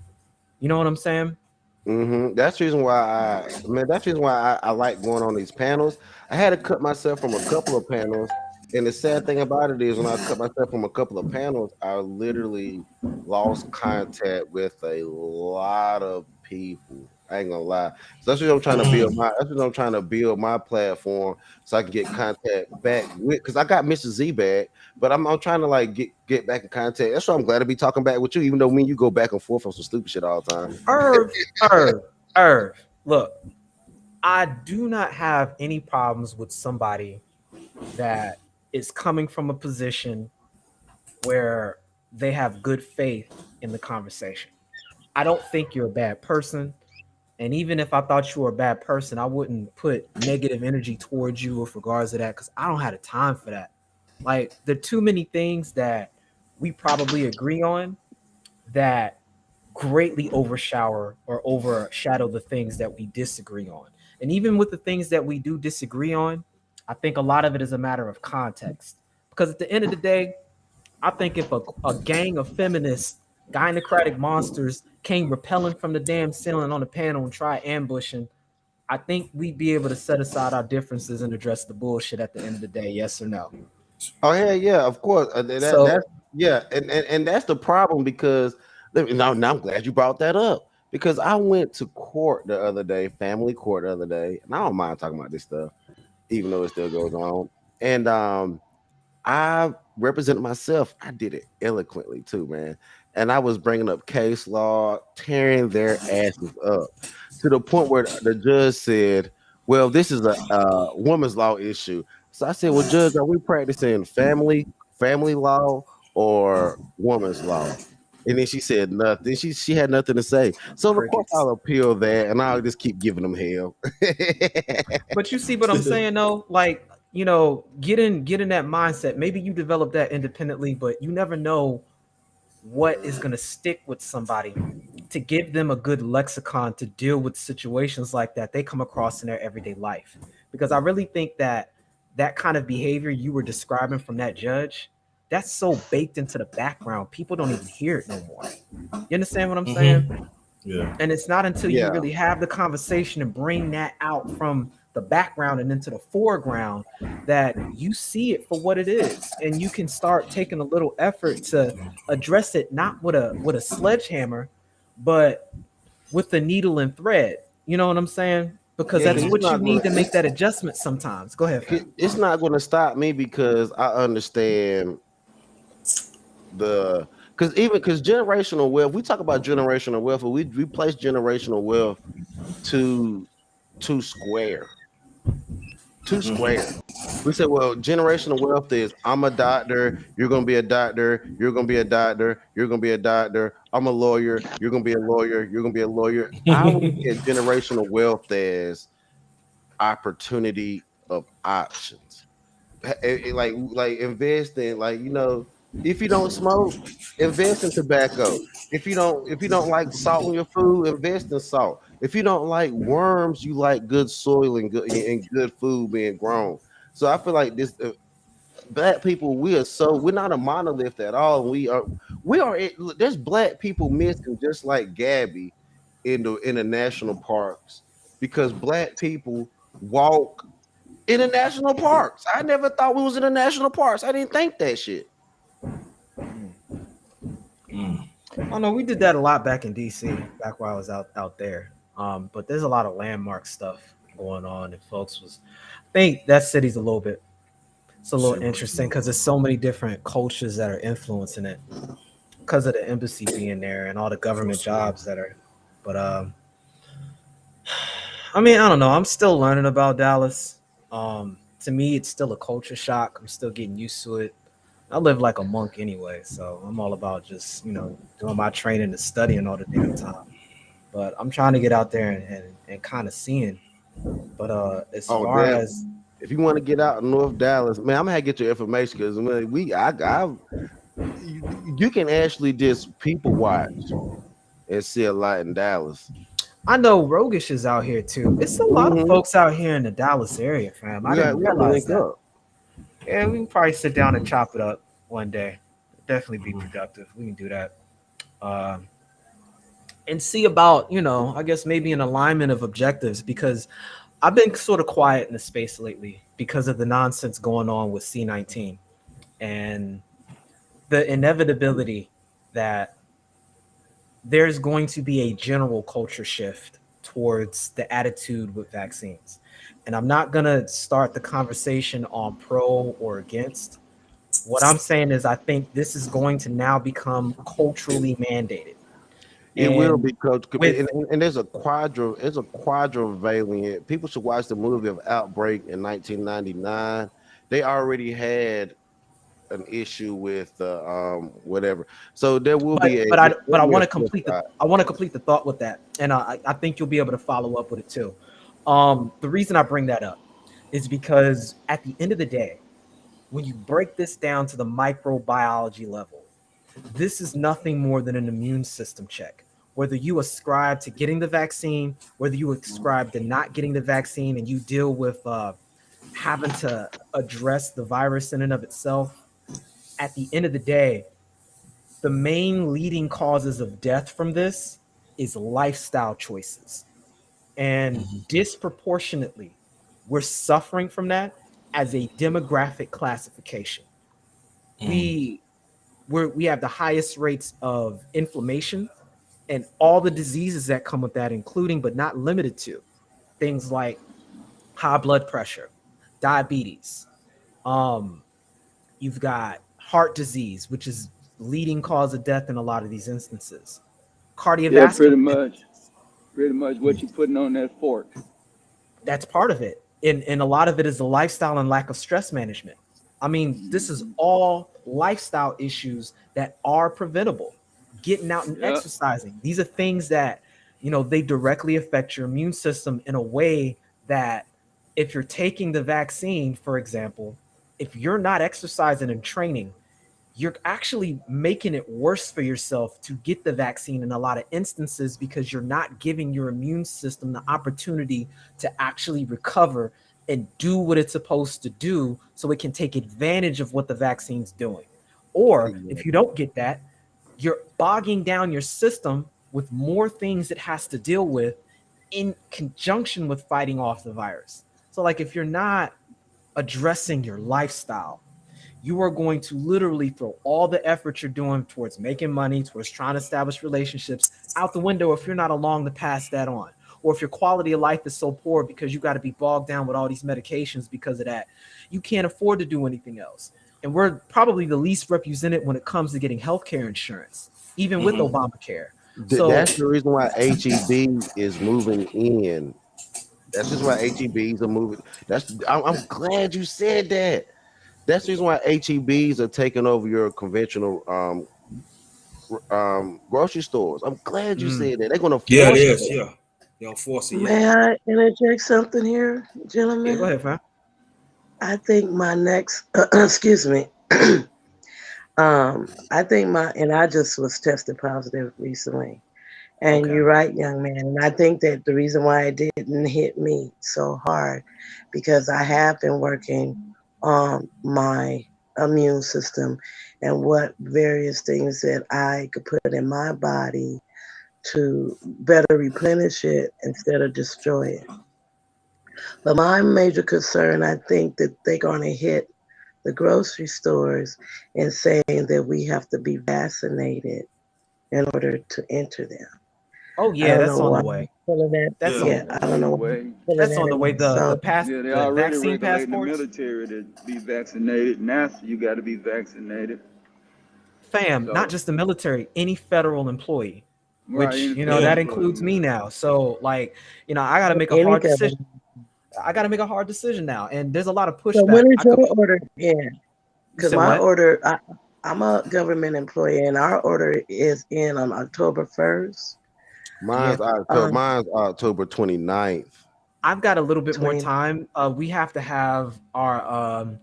You know what I'm saying?
That's the reason why that's the reason why I like going on these panels. I had to cut myself from a couple of panels, and the sad thing about it is when I cut myself from a couple of panels, I literally lost contact with a lot of people. I ain't gonna lie. So that's what I'm trying to build my. That's what I'm trying to build my platform so I can get contact back with. Because I got Mr. Z back, but I'm trying to like get back in contact. That's why I'm glad to be talking back with you, even though me and you go back and forth on some stupid shit all the time.
Irv, Irv, Irv. Look, I do not have any problems with somebody that is coming from a position where they have good faith in the conversation. I don't think you're a bad person. And even if I thought you were a bad person, I wouldn't put negative energy towards you with regards to that because I don't have the time for that. Like, there are too many things that we probably agree on that greatly overshower or overshadow the things that we disagree on. And even with the things that we do disagree on, I think a lot of it is a matter of context. Because at the end of the day, I think if a gang of feminist gynocratic monsters came rappelling from the damn ceiling on the panel and try ambushing, I think we'd be able to set aside our differences and address the bullshit at the end of the day. Yes or no?
Oh yeah, of course.
So
That's yeah, and that's the problem because now I'm glad you brought that up because I went to court the other day, family court the other day, and I don't mind talking about this stuff, even though it still goes on. And I represented myself. I did it eloquently too, man. And I was bringing up case law, tearing their asses up to the point where the judge said, "Well, this is a woman's law issue." So I said, "Well, judge, are we practicing family law or woman's law?" And then she said nothing. She had nothing to say. So of course
crickets.
I'll appeal that, and I'll just keep giving them hell.
But you see what I'm saying though? Like, get in that mindset. Maybe you develop that independently, but you never know what is going to stick with somebody to give them a good lexicon to deal with situations like that they come across in their everyday life. Because I really think that that kind of behavior you were describing from that judge, that's so baked into the background, people don't even hear it no more. You understand what I'm saying?
Yeah.
And it's not until you
Yeah.
really have the conversation and bring that out from the background and into the foreground that you see it for what it is, and you can start taking a little effort to address it, not with a sledgehammer, but with the needle and thread. You know what I'm saying? Because
Yeah, 'cause
that's what you need to make that adjustment sometimes. Go ahead, fam.
it's not going to stop me because I understand the because generational wealth. We talk about generational wealth, but we place generational wealth to square, too square. We say, well, generational wealth is I'm a doctor, you're gonna be a doctor, you're gonna be a doctor, you're gonna be a doctor, I'm a lawyer, you're gonna be a lawyer, you're gonna be a lawyer. I look at generational wealth as opportunity of options. Like invest in, like, if you don't smoke, invest in tobacco. If you don't like salt in your food, invest in salt. If you don't like worms, you like good soil and good food being grown. So I feel like this black people, we're not a monolith at all. There's black people missing, just like Gabby in the national parks, because black people walk in the national parks. I never thought we was in the national parks. I didn't think that shit.
Oh no, we did that a lot back in DC, back while I was out there. But there's a lot of landmark stuff going on, and folks I think that city's it's a little interesting because there's so many different cultures that are influencing it because of the embassy being there and all the government jobs that are. But I mean, I don't know. I'm still learning about Dallas. To me, it's still a culture shock. I'm still getting used to it. I live like a monk anyway, so I'm all about just doing my training and studying all the damn time. But I'm trying to get out there and kind of seeing. But as
Oh,
far
damn.
as
If you want to get out in North Dallas, man, I'm gonna have to get your information because you can actually just people watch and see a lot in Dallas.
I know Rogish is out here too. It's a lot of
Mhm.
folks out here in the Dallas area, fam. I didn't
We got to
realize
link
that.
up.
Yeah, we can probably sit down and chop it up one day. Definitely be productive. We can do that. Um, and see about, I guess maybe an alignment of objectives because I've been sort of quiet in the space lately because of the nonsense going on with C-19 and the inevitability that there's going to be a general culture shift towards the attitude with vaccines. And I'm not going to start the conversation on pro or against. What I'm saying is I think this is going to now become culturally mandated.
It will
And
be coach,
with
and there's a quadrivalent. People should watch the movie of Outbreak in 1999. They already had an issue with whatever. So there will be
but I want
a
to
flip
complete the
side.
thought with that, and I think you'll be able to follow up with it too. The reason I bring that up is because at the end of the day, when you break this down to the microbiology level, this is nothing more than an immune system check. Whether you ascribe to getting the vaccine, whether you ascribe to not getting the vaccine, and you deal with having to address the virus in and of itself, at the end of the day, the main leading causes of death from this is lifestyle choices. And disproportionately, we're suffering from that as a demographic classification. We we have the highest rates of inflammation and all the diseases that come with that, including but not limited to things like high blood pressure, diabetes. Um, you've got heart disease, which is leading cause of death in a lot of these instances.
Yeah,
Cardiovascular disease,
pretty much what you putting on that fork.
that's part of it. And a lot of it is the lifestyle and lack of stress management. I mean, this is all lifestyle issues that are preventable. Getting out and
Yeah,
exercising. These are things that, they directly affect your immune system in a way that if you're taking the vaccine, for example, if you're not exercising and training, you're actually making it worse for yourself to get the vaccine in a lot of instances because you're not giving your immune system the opportunity to actually recover and do what it's supposed to do so it can take advantage of what the vaccine's doing. Or if you don't get that, you're bogging down your system with more things it has to deal with in conjunction with fighting off the virus. So, like, if you're not addressing your lifestyle, you are going to literally throw all the effort you're doing towards making money, towards trying to establish relationships out the window if you're not along to pass that on. Or if your quality of life is so poor because you got to be bogged down with all these medications because of that, you can't afford to do anything else. And we're probably the least represented when it comes to getting healthcare insurance, even with Obamacare. So,
That's the reason why HEB is moving in. That's just why HEBs are moving. I'm glad you said that. That's the reason why HEBs are taking over your conventional grocery stores. I'm glad you
mm,
said that. They're gonna
Yeah, it
force
is.
that.
Yeah, they'll force it. Yeah.
May I interject something here,
yeah, go
gentlemen?
ahead, fam.
I think my next, excuse me, I think and I just was tested positive recently. And
Okay.
you're right, young man. And I think that the reason why it didn't hit me so hard, because I have been working on my immune system and what various things that I could put in my body to better replenish it instead of destroy it. But my major concern, I think that they're going to hit the grocery stores and saying that we have to be vaccinated in order to enter them.
Oh
I
yeah,
don't
that's
know
on
why
the
I'm
way.
pulling that.
That's
yeah,
on.
Yeah, I
that's
don't
on
know
the
why I'm
way.
pulling
That's
that
on the
in
way.
my
The
song.
pass
Yeah, they
the
already
vaccine
regulating the
passports.
military to be vaccinated. NASA, you got to be vaccinated.
Fam, not
So,
just the military, any federal employee,
right,
which
any federal
that
Yeah.
includes
employee.
me now. So, like, I got to make a
Any
hard decision.
government.
I got to make a hard decision now, and there's a lot of
So
pushback.
when is
I
your
could.
order in?
You
Because
said
my
what?
order, I'm a government employee, and our order is in on October 1st,
Yeah,
um,
Mine's October 29th.
I've got a little bit more
20.
time. We have to have our.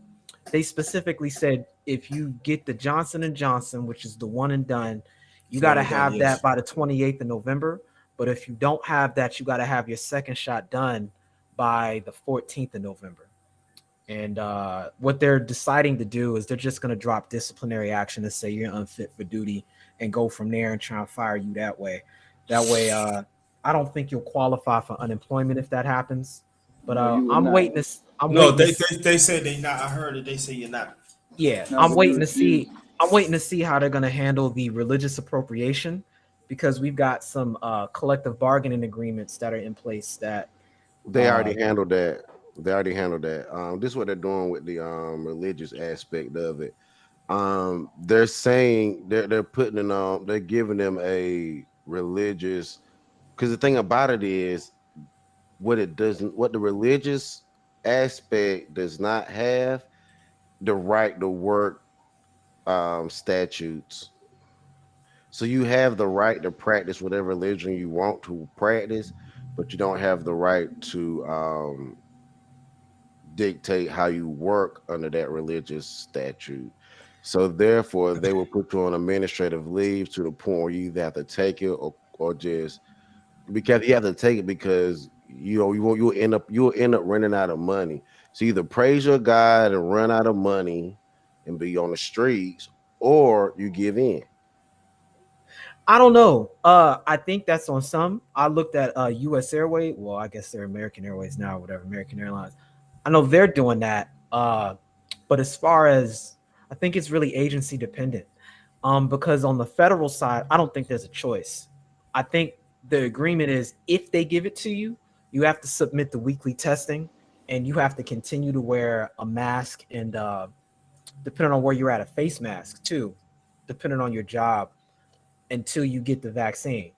They specifically said if you get the Johnson and Johnson, which is the one and done, you
It's
got
one
to
and done.
have
Yes.
that by the 28th of November. But if you don't have that, you got to have your second shot done by the 14th of November. And what they're deciding to do is they're just going to drop disciplinary action and say you're unfit for duty and go from there and try and fire you that way. That way, I don't think you'll qualify for unemployment if that happens. But
No, you would
I'm
not.
waiting to. I'm
No,
waiting to.
they say they not. I heard it. They say you're not.
Yeah,
Not
I'm
what you
waiting to
refuse.
see. I'm waiting to see how they're going to handle the religious appropriation because we've got some collective bargaining agreements that are in place that.
They
Uh,
already handled that. They already handled that. This is what they're doing with the religious aspect of it. They're saying they're putting in they're giving them a religious, because the thing about it is what the religious aspect does not have the right to work statutes. So you have the right to practice whatever religion you want to practice, but you don't have the right to dictate how you work under that religious statute. So therefore, they will put you on administrative leave to the point where you either have to take it or just, because you have to take it because you'll end up running out of money. So either praise your God and run out of money and be on the streets, or you give in.
I don't know. I think that's on some. I looked at U.S. Airways. Well, I guess they're American Airways now, or whatever. American Airlines. I know they're doing that. But as far as I think it's really agency dependent. Because on the federal side, I don't think there's a choice. I think the agreement is if they give it to you, you have to submit the weekly testing, and you have to continue to wear a mask and depending on where you're at, a face mask too, depending on your job until you get the vaccine.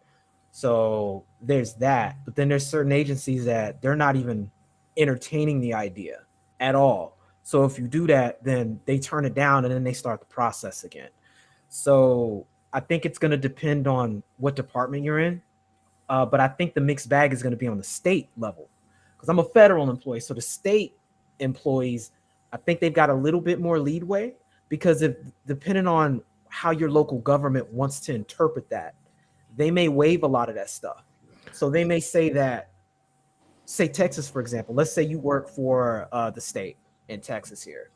So there's that. But then there's certain agencies that they're not even entertaining the idea at all. So if you do that, then they turn it down and then they start the process again. So I think it's going to depend on what department you're in. But I think the mixed bag is going to be on the state level because I'm a federal employee. So the state employees, I think they've got a little bit more leadway because if depending on how your local government wants to interpret that, they may waive a lot of that stuff. So they may say that, say Texas, for example, let's say you work for the state in Texas here.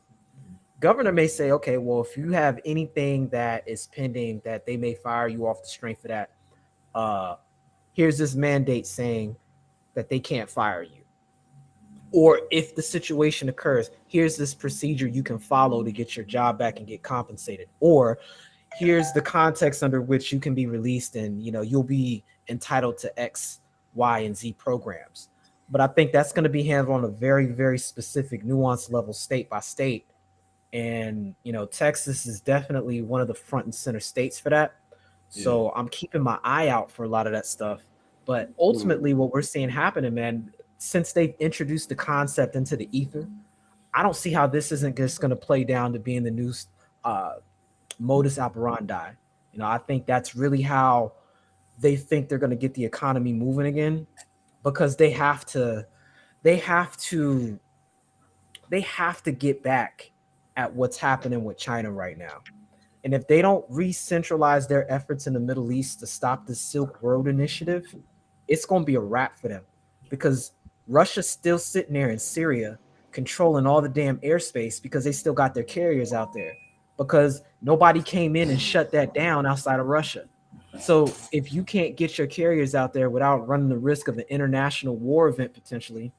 Governor may say, okay, well, if you have anything that is pending that they may fire you off the strength of that, here's this mandate saying that they can't fire you. Or if the situation occurs, here's this procedure you can follow to get your job back and get compensated. Or here's the context under which you can be released and you'll be entitled to X, Y, and Z programs. But I think that's going to be handled on a very, very specific nuanced level, state by state. And Texas is definitely one of the front and center states for that. So I'm keeping my eye out for a lot of that stuff. But ultimately, what we're seeing happening, man, since they've introduced the concept into the ether, I don't see how this isn't just going to play down to being the new modus operandi. I think that's really how they think they're going to get the economy moving again, because they have to get back at what's happening with China right now. And if they don't re-centralize their efforts in the Middle East to stop the Silk Road Initiative, it's going to be a wrap for them, because Russia's still sitting there in Syria controlling all the damn airspace because they still got their carriers out there, because nobody came in and shut that down outside of Russia. So if you can't get your carriers out there without running the risk of an international war event potentially,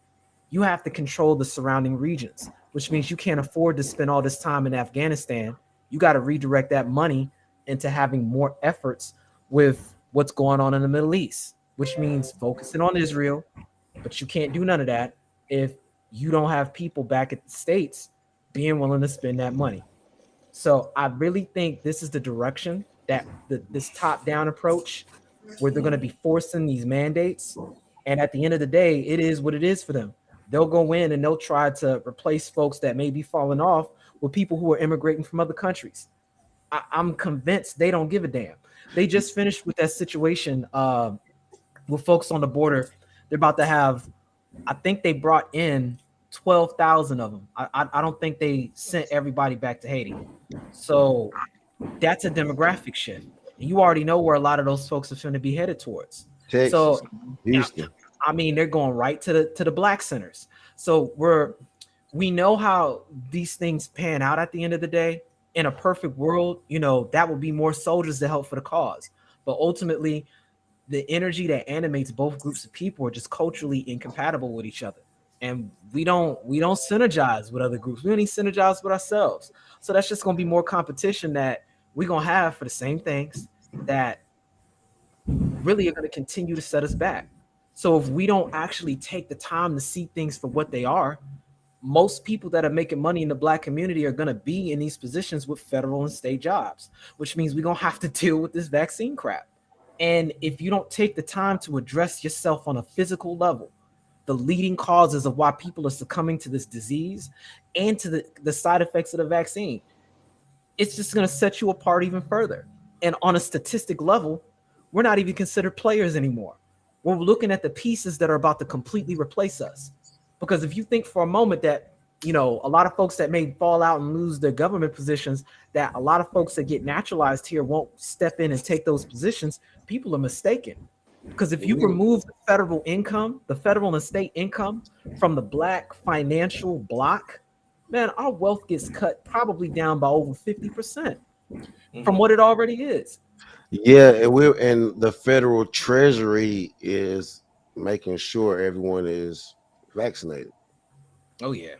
you have to control the surrounding regions, which means you can't afford to spend all this time in Afghanistan. You got to redirect that money into having more efforts with what's going on in the Middle East, which means focusing on Israel. But you can't do none of that if you don't have people back at the States being willing to spend that money. So I really think this is the direction that this top-down approach, where they're going to be forcing these mandates. And at the end of the day, it is what it is for them. They'll go in and they'll try to replace folks that may be falling off with people who are immigrating from other countries. I'm convinced they don't give a damn. They just finished with that situation with folks on the border. They're about to have, I think they brought in 12,000 of them. I don't think they sent everybody back to Haiti. So that's a demographic shift. And you already know where a lot of those folks are going to be headed towards.
Texas,
so
Houston.
I mean, they're going right to the black centers. So we know how these things pan out at the end of the day. In a perfect world, that would be more soldiers to help for the cause. But ultimately, the energy that animates both groups of people are just culturally incompatible with each other. And we don't synergize with other groups. We only synergize with ourselves. So that's just going to be more competition that we're going to have for the same things that really are going to continue to set us back. So if we don't actually take the time to see things for what they are, most people that are making money in the black community are going to be in these positions with federal and state jobs, which means we're going to have to deal with this vaccine crap. And if you don't take the time to address yourself on a physical level, the leading causes of why people are succumbing to this disease and to the side effects of the vaccine, it's just going to set you apart even further. And on a statistic level, we're not even considered players anymore. We're looking at the pieces that are about to completely replace us. Because if you think for a moment that, a lot of folks that may fall out and lose their government positions, that a lot of folks that get naturalized here won't step in and take those positions, people are mistaken. Because if you remove the federal income, the federal and state income from the black financial block, man, our wealth gets cut probably down by over 50% from what it already is.
Yeah, and the federal treasury is making sure everyone is vaccinated.
Oh yeah.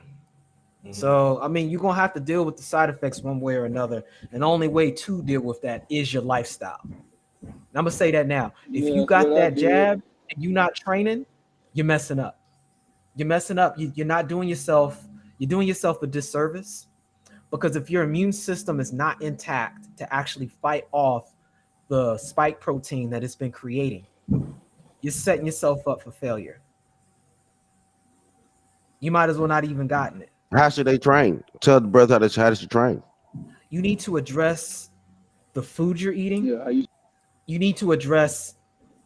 Mhm.
So I mean, you're gonna have to deal with the side effects one way or another, and the only way to deal with that is your lifestyle. And I'm gonna say that now. If
Yeah,
you
that's what
got
I
that
did.
jab and you're not training, you're messing up. You're messing up. You're not doing yourself. You're doing yourself a disservice because if your immune system is not intact to actually fight off the spike protein that it's been creating, you're setting yourself up for failure. You might as well not even gotten it.
How should they train? Tell the brother how they should train.
You need to address the food you're eating.
Yeah, I used
You need to address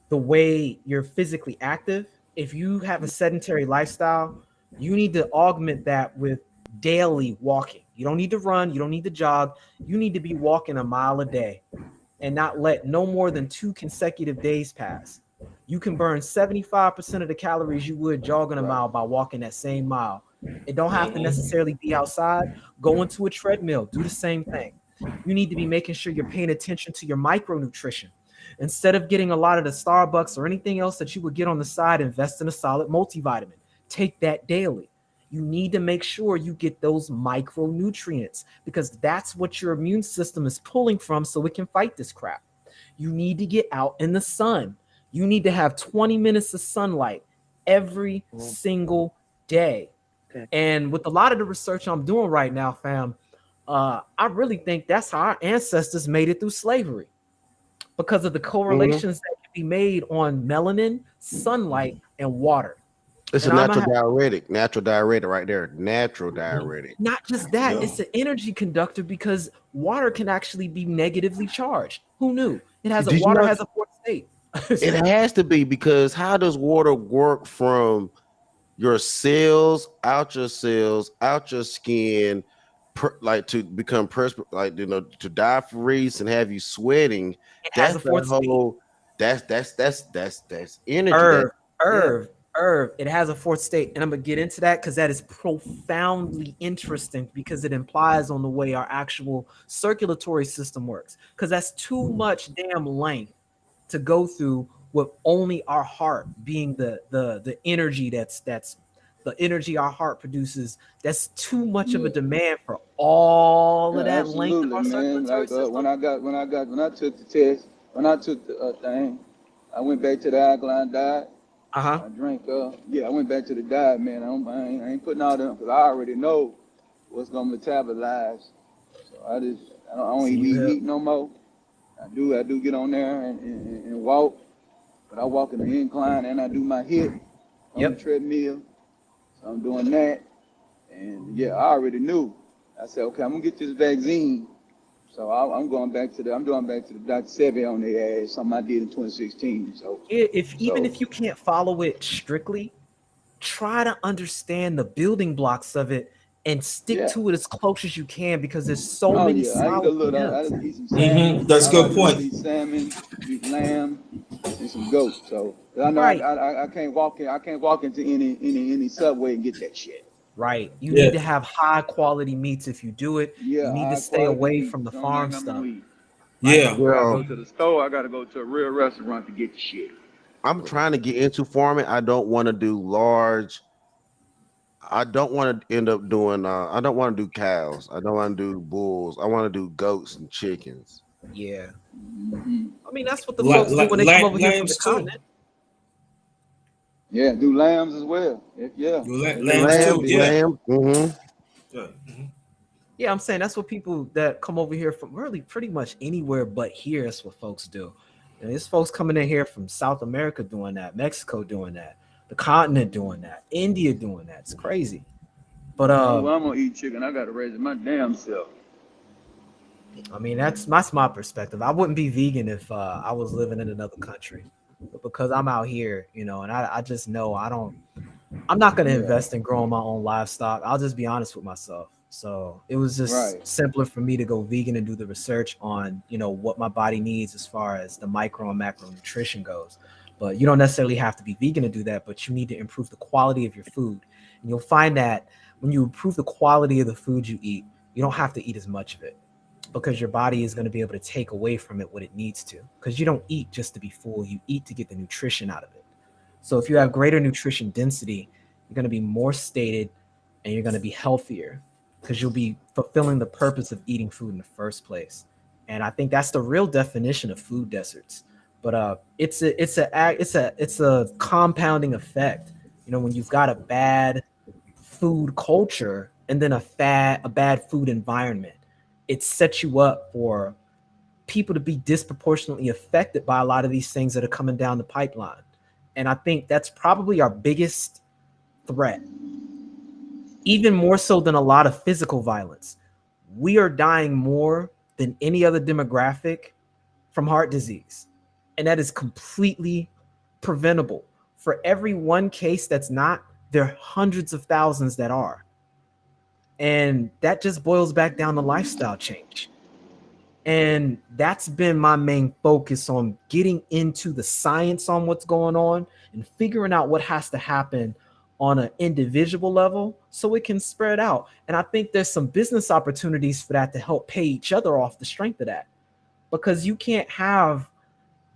the way you're physically active. If you have a sedentary lifestyle, you need to augment that with daily walking. You don't need to run, you don't need to jog. You need to be walking a mile a day and not let no more than 2 consecutive days pass. You can burn 75% of the calories you would jogging a
right.
mile by walking that same mile. It don't have to
Mhm.
necessarily be outside. Go into a treadmill, do the same thing. You need to be making sure you're paying attention to your micronutrition. Instead of getting a lot of the Starbucks or anything else that you would get on the side, invest in a solid multivitamin. Take that daily. You need to make sure you get those micronutrients because that's what your immune system is pulling from so it can fight this crap. You need to get out in the sun. You need to have 20 minutes of sunlight every single day.
Okay.
And with a lot of the research I'm doing right now, fam, I really think that's how our ancestors made it through slavery because of the
Mhm.
correlations that can be made on melanin, sunlight, and water.
It's a
And I'm gonna
natural
have
diuretic. Natural diuretic right there. Natural diuretic.
not just that,
Yeah.
it's an energy conductor because water can actually be negatively charged. Who knew?
Did you
Water
know
has a fourth state.
it has to be because how does water work from your cells, out your skin, like to become like to diaphragms and have you sweating?
It has
That's
a
that
fourth state.
whole. That's energy. That
Irv,
yeah.
Irv, it has a fourth state. And I'm gonna get into that because that is profoundly interesting because it implies on the way our actual circulatory system works. Because that's too much damn length to go through with only our heart being the energy that's the energy our heart produces. That's too much of a
Yeah,
demand for all of
yeah,
that length of
absolutely,
our
man.
circulatory
Like
system.
when I took the test, when I took the thing, I went back to the alkaline diet.
Uh-huh.
I drank. Yeah, I went back to the diet, man. I ain't putting all them because I already know what's gonna metabolize. So I don't
See
even
you
eat
here.
meat no more. I do get on there and walk, but I walk in the incline and I do my hit on the
Yep.
treadmill. So I'm doing that, and yeah, I already knew. I said, okay, I'm gonna get this vaccine. So I'm going back to I'm going back to the Dr. Sebi on the ass, something I did in 2016.
If even
So
if you can't follow it strictly, try to understand the building blocks of it and stick
yeah.
to it as close as you can because there's so
Oh
many
yeah, I eat a
solid
little. I
gems.
just eat some salmon.
Hmm. That's a
All I
good
do is
point.
eat salmon, eat lamb, and some goat. So I know
Right.
I can't walk in. I can't walk into any Subway and get that shit.
Right. You
Yeah.
need to have high quality meats if you do it.
Yeah,
You need to
high
stay
quality
away
meat.
from the
Don't like
farm
I'm gonna
stuff.
eat.
Right.
Yeah.
I gotta
Well,
go to the store. I gotta go to a real restaurant to get the shit.
I'm trying to get into farming. I don't want to do large. I don't want to end up doing. I don't want to do cows. I don't want to do bulls. I want to do goats and chickens.
Yeah.
Hmm.
I mean, that's what the folks do when they come over here from the
Lambs too.
continent.
Yeah, do lambs as well. Yeah,
Do
they
lambs
lamb
too.
Lambs,
meat.
Yeah.
lamb.
Yeah.
Yeah, I'm saying that's what people that come over here from really pretty much anywhere but here. That's what folks do. And there's folks coming in here from South America doing that, Mexico doing that, the continent doing that, India doing that. It's crazy. But
Well, I'm gonna eat chicken. I gotta raise it my damn self.
I mean that's my perspective. I wouldn't be vegan if I was living in another country, but because I'm out here, and I just know I'm not going to
Yeah,
invest in growing my own livestock. I'll just be honest with myself. So it was just
right.
simpler for me to go vegan and do the research on, what my body needs as far as the micro and macro nutrition goes. But you don't necessarily have to be vegan to do that, but you need to improve the quality of your food. And you'll find that when you improve the quality of the food you eat, you don't have to eat as much of it. because your body is going to be able to take away from it what it needs to. Because you don't eat just to be full, you eat to get the nutrition out of it. So if you have greater nutrition density, you're going to be more stated and you're going to be healthier because you'll be fulfilling the purpose of eating food in the first place. And I think that's the real definition of food deserts. But it's a compounding effect. You know, when you've got a bad food culture and then a bad food environment, it sets you up for people to be disproportionately affected by a lot of these things that are coming down the pipeline. And I think that's probably our biggest threat, even more so than a lot of physical violence. We are dying more than any other demographic from heart disease. And that is completely preventable. For every one case that's not, there are hundreds of thousands that are. And that just boils back down to lifestyle change. And that's been my main focus, on getting into the science on what's going on and figuring out what has to happen on an individual level so it can spread out. And I think there's some business opportunities for that to help pay each other off the strength of that. Because you can't have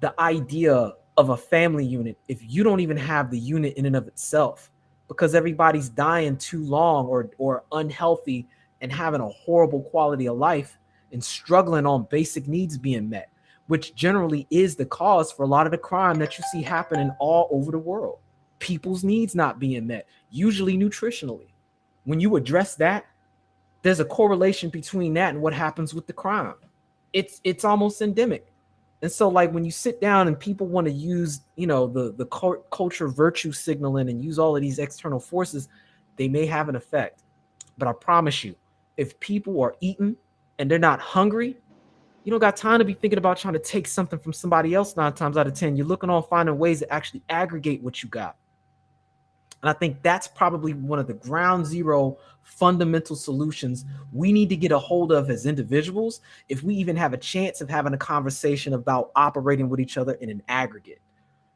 the idea of a family unit if you don't even have the unit in and of itself, because everybody's dying too long or unhealthy and having a horrible quality of life and struggling on basic needs being met, which generally is the cause for a lot of the crime that you see happening all over the world. People's needs not being met, usually nutritionally. When you address that, there's a correlation between that and what happens with the crime. It's almost endemic. And so, like, when you sit down and people want to use, you know, the culture virtue signaling and use all of these external forces, they may have an effect. But I promise you, if people are eating and they're not hungry, you don't got time to be thinking about trying to take something from somebody else 9 times out of 10. You're looking on finding ways to actually aggregate what you got. And I think that's probably one of the ground zero fundamental solutions we need to get a hold of as individuals if we even have a chance of having a conversation about operating with each other in an aggregate.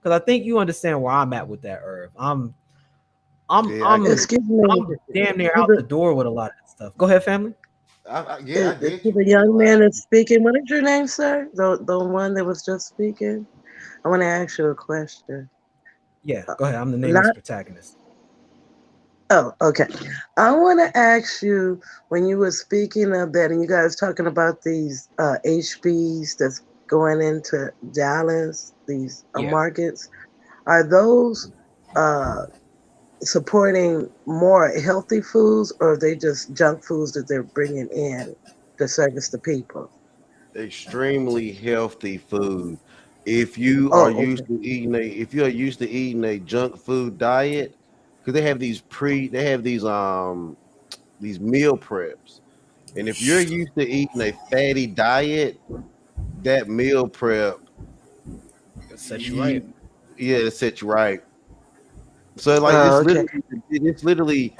Because I think you understand where I'm at with that, Irv. I'm
Excuse me.
damn near
To
out the door with a lot of that stuff. Go ahead, family.
Yeah, I get
to
you.
the young man that's speaking, what is your name, sir? The one that was just speaking? I want to ask you a question.
Yeah, go ahead. I'm the nameless
Not
protagonist.
Oh, okay. I want to ask you, when you were speaking of that, and you guys talking about these HBs that's going into Dallas, these
Yeah.
markets, are those uh, supporting more healthy foods, or are they just junk foods that they're bringing in to service the people?
Extremely healthy food. If you are
Oh,
used
okay.
to eating if you're used to eating a junk food diet, because they have these meal preps. And if you're used to eating a fatty diet, that meal prep,
That set you right.
you yeah, it sets you right. So like
Okay.
it's literally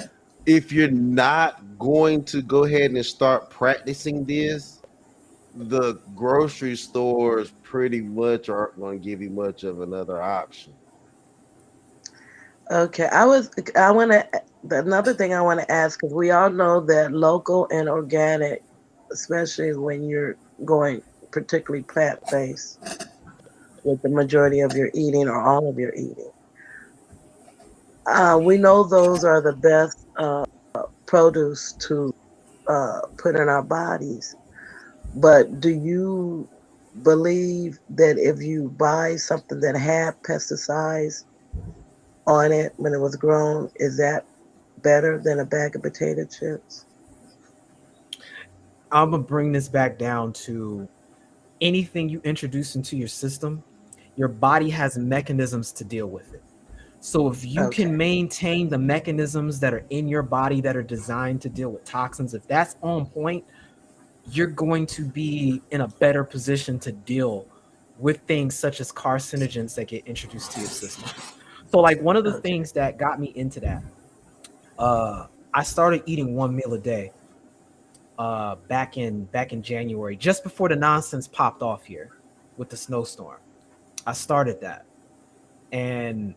if you're not going to go ahead and start practicing this, the grocery stores pretty much aren't going to give you much of another option.
Okay. I want to, another thing I want to ask, because we all know that local and organic, especially when you're going particularly plant-based with the majority of your eating or all of your eating. We know those are the best produce to put in our bodies. But do you believe that if you buy something that had pesticides on it when it was grown, is that better than a bag of potato chips?
I'm gonna bring this back down to anything you introduce into your system, your body has mechanisms to deal with it. So if you
Okay.
can maintain the mechanisms that are in your body that are designed to deal with toxins, if that's on point, you're going to be in a better position to deal with things such as carcinogens that get introduced to your system. So like one of the
Okay.
things that got me into that, I started eating one meal a day back in January, just before the nonsense popped off here with the snowstorm. I started that, and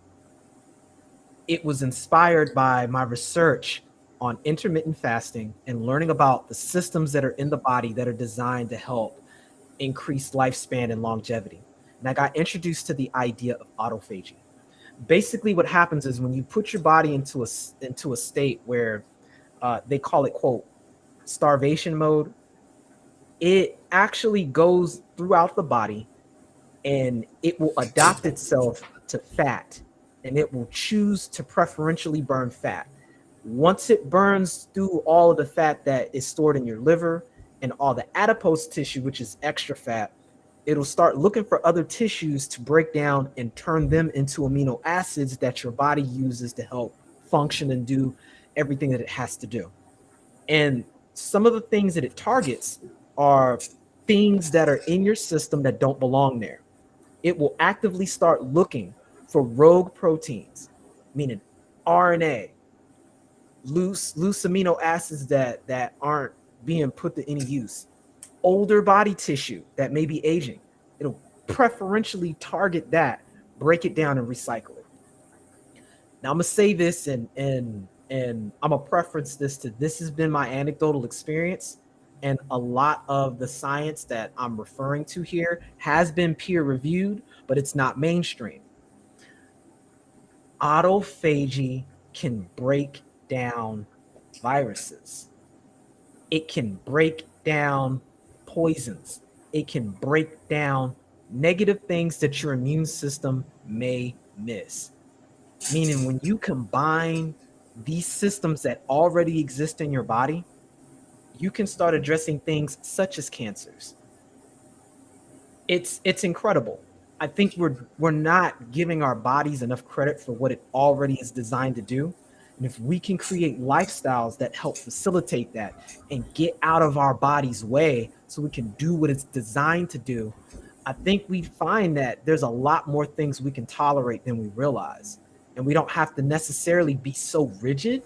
it was inspired by my research on intermittent fasting and learning about the systems that are in the body that are designed to help increase lifespan and longevity. And I got introduced to the idea of autophagy. Basically, what happens is when you put your body into a state where they call it, quote, starvation mode, it actually goes throughout the body and it will adapt itself to fat, and it will choose to preferentially burn fat. Once it burns through all of the fat that is stored in your liver and all the adipose tissue, which is extra fat, it'll start looking for other tissues to break down and turn them into amino acids that your body uses to help function and do everything that it has to do. And some of the things that it targets are things that are in your system that don't belong there. It will actively start looking for rogue proteins, meaning RNA, loose amino acids that aren't being put to any use, older body tissue that may be aging. It'll preferentially target that, break it down, and recycle it. Now I'm gonna say this, and I'm gonna preference this has been my anecdotal experience, and a lot of the science that I'm referring to here has been peer reviewed, but it's not mainstream. Autophagy can break down viruses. It can break down poisons. It can break down negative things that your immune system may miss. Meaning when you combine these systems that already exist in your body, you can start addressing things such as cancers. It's incredible. I think we're not giving our bodies enough credit for what it already is designed to do. And if we can create lifestyles that help facilitate that and get out of our body's way so we can do what it's designed to do, I think we find that there's a lot more things we can tolerate than we realize. And we don't have to necessarily be so rigid,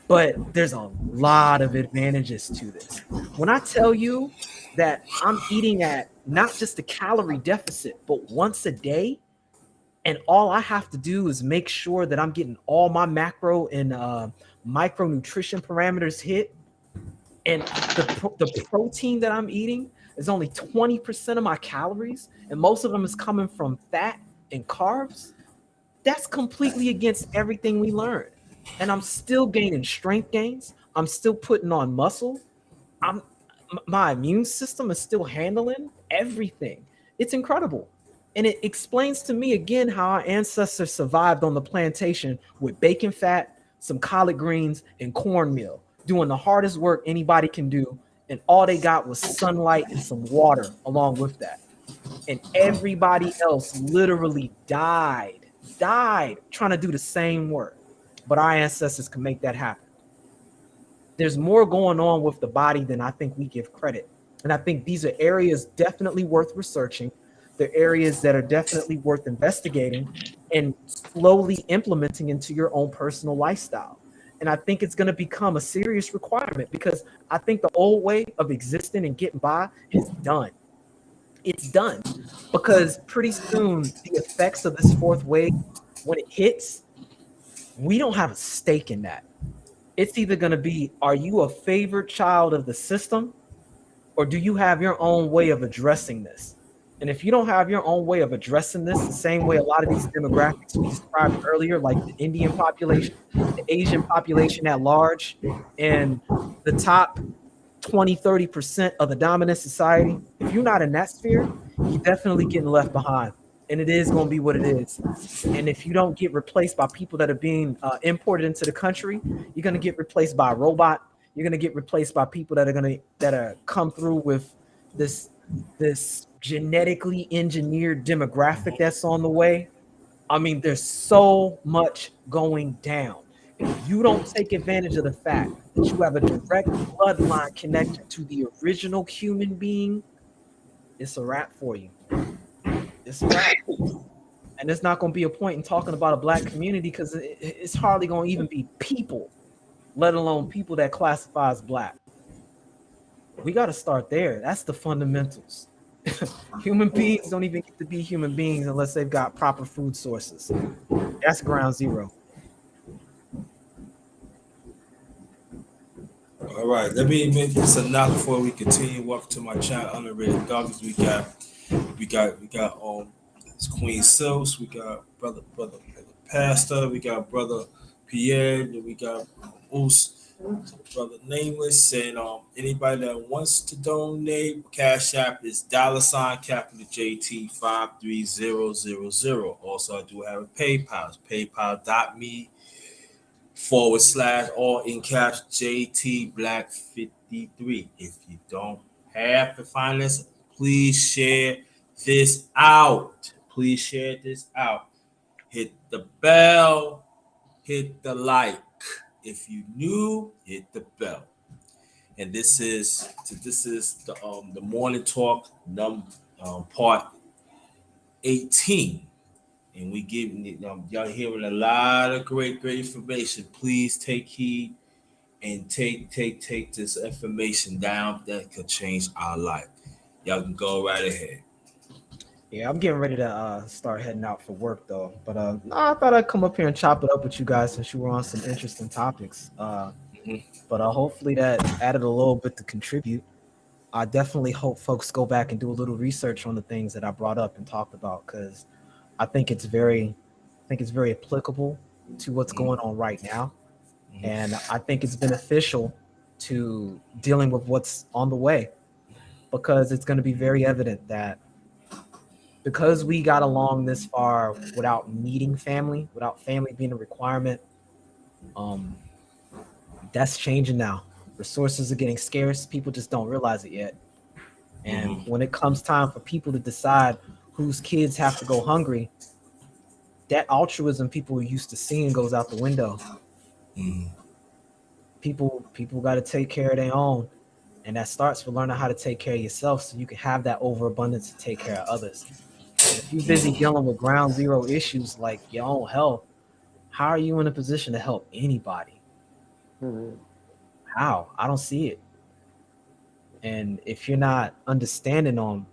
but there's a lot of advantages to this. When I tell you that I'm eating at not just a calorie deficit, but once a day, and all I have to do is make sure that I'm getting all my macro and micronutrition parameters hit, and the protein that I'm eating is only 20% of my calories, and most of them is coming from fat and carbs. That's completely against everything we learned. And I'm still gaining strength gains. I'm still putting on muscle. My immune system is still handling everything. It's incredible. And it explains to me again how our ancestors survived on the plantation with bacon fat, some collard greens, and cornmeal, doing the hardest work anybody can do. And all they got was sunlight and some water along with that. And everybody else literally died trying to do the same work. But our ancestors can make that happen. There's more going on with the body than I think we give credit. And I think these are areas definitely worth researching. They're areas that are definitely worth investigating and slowly implementing into your own personal lifestyle. And I think it's going to become a serious requirement because I think the old way of existing and getting by is done. It's done because pretty soon the effects of this fourth wave, when it hits, we don't have a stake in that. It's either going to be, are you a favored child of the system, or do you have your own way of addressing this? And if you don't have your own way of addressing this, the same way a lot of these demographics we described earlier, like the Indian population, the Asian population at large, and the top 20-30% of the dominant society, if you're not in that sphere, you're definitely getting left behind. And it is going to be what it is. And if you don't get replaced by people that are being imported into the country, you're going to get replaced by a robot. You're going to get replaced by people that are come through with this genetically engineered demographic that's on the way. I mean, there's so much going down. If you don't take advantage of the fact that you have a direct bloodline connection to the original human being, it's a wrap for you. It's a wrap. And there's not going to be a point in talking about a black community because it's hardly going to even be people, let alone people that classify as black. We got to start there. That's the fundamentals. Human beings don't even get to be human beings unless they've got proper food sources. That's ground zero.
All right, let me make this a knock before we continue. Welcome to my channel, Underrated Dogs. We got it's Queen Silks. We got brother Pastor. We got brother Pierre. Then we got Moose, brother Nameless, and anybody that wants to donate, Cash App is $ capital JT 53000. Also, I do have a PayPal. It's PayPal.me/ all in cash JT Black 53. If you don't have the finance, please share this out. Please share this out. Hit the bell, hit the like. If you new, hit the bell. And this is the morning talk part 18. And we giving y'all hearing a lot of great information. Please take heed and take this information down that could change our life. Y'all can go right ahead.
Yeah, I'm getting ready to start heading out for work though. But no, I thought I'd come up here and chop it up with you guys since you were on some interesting topics.
Mhm.
But hopefully that added a little bit to contribute. I definitely hope folks go back and do a little research on the things that I brought up and talked about because I think it's very applicable to what's going on right now, and I think it's beneficial to dealing with what's on the way because it's going to be very evident that because we got along this far without needing family, without family being a requirement, um, that's changing now. Resources are getting scarce. People just don't realize it yet. And
Mhm.
when it comes time for people to decide whose kids have to go hungry, that altruism people are used to seeing goes out the window.
Mhm.
People got to take care of their own, and that starts with learning how to take care of yourself so you can have that overabundance to take care of others. And if you're busy dealing with ground zero issues like your own health, how are you in a position to help anybody?
Mhm.
How? I don't see it. And if you're not understanding on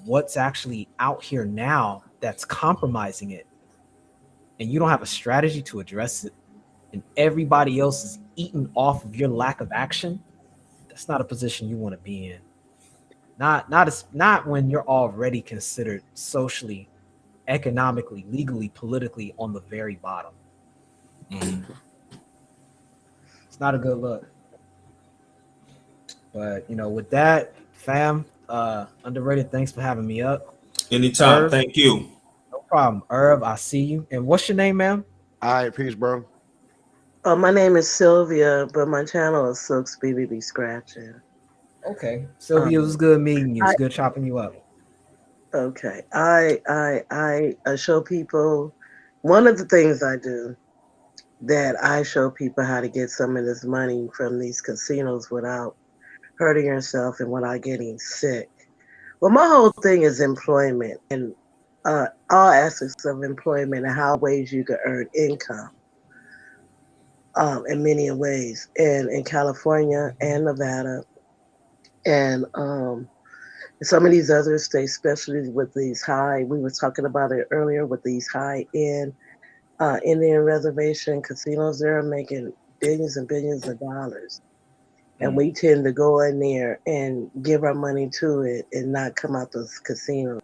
what's actually out here now that's compromising it, and you don't have a strategy to address it, and everybody else is eating off of your lack of action, that's not a position you want to be in. Not when you're already considered socially, economically, legally, politically on the very bottom.
Mhm.
It's not a good look. But with that, fam, underrated. Thanks for having me up.
Anytime.
Irv,
Thank you.
no problem. Irv, I see you. And what's your name, ma'am?
All right, peace, bro.
My name is Sylvia, but my channel is Silks BBB Scratching.
Okay. Sylvia, it was
Um,
good meeting you.
I
It's good chopping you up.
okay. I show people one of the things I do that I show people how to get some of this money from these casinos without hurting yourself and without getting sick. Well, my whole thing is employment and all aspects of employment and how ways you can earn income in many ways. And in California and Nevada and some of these other states, especially with these high, we were talking about it earlier with these high end Indian reservation casinos, they're making billions and billions of dollars. And we tend to go in there and give our money to it and not come out those casinos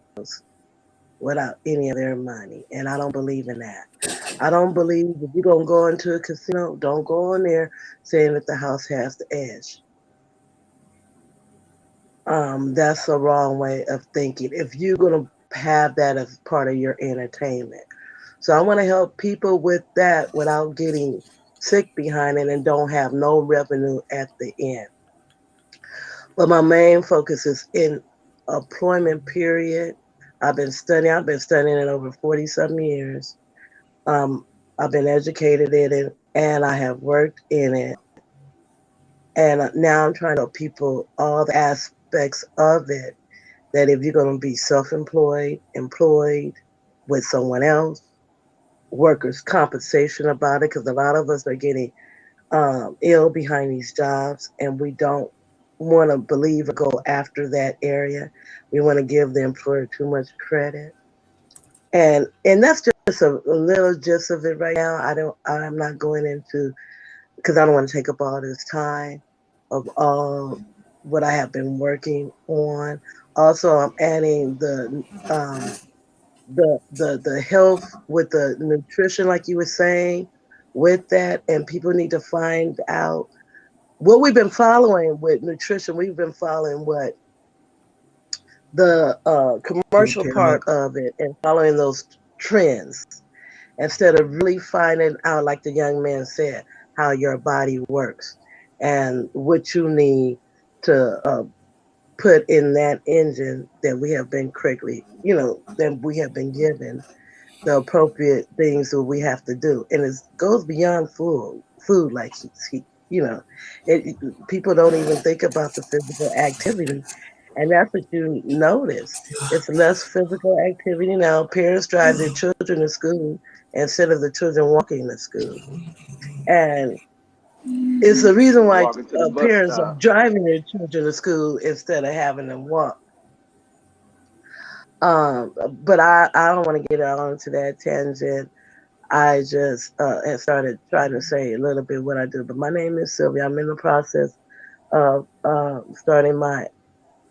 without any of their money. And I don't believe in that. I don't believe if you're going to go into a casino, don't go in there saying that the house has the edge. That's the wrong way of thinking. If you're going to have that as part of your entertainment. So I want to help people with that without getting sick behind it and don't have no revenue at the end. But my main focus is in employment period. I've been studying it over 40 some years. Um, I've been educated in it and I have worked in it. And now I'm trying to tell people all the aspects of it that if you're going to be self employed, employed with someone else, workers' compensation about it, because a lot of us are getting ill behind these jobs and we don't want to believe or go after that area. We want to give the employer too much credit. And that's just a little gist of it right now. I'm not going into because I don't want to take up all this time. of all what I have been working on. Also, I'm adding the health with the nutrition, like you were saying, with that, and people need to find out what we've been following with nutrition. We've been following what the
Food
commercial
pyramid.
part of it and following those trends instead of really finding out, like the young man said, how your body works and what you need to put in that engine that we have been correctly, that we have been given the appropriate things that we have to do, and it goes beyond food, like you know, people don't even think about the physical activity, and that's what you notice. It's less physical activity now. Parents drive their children to school instead of the children walking to school, and it's the reason why
Walking to the bus
parents are
stop.
driving their children to school instead of having them walk. But I don't want to get out onto that tangent. I just had started trying to say a little bit what I do. But my name is Sylvia. I'm in the process of starting my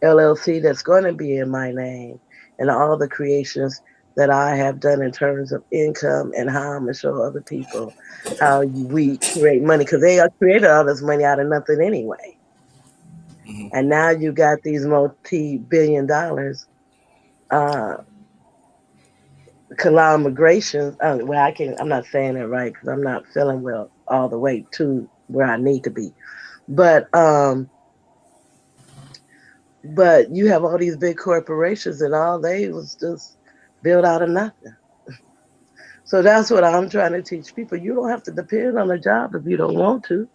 LLC that's going to be in my name, and all the creations that I have done in terms of income and how I'm going to show other people how we create money, because they are created all this money out of nothing anyway. And now you got these multi-billion dollars uh, conglomerations. Well, I'm not saying it right because I'm not feeling well all the way to where I need to be. But but you have all these big corporations, and all they was just built out of nothing. So that's what I'm trying to teach people. You don't have to depend on a job if you don't want to.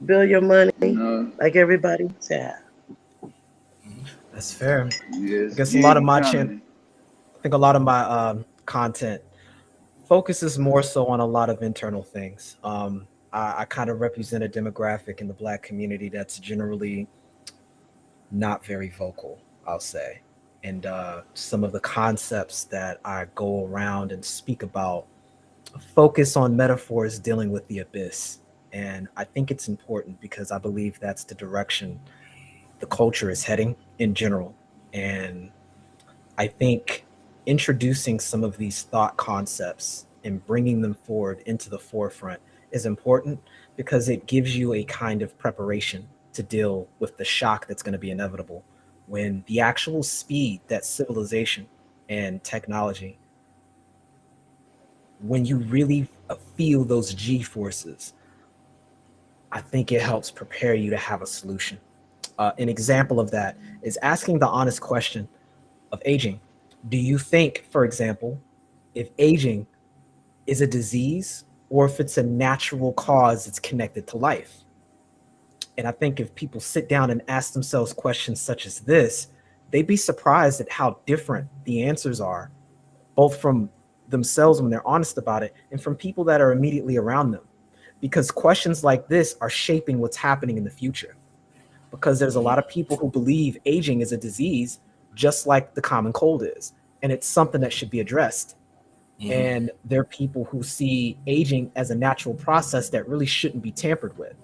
Build your money
No,
like everybody else has.
That's fair. I
yes,
guess a lot
gig
of my chan
economy.
I think a lot of my content focuses more so on a lot of internal things. I kind of represent a demographic in the Black community that's generally not very vocal, I'll say. And some of the concepts that I go around and speak about focus on metaphors dealing with the abyss. And I think it's important because I believe that's the direction the culture is heading in general. And I think introducing some of these thought concepts and bringing them forward into the forefront is important because it gives you a kind of preparation to deal with the shock that's going to be inevitable when the actual speed that civilization and technology, when you really feel those G forces, I think it helps prepare you to have a solution. An example of that is asking the honest question of aging. Do you think, for example, if aging is a disease or if it's a natural cause that's connected to life? And I think if people sit down and ask themselves questions such as this, they'd be surprised at how different the answers are, both from themselves when they're honest about it and from people that are immediately around them. Because questions like this are shaping what's happening in the future. Because there's a lot of people who believe aging is a disease, just like the common cold is, and it's something that should be addressed. And there are people who see aging as a natural process that really shouldn't be tampered with.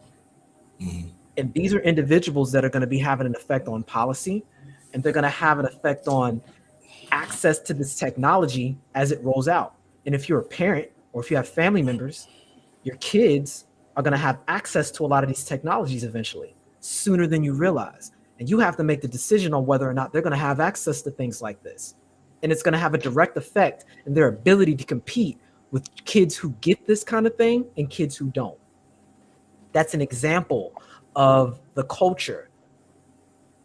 And these are individuals that are going to be having an effect on policy, and they're going to have an effect on access to this technology as it rolls out. And if you're a parent or if you have family members, your kids are going to have access to a lot of these technologies eventually, sooner than you realize. And you have to make the decision on whether or not they're going to have access to things like this. And it's going to have a direct effect in their ability to compete with kids who get this kind of thing and kids who don't. That's an example of the culture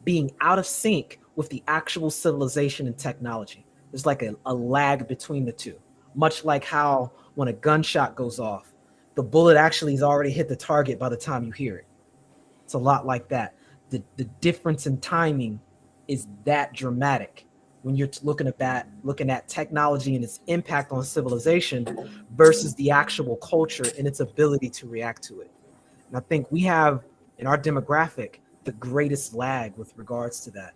being out of sync with the actual civilization and technology. There's like a lag between the two, much like how when a gunshot goes off, the bullet actually has already hit the target by the time you hear it. It's a lot like that. The difference in timing is that dramatic when you're looking at technology and its impact on civilization versus the actual culture and its ability to react to it. And I think we have in our demographic the greatest lag with regards to that.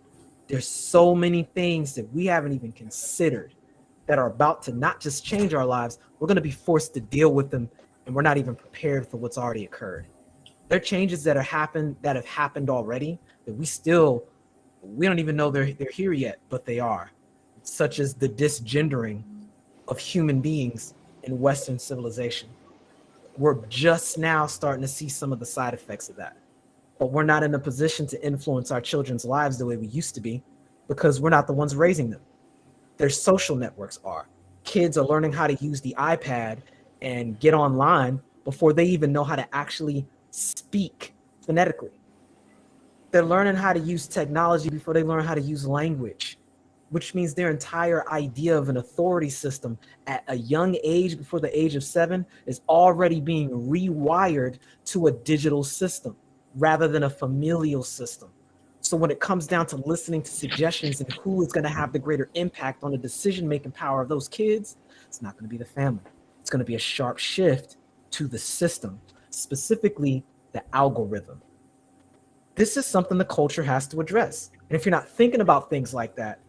There's so many things that we haven't even considered that are about to not just change our lives, we're going to be forced to deal with them, and we're not even prepared for what's already occurred. There are changes that have happened already that we don't even know they're here yet, but they are, such as the disgendering of human beings in Western civilization. We're just now starting to see some of the side effects of that, but we're not in a position to influence our children's lives the way we used to be because we're not the ones raising them. Their social networks are. Kids are learning how to use the iPad and get online before they even know how to actually speak phonetically. They're learning how to use technology before they learn how to use language, which means their entire idea of an authority system at a young age, before the age of 7, is already being rewired to a digital system rather than a familial system. So when it comes down to listening to suggestions and who is going to have the greater impact on the decision-making power of those kids, it's not going to be the family. It's going to be a sharp shift to the system, specifically the algorithm. This is something the culture has to address. And if you're not thinking about things like that,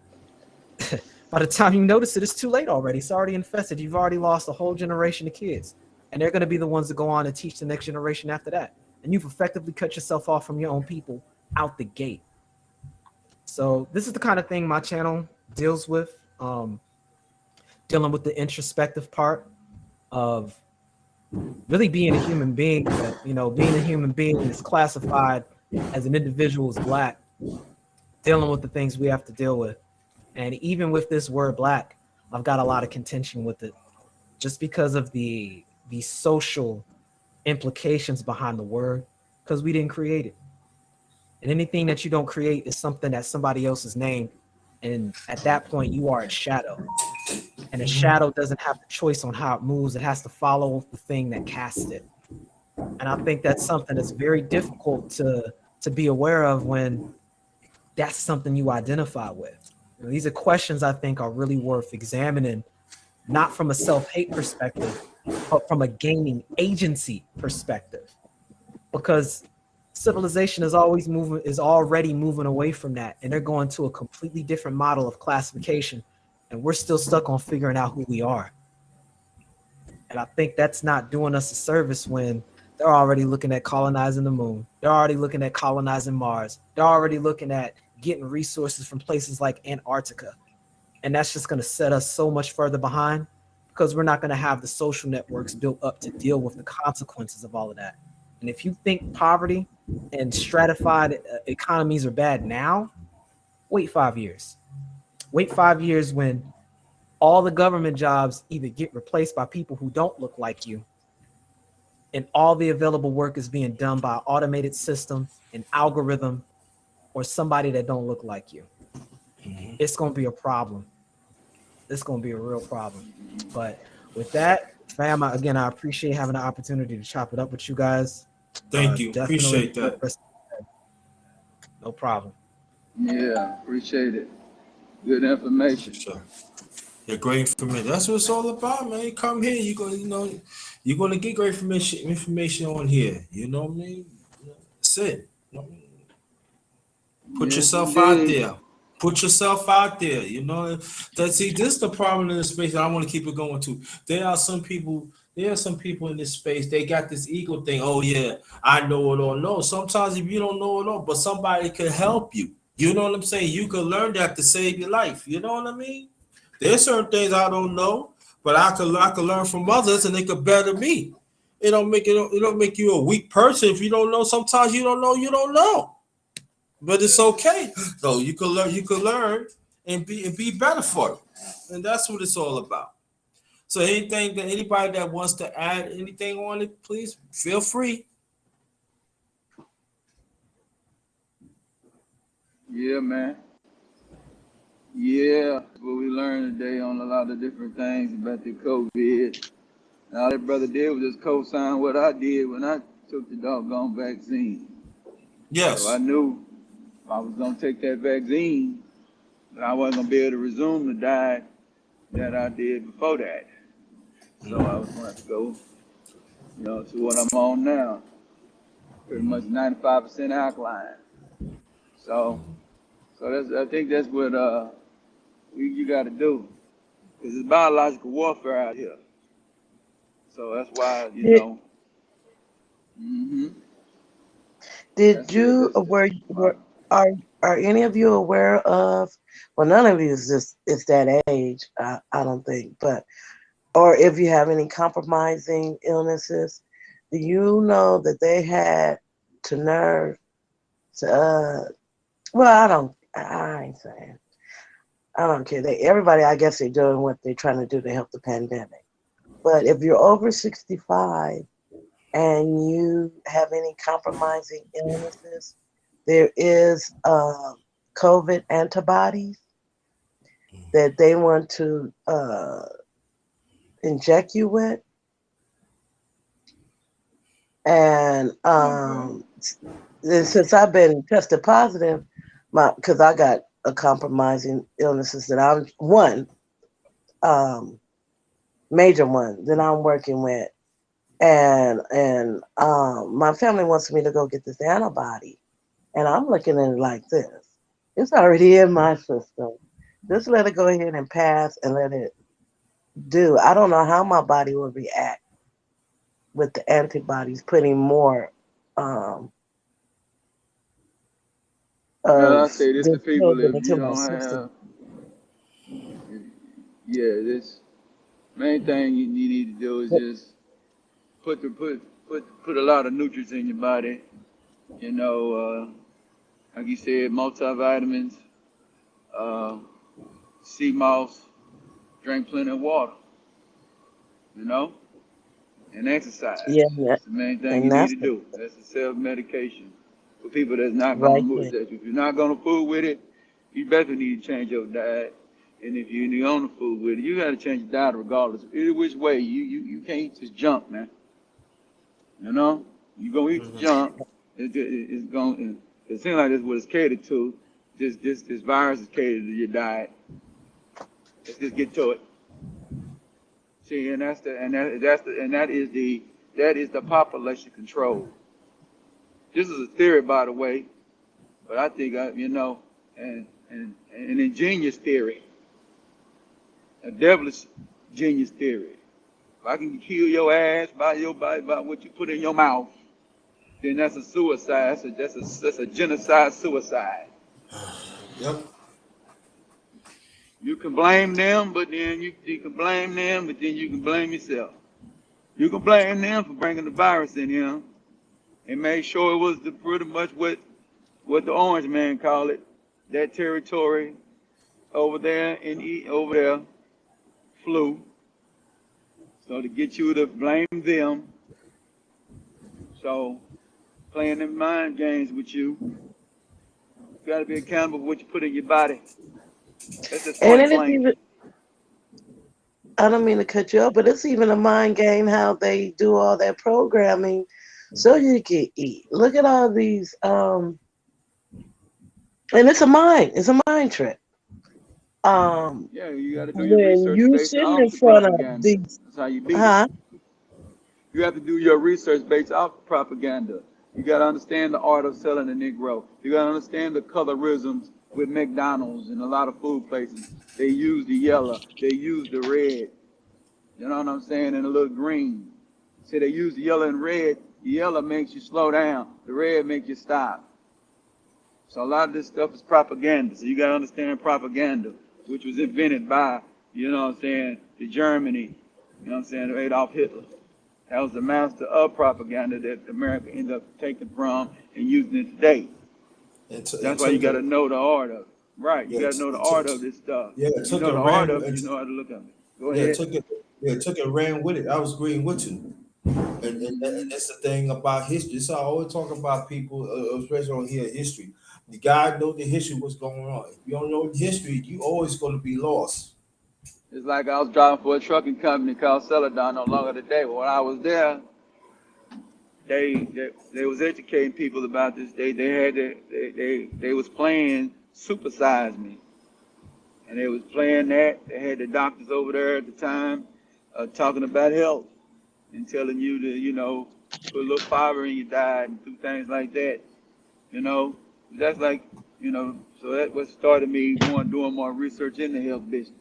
by the time you notice it, it's too late already. It's already infested. You've already lost a whole generation of kids. And they're going to be the ones that go on and teach the next generation after that. And you've effectively cut yourself off from your own people out the gate. So this is the kind of thing my channel deals with, dealing with the introspective part of really being a human being. That, being a human being is classified as an individual as Black, dealing with the things we have to deal with. And even with this word Black, I've got a lot of contention with it just because of the social implications behind the word, because we didn't create it. And anything that you don't create is something that somebody else has named. And at that point, you are a shadow. And a shadow doesn't have the choice on how it moves. It has to follow the thing that casts it. And I think that's something that's very difficult to be aware of when that's something you identify with. These are questions I think are really worth examining, not from a self-hate perspective, but from a gaining agency perspective. Because civilization is already moving away from that, and they're going to a completely different model of classification, and we're still stuck on figuring out who we are. And I think that's not doing us a service when they're already looking at colonizing the moon. They're already looking at colonizing Mars. They're already looking at getting resources from places like Antarctica. And that's just going to set us so much further behind because we're not going to have the social networks built up to deal with the consequences of all of that. And if you think poverty and stratified economies are bad now, wait 5 years. Wait 5 years when all the government jobs either get replaced by people who don't look like you, and all the available work is being done by an automated system, an algorithm, or somebody that don't look like you. It's going to be a problem. It's going to be a real problem. But with that, fam, again, I appreciate having the opportunity to chop it up with you guys.
Thank you. Appreciate that.
No problem.
Yeah, appreciate it. Good information.
Sure. Yeah, great information. That's what it's all about, man. You come here, you're gonna get great information on here. You know what I mean? That's it. You know what I mean? Put yourself out there. Put yourself out there. This is the problem in this space that I want to keep it going to. There are some people in this space, they got this ego thing. Oh yeah, I know it all. No, sometimes if you don't know it all, but somebody could help you. You know what I'm saying? You could learn that to save your life. You know what I mean? There's certain things I don't know, but I could learn from others and they could better me. It don't make you a weak person if you don't know. Sometimes you don't know. But it's okay. So you can learn and be better for it. And that's what it's all about. So anybody that wants to add anything on it, please feel free.
Yeah, man. Yeah, what we learned today on a lot of different things about the COVID. And all that brother did was just co-sign what I did when I took the doggone vaccine.
Yes.
So I knew if I was going to take that vaccine, that I wasn't going to be able to resume the diet that I did before that. So I was going to have to go, to what I'm on now. Pretty much 95% alkaline. So I think that's what you got to do, because it's biological warfare out here. So that's why,
Did
That's it.
you
That's my,
are any of you aware of? Well, none of you is that age. I don't think, but or if you have any compromising illnesses, do you know that they had to nerve to? Well, I ain't saying. I don't care. Everybody, I guess, they're doing what they're trying to do to help the pandemic. But if you're over 65 and you have any compromising illnesses, there is COVID antibodies that they want to inject you with. And
okay.
since I've been tested positive, because I got a compromising illnesses that I'm one um, major one that I'm working with, and my family wants me to go get this antibody, and I'm looking at it like this: it's already in my system. Just let it go ahead and pass, and let it do. I don't know how my body will react with the antibodies putting more um,
Well, I
of
say this to
this
people:
COVID
if
into
you
my
don't
system.
have, yeah, this main thing you need to do is just put a lot of nutrients in your body. You know, like you said, multivitamins, uh, sea moss, drink plenty of water. You know, and
Yeah,
exercise. That's the main thing you
and
need
that's
to do. That's the self-medication for people that's not gonna
right
move.
there.
That if you're not gonna fool with it, you better need to change your diet. And if you're on the food with it, you gotta change your diet regardless. Either which way, you can't eat this junk, man. You know, you gonna eat the junk. It's gonna. It seems like that's what it's catered to. This virus is catered to your diet. Let's just get to it. See, and that is the population control. This is a theory, by the way, but I think an ingenious theory, a devilish genius theory. If I can kill your ass by what you put in your mouth, then that's a suicide. That's a genocide suicide.
Yep.
You can blame them, but then you can blame them, but then you can blame yourself. You can blame them for bringing the virus in here and make sure it was pretty much what the orange man called it, that territory over there over there flu. So to get you to blame them, so playing them mind games with you, you got to be accountable for what you put in your body. That's just
And
point
it is
blank.
even, I don't mean to cut you off, but it's even a mind game how they do all that programming so you can eat. Look at all these, and it's a mind trick.
Yeah, you got to do your
When
research
you
based
sitting
off
in
the
front of
propaganda.
these,
That's how you beat it.
huh?
You have to do your research based off the propaganda. You got to understand the art of selling the Negro. You got to understand the colorisms with McDonald's and a lot of food places. They use the yellow, they use the red, you know what I'm saying, and a little green. See, they use the yellow and red. The yellow makes you slow down, the red makes you stop. So a lot of this stuff is propaganda. So you got to understand propaganda, which was invented by, you know what I'm saying, the Germany, you know what I'm saying, Adolf Hitler. That was the master of propaganda that America ended up taking from and using it today.
It
That's why you
took
got to
a
know the art of it. Right, you
yeah,
got to know the art of this stuff.
it
You
took
know
a
the art
ran
of it, you know how to look at it. Go
yeah, it
ahead.
took it yeah, it took it ran with it. I was agreeing with you. And that's the thing about history. This I always talk about people, especially on here history. You gotta know the history, what's going on. If you don't know the history, you always gonna be lost.
It's like I was driving for a trucking company called Celadon no longer today. But when I was there, they was educating people about this. They was playing Super Size Me, and they was playing that. They had the doctors over there at the time talking about health and telling you to put a little fiber in your diet and do things like that. You know, that's like so that what started me going doing more research in the health business.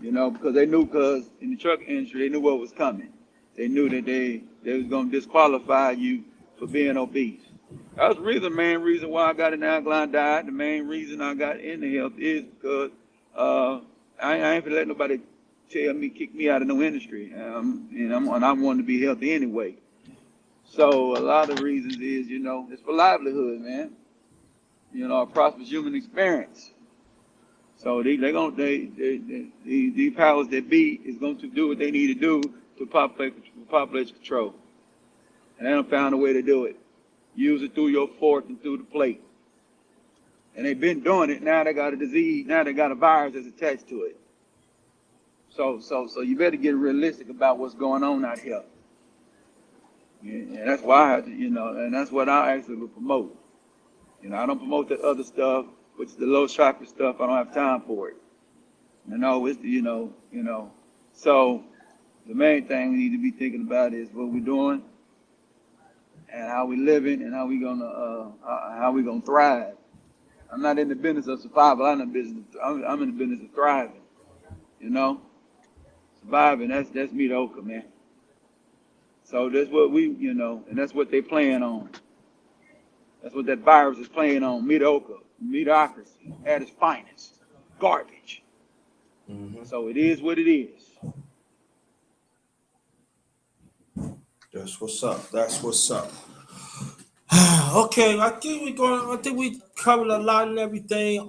Because because in the truck industry they knew what was coming. They knew that they was gonna disqualify you for being obese. That's the reason, main reason why I got an alkaline diet. The main reason I got into health is because uh, I ain't gonna let nobody tell me, kick me out of no industry. And I want to be healthy anyway. So a lot of reasons is, it's for livelihood, man. A prosperous human experience. So these powers that be is going to do what they need to do to population control, and they don't found a way to do it. Use it through your fork and through the plate, and they've been doing it. Now they got a disease. Now they got a virus that's attached to it. So you better get realistic about what's going on out here. And that's why and that's what I actually would promote. I don't promote the other stuff, which is the low chakra stuff. I don't have time for it. It's So the main thing we need to be thinking about is what we're doing and how we living and how we gonna thrive. I'm not in the business of survival. I'm in the business of thriving. Surviving. That's mediocre, man. So that's what and that's what they playing on. That's what that virus is playing on. Mediocrity at its finest, garbage.
Mm-hmm.
So it is what it is.
That's what's up. That's what's up. Okay, I think we covered a lot and everything.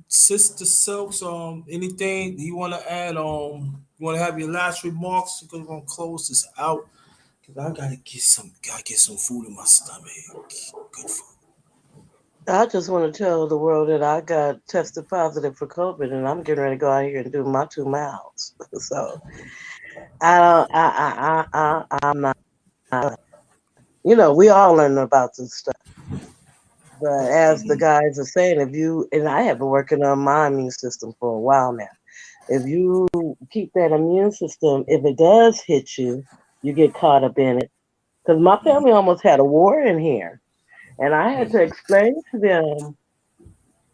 Sister Silks. Anything you want to add? You want to have your last remarks? Because we're gonna close this out. Cause gotta get some food in my stomach. Good food.
I just want to tell the world that I got tested positive for COVID, and I'm getting ready to go out here and do my 2 miles. So I don't. I'm not. We all learn about this stuff. But as the guys are saying, and I have been working on my immune system for a while now. If you keep that immune system, if it does hit you, you get caught up in it. Because my family almost had a war in here. And I had to explain to them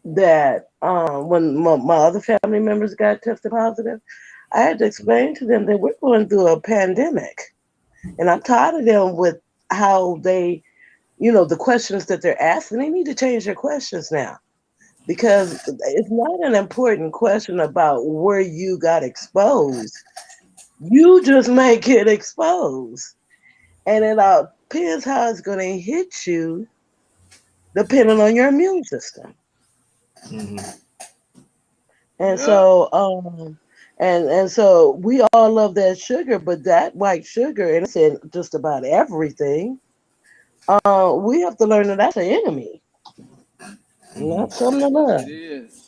that when my other family members got tested positive, I had to explain to them that we're going through a pandemic. And I'm tired of them with how they, the questions that they're asking. They need to change their questions now because it's not an important question about where you got exposed. You just may get exposed. And it depends how it's going to hit you depending on your immune system.
Mm-hmm.
And
Yeah.
so, so we all love that sugar, but that white sugar, and it's in just about everything. We have to learn that that's an enemy, not something to
Yes,
love.
it is.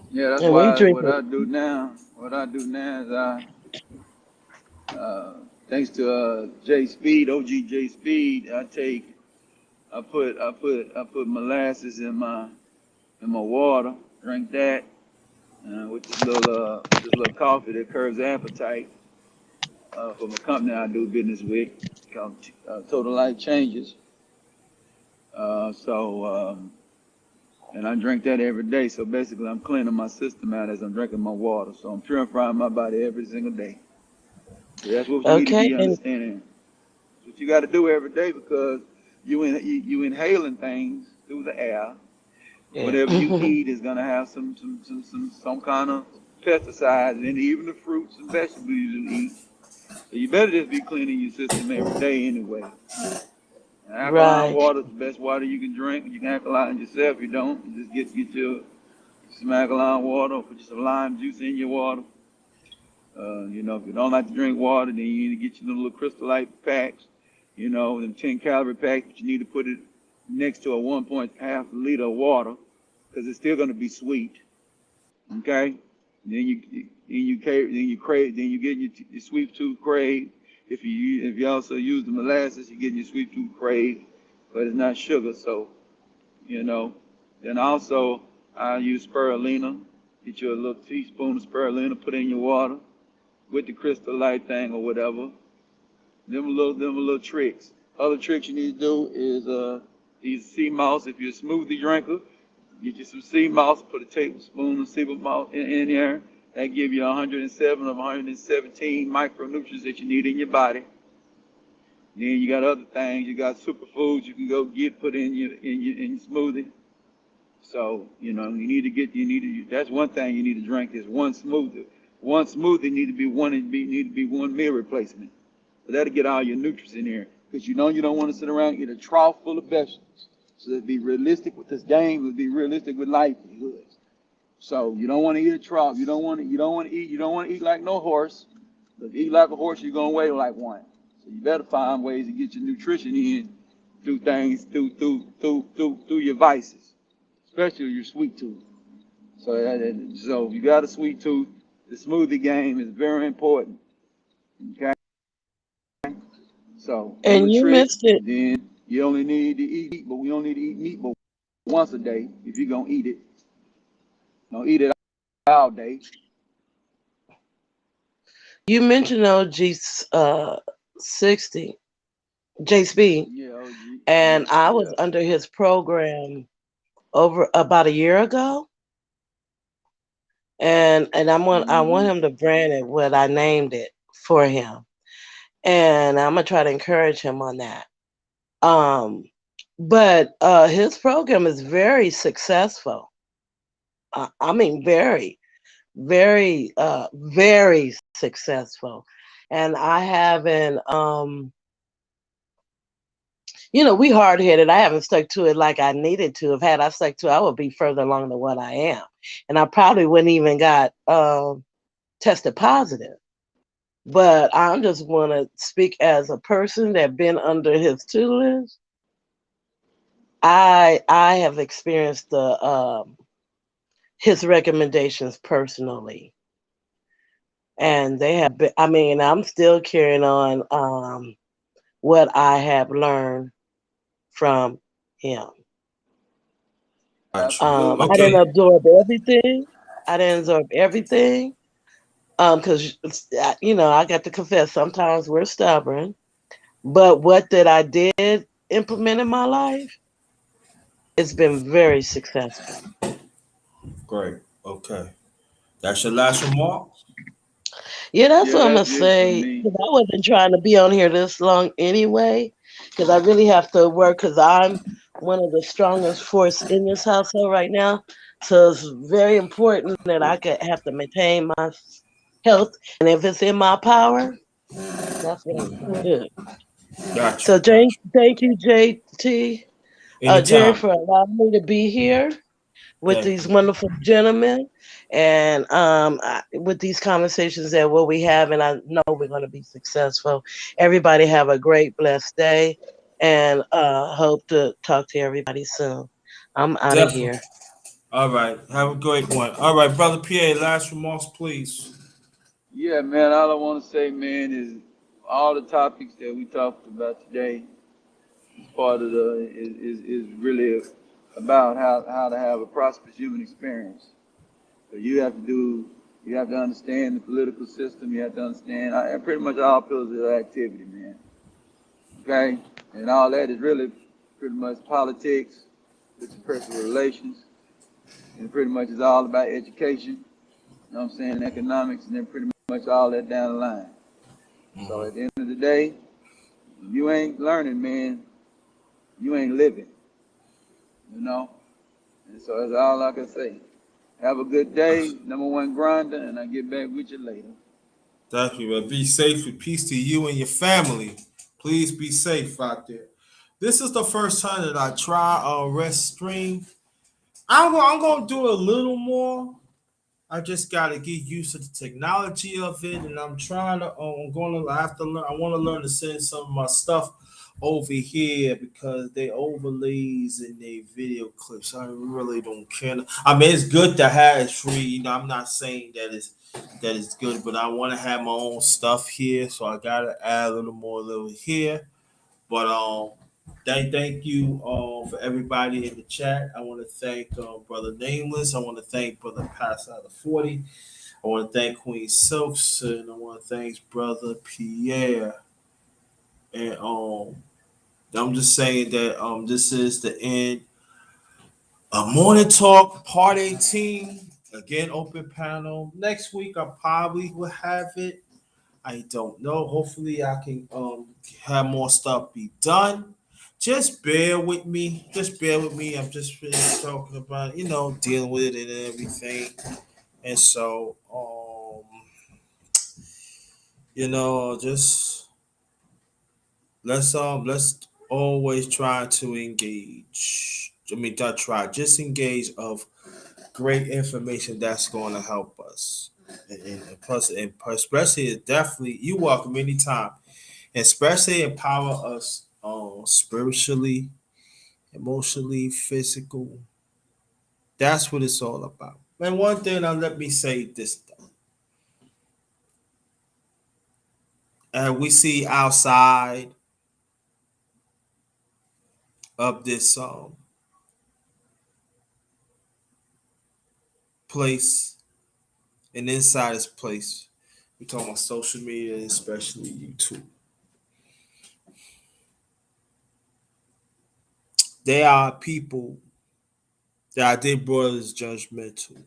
Yeah, that's
And we
why
drink
what
it.
I do now. What I do now is thanks to J Speed, OG J Speed, I put molasses in my water. Drink that with this little coffee that curbs appetite from a company I do business with called Total Life Changes. And I drink that every day. So basically, I'm cleaning my system out as I'm drinking my water. So I'm purifying my body every single day. So that's what you need to
Okay,
be
and
understanding. That's what you got to do every day because you inhaling things through the air.
Yeah.
Whatever you eat is gonna have some kind of pesticides in it, even the fruits and vegetables you eat. So you better just be cleaning your system every day anyway. And alkaline
right.
water is the best water you can drink. You can alkaline yourself. If you don't, you just get some alkaline water or put some lime juice in your water. If you don't like to drink water, then you need to get your little crystallite packs. Them 10-calorie packs, but you need to put it next to a 1.5 liter of water because it's still going to be sweet. Okay. Then you get your sweet tooth crave. If you also use the molasses, you get your sweet tooth crave, but it's not sugar. So you know. Then also I use spirulina. Get you a little teaspoon of spirulina, put in your water with the crystal light thing or whatever. Them little tricks. Other tricks you need to do is use sea moss. If you're a smoothie drinker, get you some sea moss, put a tablespoon of sea moss in there. That give you 107 of 117 micronutrients that you need in your body. Then you got other things. You got superfoods you can go get put in your smoothie. So you need to get that's one thing you need to drink is one smoothie. One smoothie need to be one meal replacement. So that'll get all your nutrients in there. Because you don't want to sit around and eat a trough full of vegetables. So let's be realistic with this game. Let's be realistic with livelihoods. So you don't want to eat a trough. You don't want to eat like no horse. If you eat like a horse, you're gonna weigh like one. So you better find ways to get your nutrition in through things through your vices, especially your sweet tooth. So if you got a sweet tooth, the smoothie game is very important. Okay. So on the
And you
trick,
missed it.
then you only need to eat meat, but we only need to eat meat but once a day if you're gonna eat it. Don't eat it all day.
You mentioned OG 60, JSB,
Yeah, OG.
and
Yeah,
I was
yeah.
under his program over about a year ago. And I want
Mm-hmm.
him to brand it what I named it for him. And I'm gonna try to encourage him on that. Um, but his program is very successful. I mean, very successful. And I haven't, we hard headed. I haven't stuck to it like I needed to. If had I stuck to it, I would be further along than what I am, and I probably wouldn't even got tested positive. But I just want to speak as a person that been under his tutelage. I have experienced the his recommendations personally, and they have been. I mean, I'm still carrying on what I have learned from him.
Gotcha.
I
Absolutely.
didn't
Okay.
absorb everything. I didn't absorb everything. Because I got to confess, sometimes we're stubborn. But what that I did implement in my life, it's been very successful.
Great. Okay. That's your last remark?
Yeah, that's
Yeah,
what I'm gonna
that's it for
say.
me.
Because I wasn't trying to be on here this long anyway. Because I really have to work. Because I'm one of the strongest force in this household right now. So it's very important that I could have to maintain my health, and if it's in my power, that's what I'm gonna do.
Gotcha.
So,
Gotcha.
thank you, JT, Jerry,
Anytime.
for allowing me to be here with
Thank
these
you.
wonderful gentlemen, and with these conversations that what we have, and I know we're going to be successful. Everybody have a great, blessed day, and hope to talk to everybody soon. I'm out of
Definitely.
here.
All right. Have a great one. All right, brother Pierre. Last remarks, please.
Yeah, man. All I want to say, man, is all the topics that we talked about today is part of is really about how to have a prosperous human experience. So you have to understand the political system. You have to understand pretty much all pillars of activity, man. Okay, and all that is really pretty much politics, interpersonal relations, and pretty much is all about education. You know what I'm saying? Economics, and then pretty much all that down the line. So
Hmm.
at the end of the day, if you ain't learning, man, you ain't living. You know, and so that's all I can say. Have a good day, number one grinder, and I'll get back with you later.
Thank you, man. Be safe with peace to you and your family. Please be safe out there. This is the first time that I try a rest stream. I'm gonna do a little more. I just gotta get used to the technology of it, and I'm trying to. I'm gonna. I have to learn. I want to learn to send some of my stuff over here because they overlays in their video clips. I really don't care. I mean, it's good to have it's free. I'm not saying that it's good, but I want to have my own stuff here, so I gotta add a little here. But thank you for everybody in the chat. I want to thank Brother Nameless. I want to thank Brother Pass Out of 40. I want to thank Queen Silks, and I want to thank Brother Pierre. And I'm just saying that this is the end of Morning Talk Part 18. Again, open panel. Next week I probably will have it. I don't know. Hopefully, I can have more stuff be done. Just bear with me. Just bear with me. I'm just finished talking about, dealing with it and everything. And so, just let's always try to engage. I mean, not try, just engage of great information that's going to help us. And plus, and especially, definitely, you welcome anytime, especially empower us spiritually, emotionally, physical. That's what it's all about. And one thing, now let me say this, we see outside of this place and inside this place, we talk about social media, and especially YouTube. There are people that their brothers judgmental.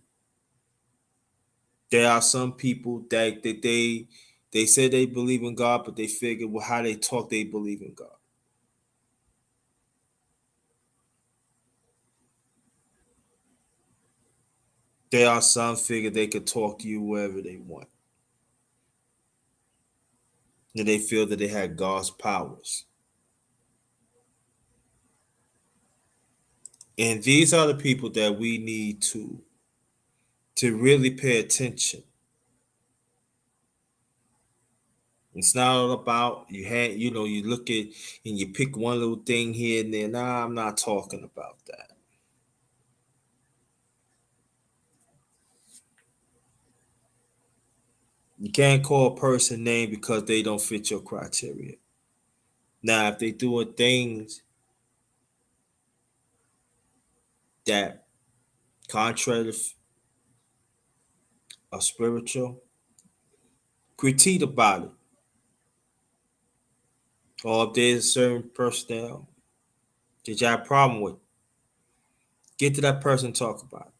There are some people that they say they believe in God, but they figure, well, how they talk, they believe in God. There are some figure they could talk to you wherever they want. And they feel that they had God's powers. And these are the people that we need to really pay attention. It's not all about you look at and you pick one little thing here and there. Nah, I'm not talking about that. You can't call a person name because they don't fit your criteria. Now, if they doing things that contrary or spiritual, critique about it. Or if there's a certain personnel that you have a problem with, get to that person and talk about it.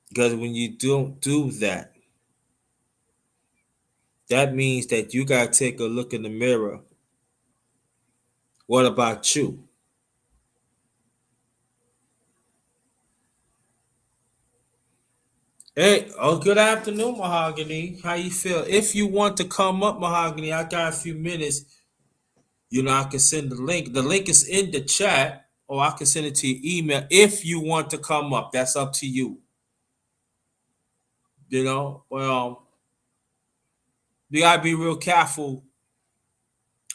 Because when you don't do that, that means that you got to take a look in the mirror. What about you? Hey, good afternoon, Mahogany. How you feel? If you want to come up, Mahogany, I got a few minutes. I can send the link. The link is in the chat, or I can send it to your email if you want to come up. That's up to you. Well, we gotta be real careful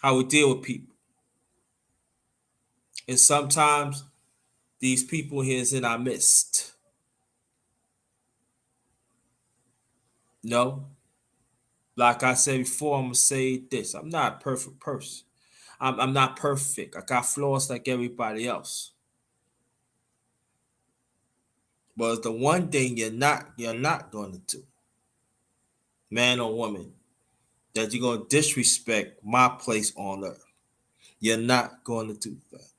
how we deal with people. And sometimes these people here is in our midst. No, like I said before, I'm gonna say this. I'm not a perfect person. I'm not perfect. I got flaws like everybody else. But it's the one thing you're not gonna do, man or woman, that you're gonna disrespect my place on earth. You're not gonna do that.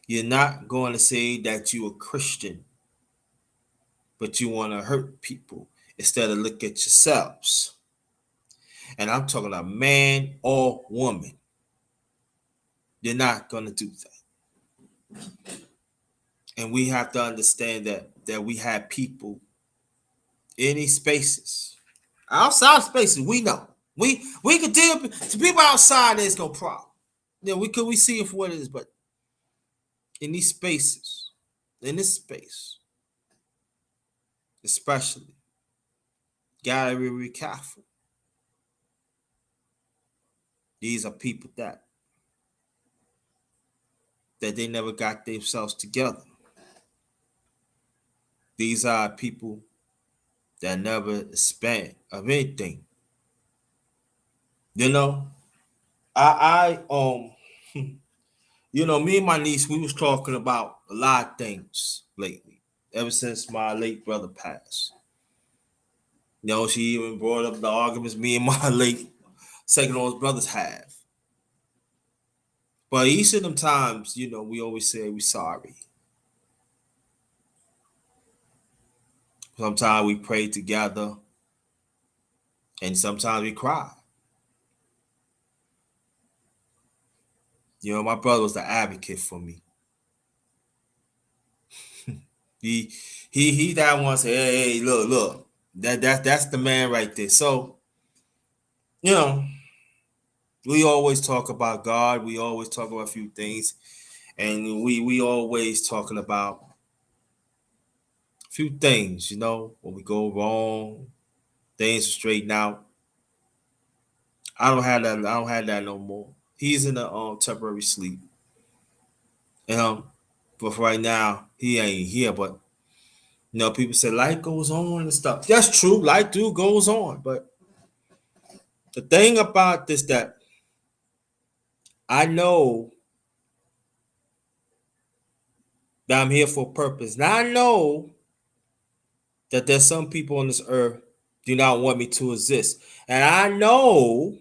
You're not going to say that you're a Christian, but you want to hurt people instead of look at yourselves. And I'm talking about man or woman. You're not going to do that. And we have to understand that we have people in these spaces. Outside spaces, we know. We could deal to people outside, there's no problem. We see it for what it is, but in these spaces, in this space, especially, gotta be really careful. These are people that they never got themselves together. These are people that never expand of anything. You know, me and my niece, we was talking about a lot of things lately. Ever since my late brother passed, she even brought up the arguments me and my late second oldest brothers have. But each of them times, we always say we sorry. Sometimes we pray together, and sometimes we cry. You know, my brother was the advocate for me. He he that one said, hey, look, that's the man right there. So, you know, we always talk about God. We always talk about a few things, and we always talking about a few things. You know, when we go wrong, things to straighten out. I don't have that. I don't have that no more. He's in a temporary sleep, and but for right now he ain't here. But you know, people say life goes on and stuff. That's true. Life do goes on, but the thing about this that I know that I'm here for a purpose. Now I know that there's some people on this earth do not want me to exist. And I know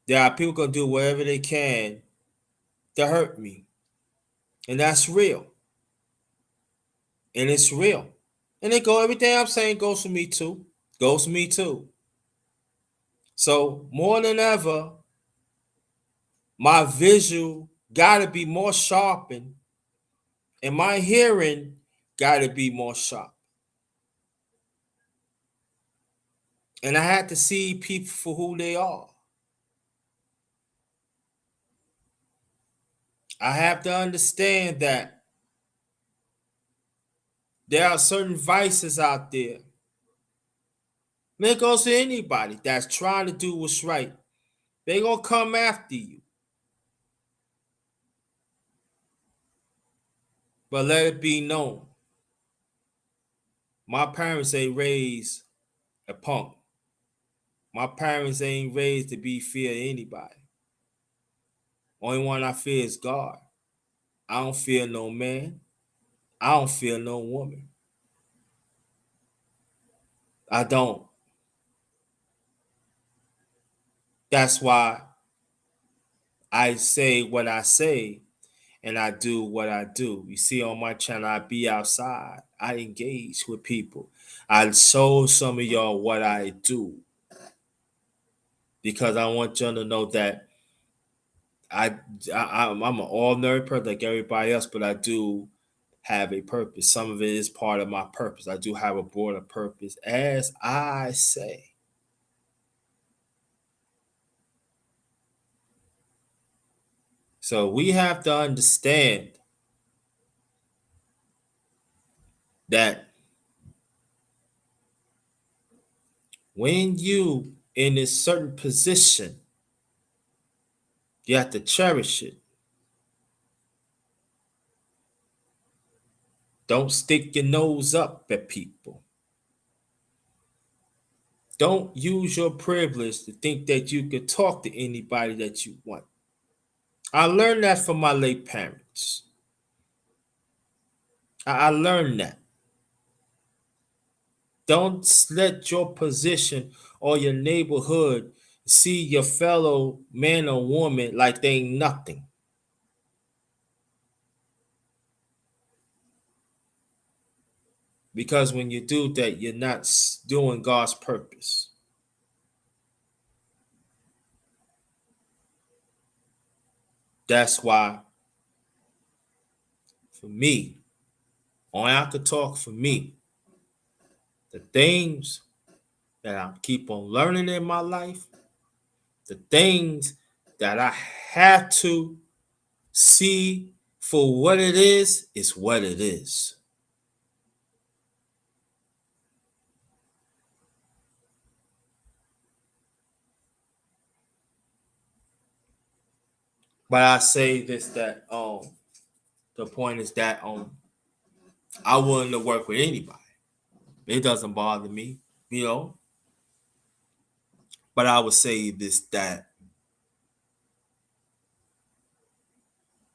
there are people gonna do whatever they can to hurt me. And that's real. And it's real. And everything I'm saying goes for me too. Goes for me too. So more than ever, my visual gotta be more sharpened and my hearing gotta be more sharp. And I had to see people for who they are. I have to understand that there are certain vices out there. And it goes to anybody that's trying to do what's right. They're going to come after you. But let it be known. My parents ain't raised a punk. My parents ain't raised to be fear of anybody. Only one I fear is God. I don't fear no man. I don't fear no woman. I don't. That's why I say what I say and I do what I do. You see on my channel, I be outside. I engage with people. I show some of y'all what I do because I want y'all to know that I'm an ordinary person like everybody else, but I do have a purpose. Some of it is part of my purpose. I do have a broader purpose, as I say. So we have to understand that when you in a certain position, you have to cherish it. Don't stick your nose up at people. Don't use your privilege to think that you could talk to anybody that you want. I learned that from my late parents. I learned that. Don't let your position or your neighborhood see your fellow man or woman like they ain't nothing. Because when you do that, you're not doing God's purpose. That's why, for me, only I could talk for me. The things that I keep on learning in my life, the things that I have to see for what it is what it is. But I say this that the point is that I'm willing to work with anybody. It doesn't bother me, you know. But I would say this that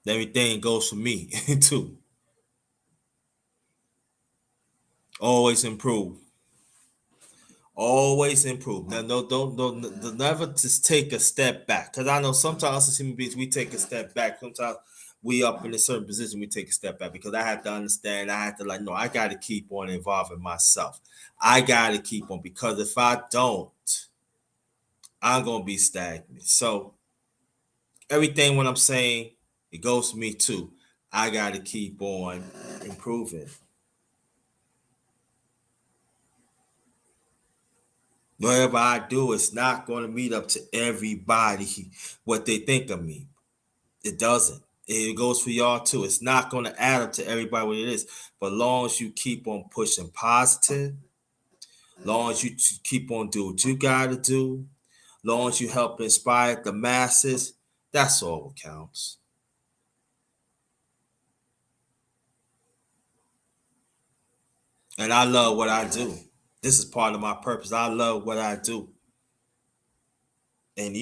everything goes for me too. Always improve. Always improve. Now, don't never just take a step back. Because I know sometimes as human beings we take a step back. Sometimes we up in a certain position, we take a step back because I had to understand. I had to no, I got to keep on involving myself. I got to keep on because if I don't, I'm gonna be stagnant. So everything what I'm saying, it goes to me too. I got to keep on improving. Whatever I do, it's not going to meet up to everybody what they think of me. It doesn't. It goes for y'all too. It's not going to add up to everybody what it is. But long as you keep on pushing positive, long as you keep on doing what you got to do, long as you help inspire the masses, that's all what counts. And I love what I do. This is part of my purpose. I love what I do. And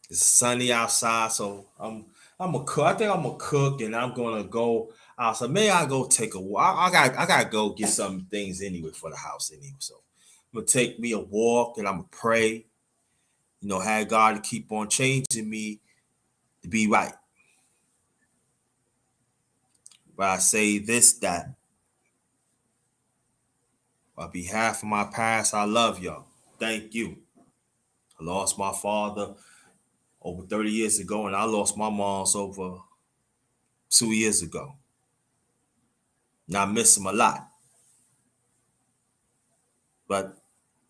it's sunny outside, so I'm a cook. I think I'm a cook, and I'm gonna go outside. Maybe I go take a walk. I got to go get some things anyway for the house anyway. So I'm gonna take me a walk, and I'm gonna pray. Have God to keep on changing me to be right. But I say this that on behalf of my parents, I love y'all. Thank you. I lost my father over 30 years ago, and I lost my mom's over 2 years ago. And I miss him a lot. But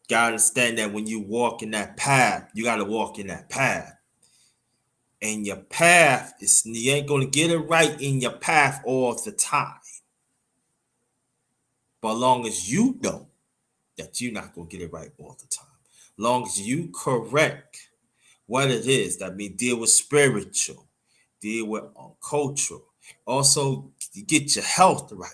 gotta understand that when you walk in that path, you gotta walk in that path. And your path is you ain't gonna get it right in your path all the time. But as long as you know that you're not gonna get it right all the time, long as you correct what it is, that means deal with spiritual, deal with cultural, also get your health right.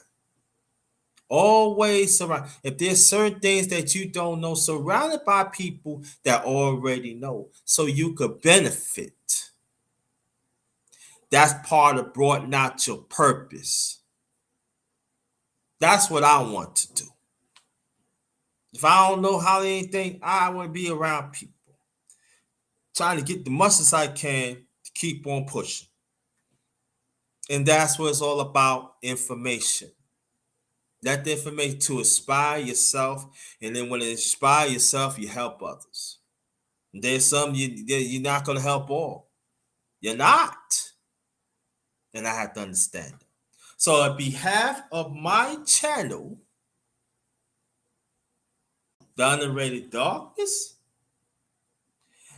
Always surround. If there's certain things that you don't know, surrounded by people that already know, so you could benefit. That's part of broadening out your purpose. That's what I want to do. If I don't know how anything, I want to be around people, trying to get the much as I can to keep on pushing. And that's what it's all about, information. Let the information to inspire yourself, and then when it inspire yourself, you help others. And there's some you're not going to help all. You're not. And I have to understand it. So on behalf of my channel, The Underrated Darkness,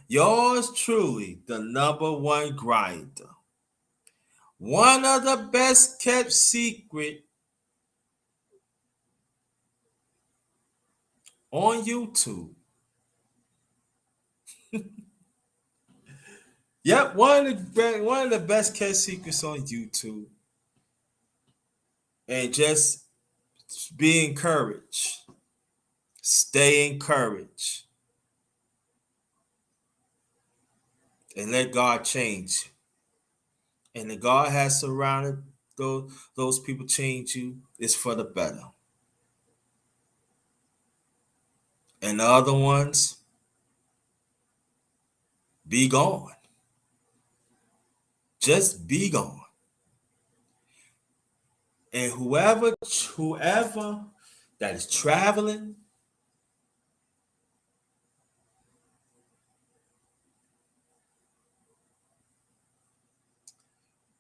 yours truly, the number one grinder. One of the best kept secret on YouTube. Yep, one of the best kept secrets on YouTube. And just be encouraged. Stay encouraged. And let God change. And the God has surrounded those people change you is for the better. And the other ones, be gone. Just be gone. And whoever that is traveling,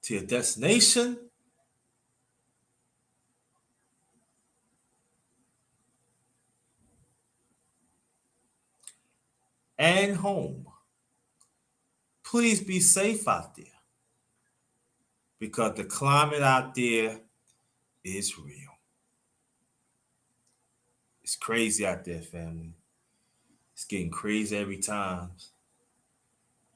to your destination, and home, please be safe out there, because the climate out there is real. It's crazy out there, family. It's getting crazy every time.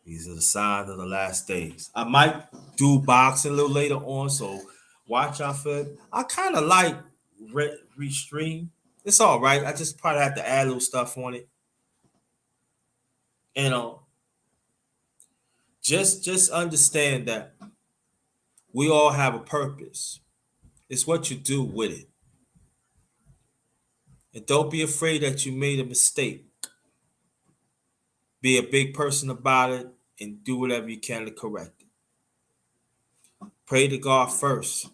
These are the signs of the last days. I might do boxing a little later on, so watch out for it. I kind of like Restream. It's all right. I just probably have to add a little stuff on it. And just understand that we all have a purpose. It's what you do with it. And don't be afraid that you made a mistake. Be a big person about it and do whatever you can to correct it. Pray to God first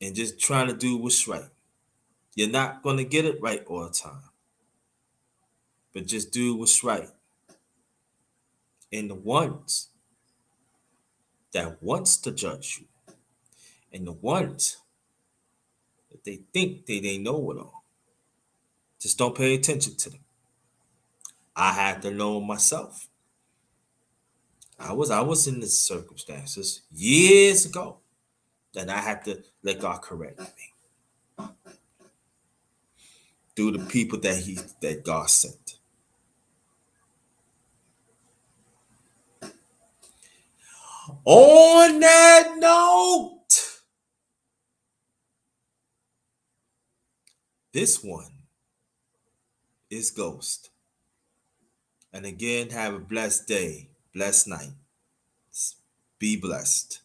and just trying to do what's right. You're not going to get it right all the time, but just do what's right. And the ones that wants to judge you and the ones that they think they know it all, just don't pay attention to them. I had to know myself. I was in these circumstances years ago, and I had to let God correct me through the people that God sent. On that note, this one is Ghost. And again, have a blessed day, blessed night. Be blessed.